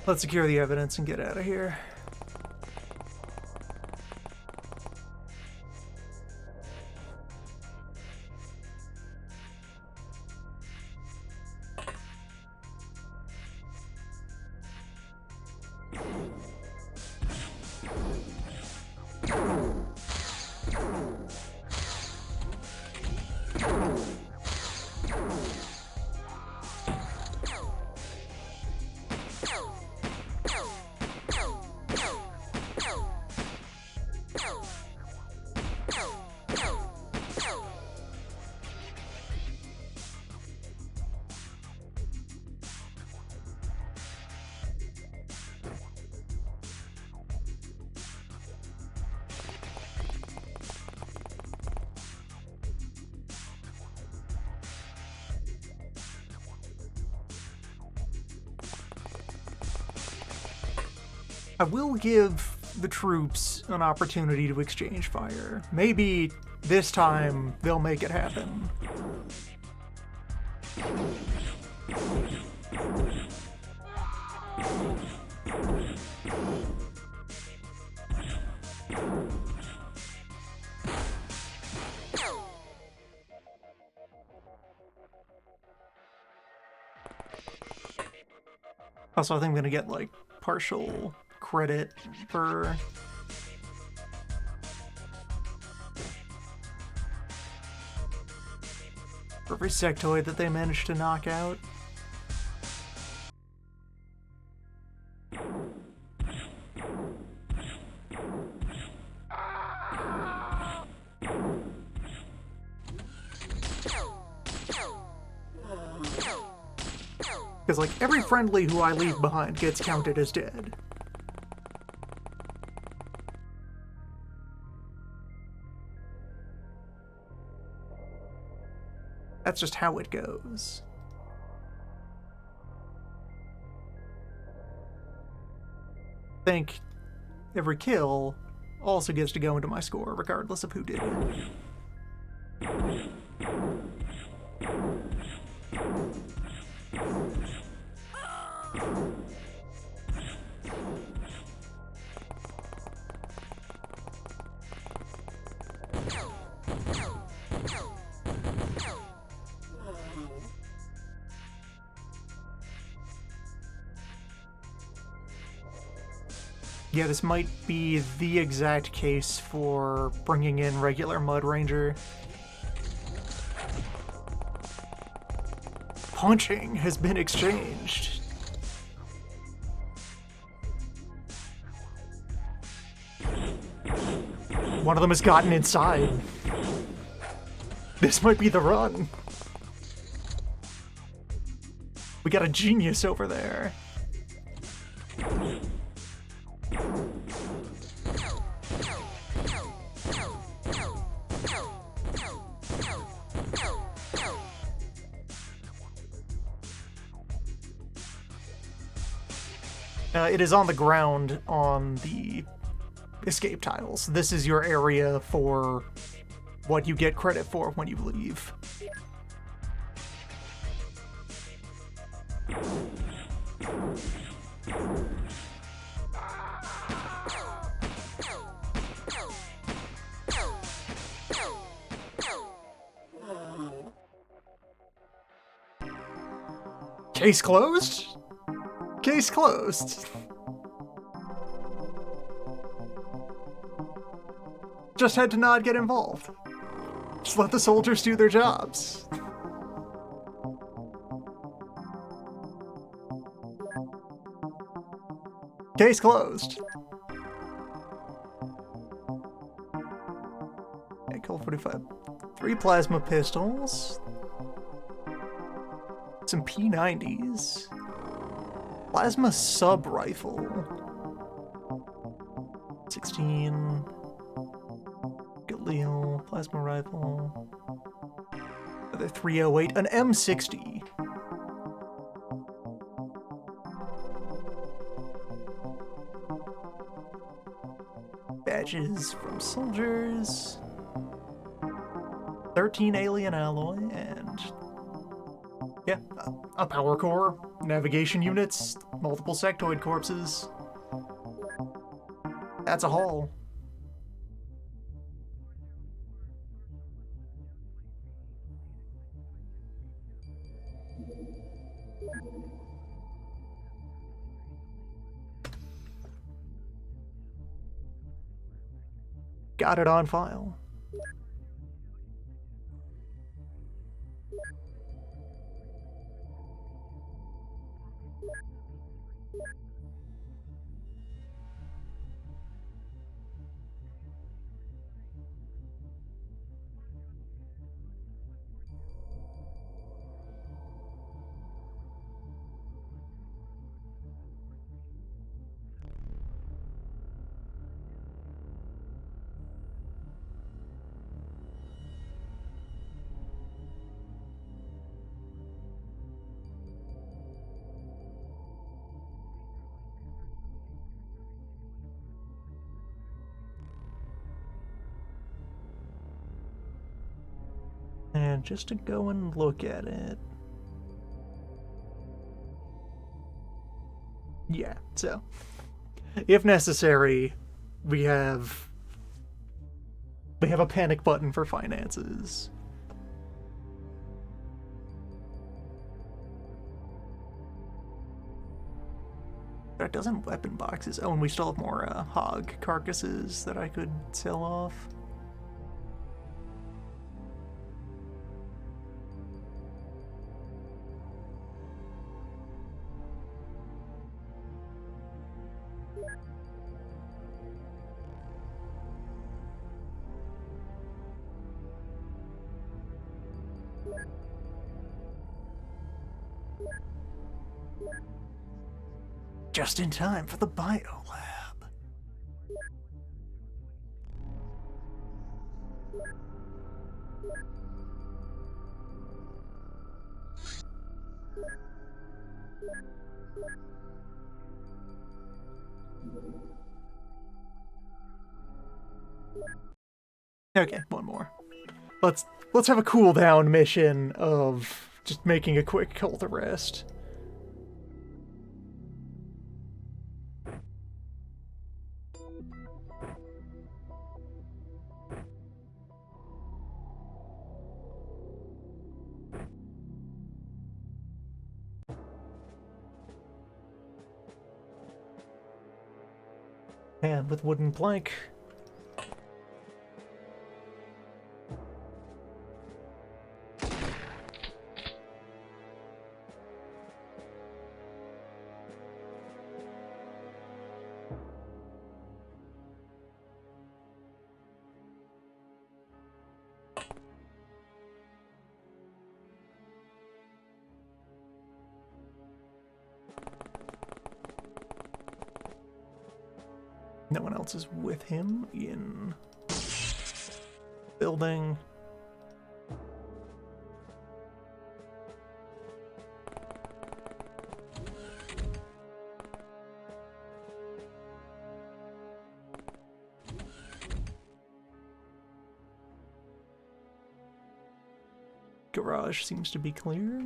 Let's secure the evidence and get out of here. I will give the troops an opportunity to exchange fire. Maybe this time they'll make it happen. Also, I think I'm gonna get, like, partial credit for every sectoid that they managed to knock out. Because, like, every friendly who I leave behind gets counted as dead. That's just how it goes. I think every kill also gets to go into my score, regardless of who did it. Yeah, this might be the exact case for bringing in regular Mud Ranger. Punching has been exchanged. One of them has gotten inside. This might be the run. We got a genius over there. It is on the ground on the escape tiles. This is your area for what you get credit for when you leave. Case closed? Case closed. Just had to not get involved. Just let the soldiers do their jobs. Case closed. Okay, Colt 45. 3 plasma pistols. Some P90s. Plasma sub-rifle. 16. Galil. Plasma rifle. Another 308. An M60. Badges from soldiers. 13 alien alloy, and yeah, a power core, navigation units, multiple sectoid corpses. That's a haul. Got it on file. And just to go and look at it. Yeah, so if necessary, we have a panic button for finances. But a dozen weapon boxes. Oh, and we still have more hog carcasses that I could sell off. Just in time for the bio lab. Okay, one more. Let's have a cooldown mission of just making a quick cult arrest. And with wooden plank. No one else is with him in building. Garage seems to be clear.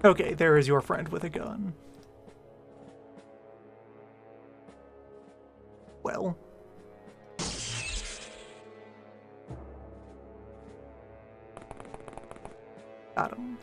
Okay, there is your friend with a gun. Well. Got him.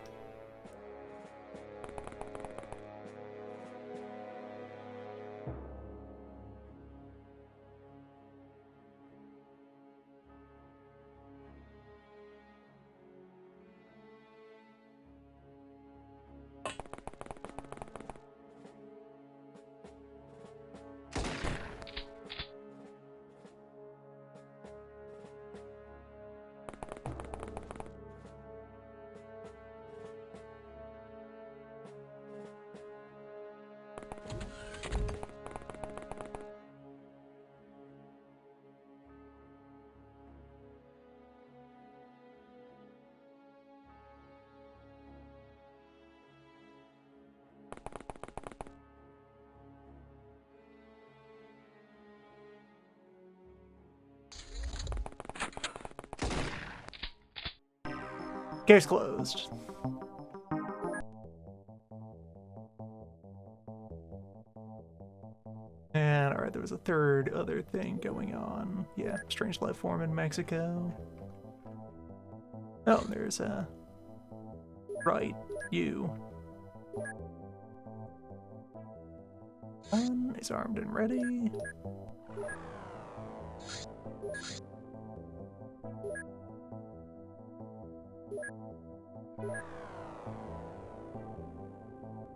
Case closed. And alright, there was a third other thing going on. Yeah, strange life form in Mexico. Oh, there's a... Right, you. He's armed and ready.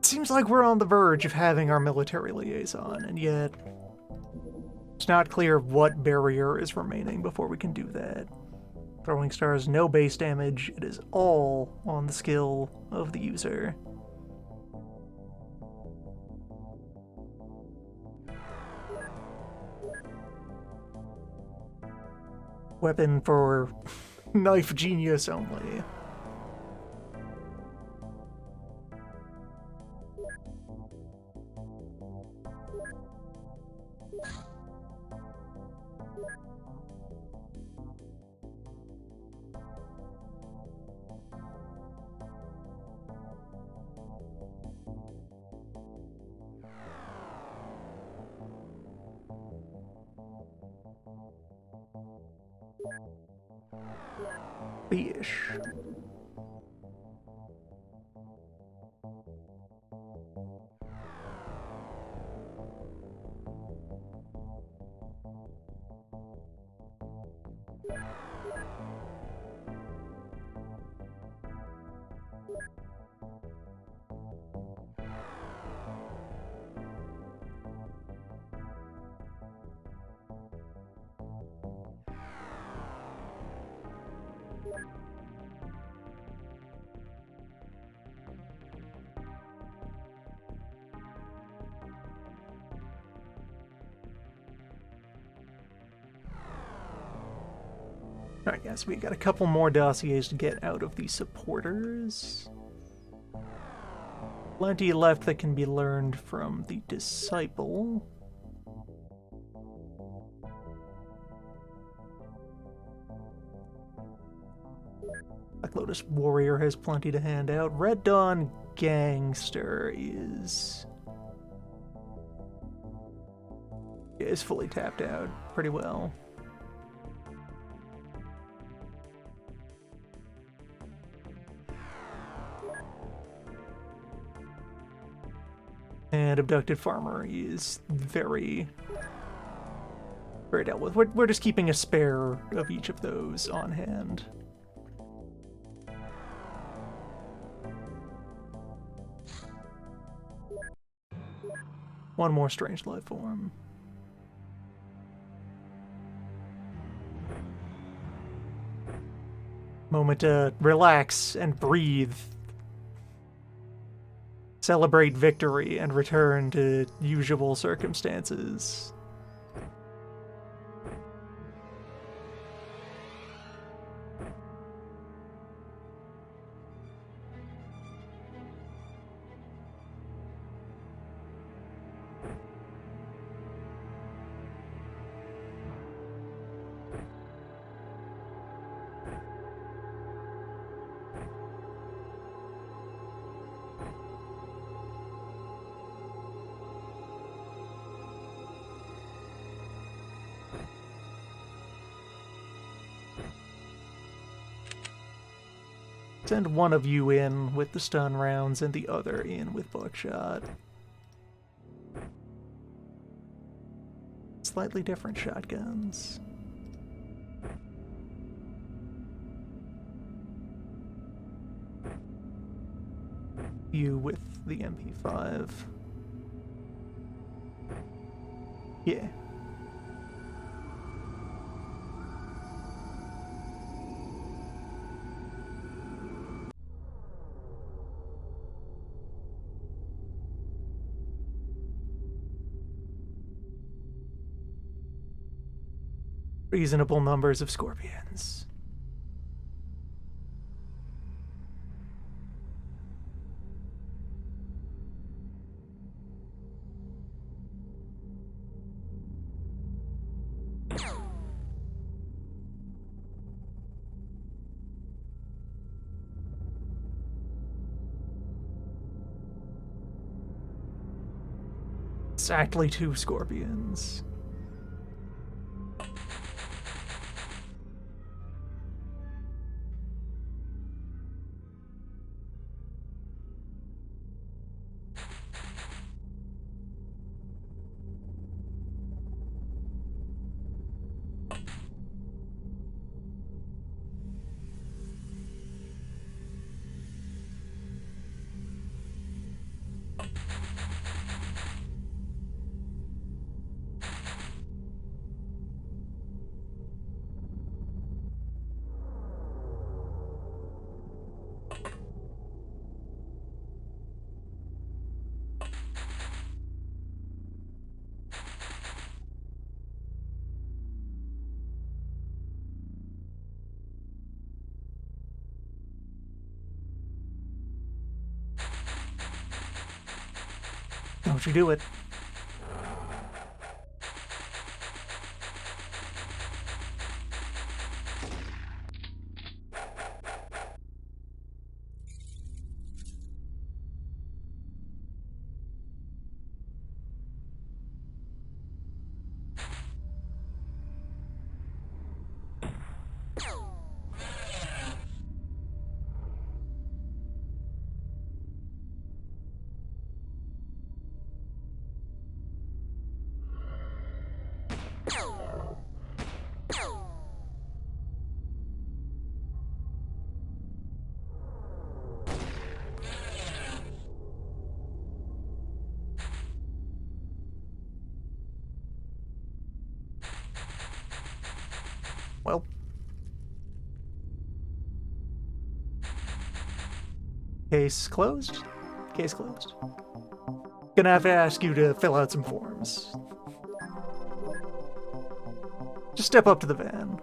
Seems like we're on the verge of having our military liaison, and yet it's not clear what barrier is remaining before we can do that. Throwing stars, no base damage. It is all on the skill of the user. Weapon for knife genius only. Fish. Alright, guys, we got a couple more dossiers to get out of the supporters. Plenty left that can be learned from the disciple. Black Lotus Warrior has plenty to hand out. Red Dawn Gangster is fully tapped out pretty well. And Abducted Farmer is very dealt with. We're just keeping a spare of each of those on hand. One more strange life form. Moment to relax and breathe. Celebrate victory and return to usual circumstances. Send one of you in with the stun rounds and the other in with buckshot. Slightly different shotguns. You with the MP5. Yeah. Reasonable numbers of scorpions. Exactly 2 scorpions. Don't you do it. Well, case closed. Case closed. Gonna have to ask you to fill out some forms. Just step up to the van.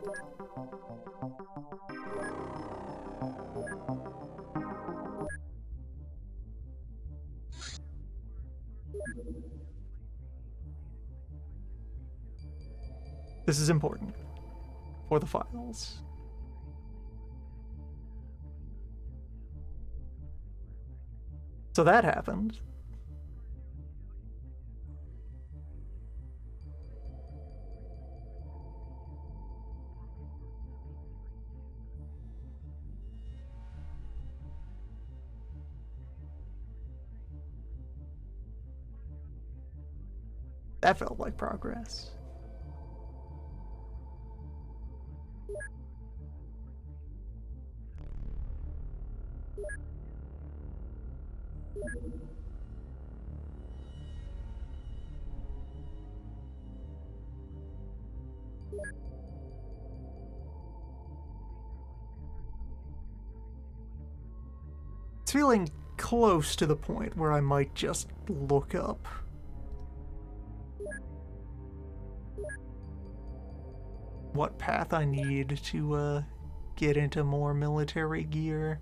This is important for the files. So that happened. That felt like progress. It's feeling close to the point where I might just look up what path I need to get into more military gear.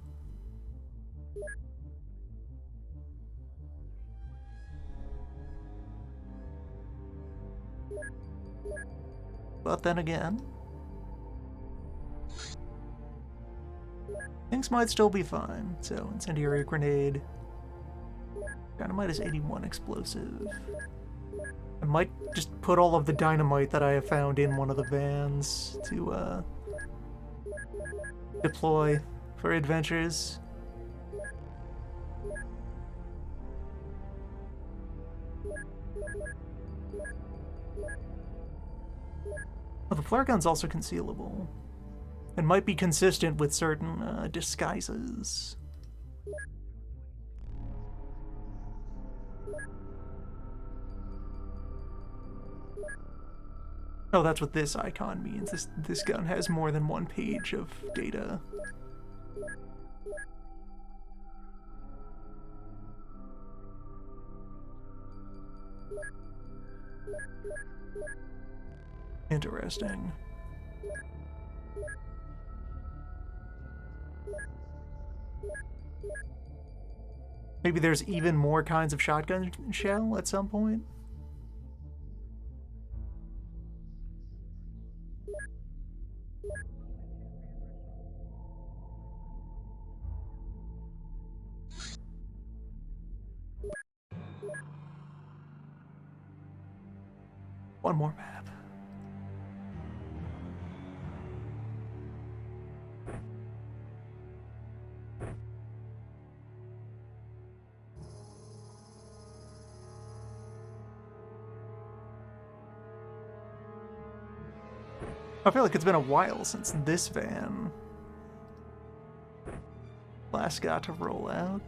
But then again, things might still be fine. So, incendiary grenade. Dynamite is 81 explosive. I might just put all of the dynamite that I have found in one of the vans to deploy for adventures. Oh, the flare gun's also concealable. And might be consistent with certain disguises. Oh, that's what this icon means. This gun has more than one page of data. Interesting. Maybe there's even more kinds of shotgun shell at some point? One more map. I feel like it's been a while since this van last got to roll out.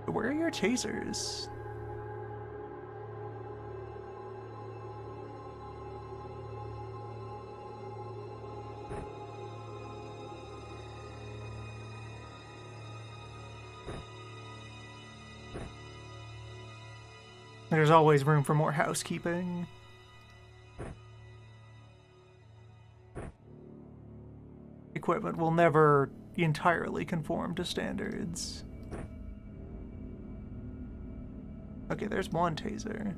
Where are your tasers? There's always room for more housekeeping. Equipment will never entirely conform to standards. Okay, there's one taser.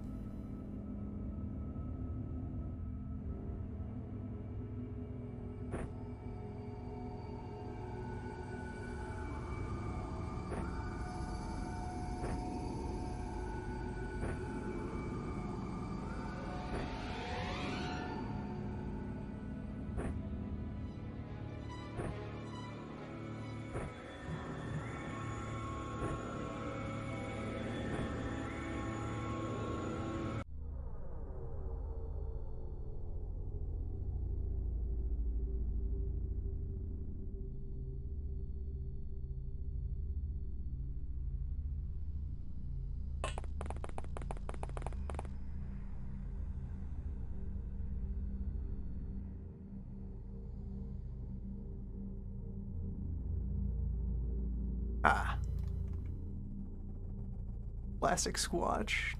Ah. Classic Squatch.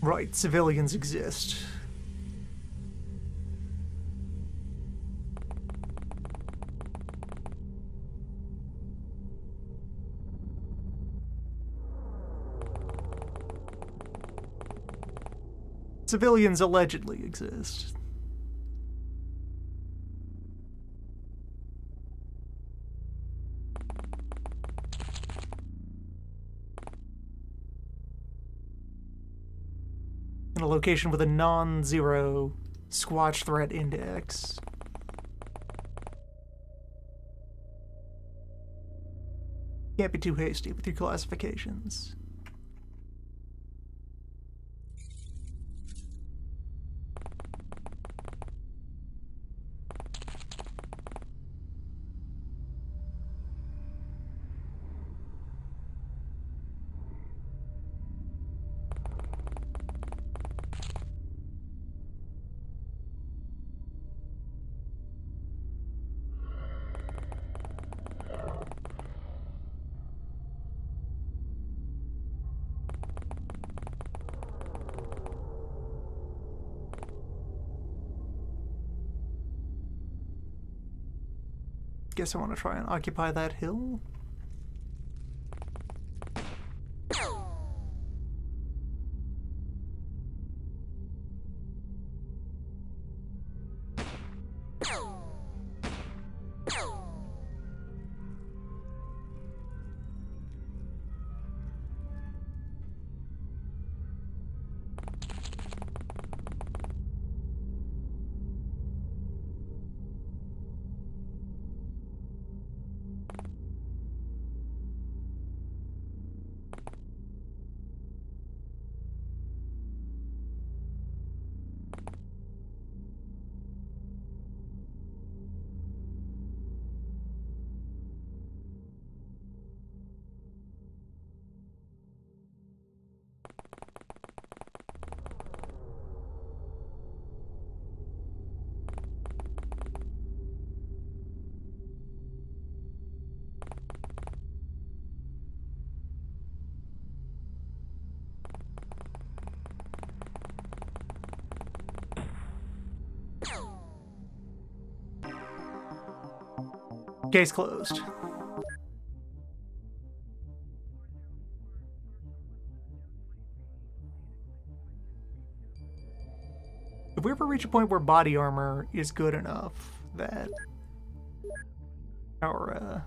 Right, civilians exist. Civilians allegedly exist. In a location with a non-zero Squatch threat index. Can't be too hasty with your classifications. Guess I want to try and occupy that hill. Case closed. If we ever reach a point where body armor is good enough that our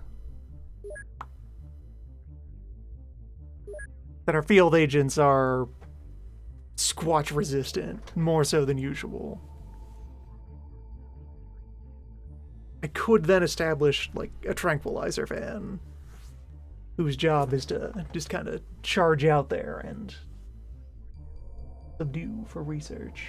field agents are squatch resistant, more so than usual, I could then establish like a tranquilizer van whose job is to just kind of charge out there and subdue for research.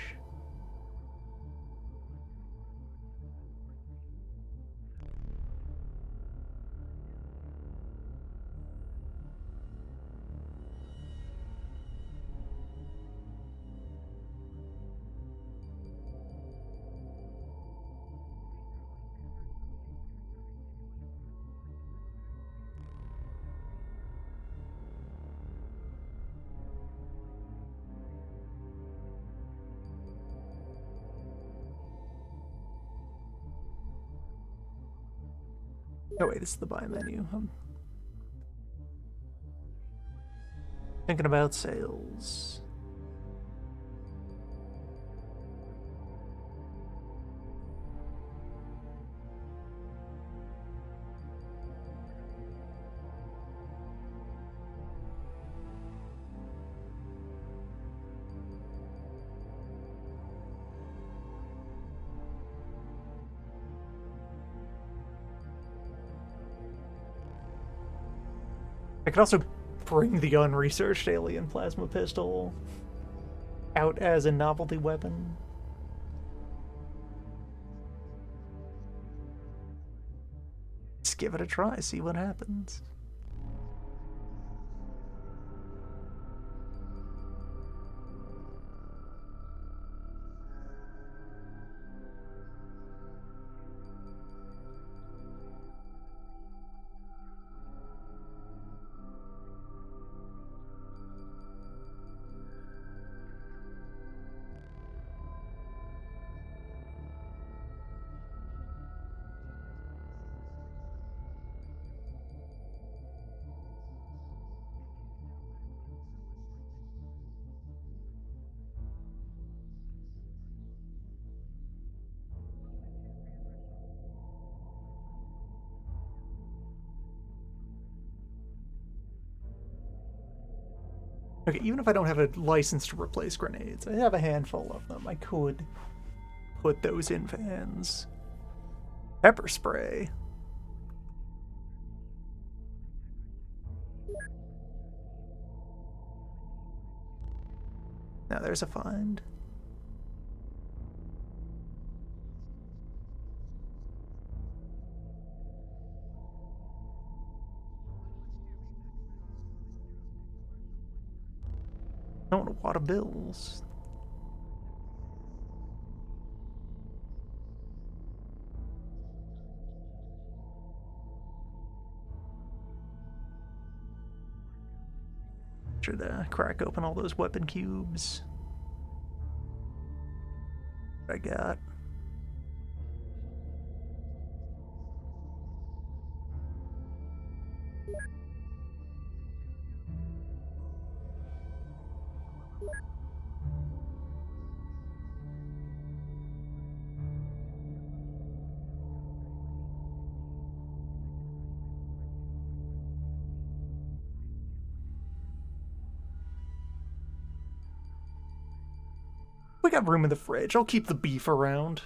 Oh wait, this is the buy menu. I'm thinking about sales. I could also bring the unresearched alien plasma pistol out as a novelty weapon. Just give it a try, see what happens. Okay, even if I don't have a license to replace grenades, I have a handful of them. I could put those in vans. Pepper spray. Now there's a find. I want a wad of bills. Should crack open all those weapon cubes. What I got. We got room in the fridge. I'll keep the beef around.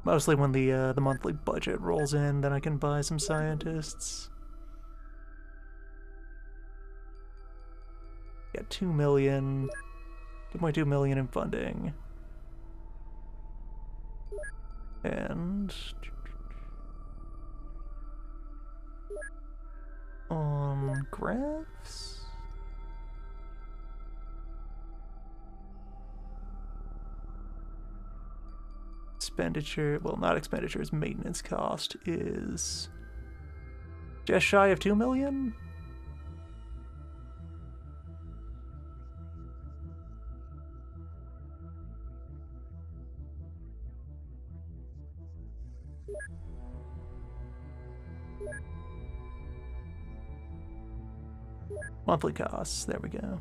Mostly when the monthly budget rolls in, then I can buy some scientists. Got 2 million, 2.2 million in funding. And on graphs? Expenditure, well, not expenditures, maintenance cost is just shy of 2 million? Monthly costs, there we go.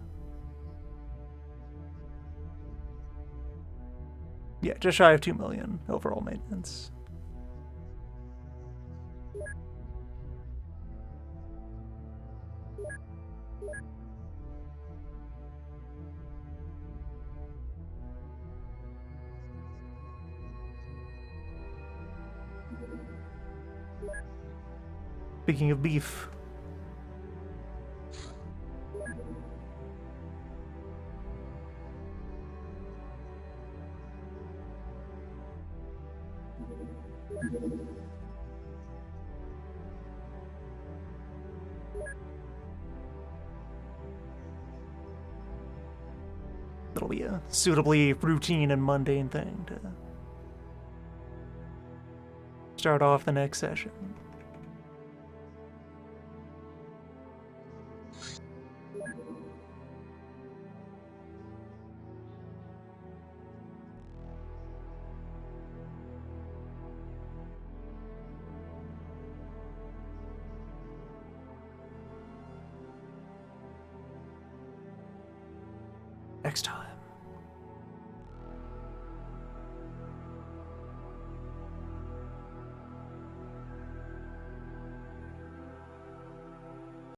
Yeah, just shy of 2 million overall maintenance. Speaking of beef, it'll be a suitably routine and mundane thing to start off the next session. Next time.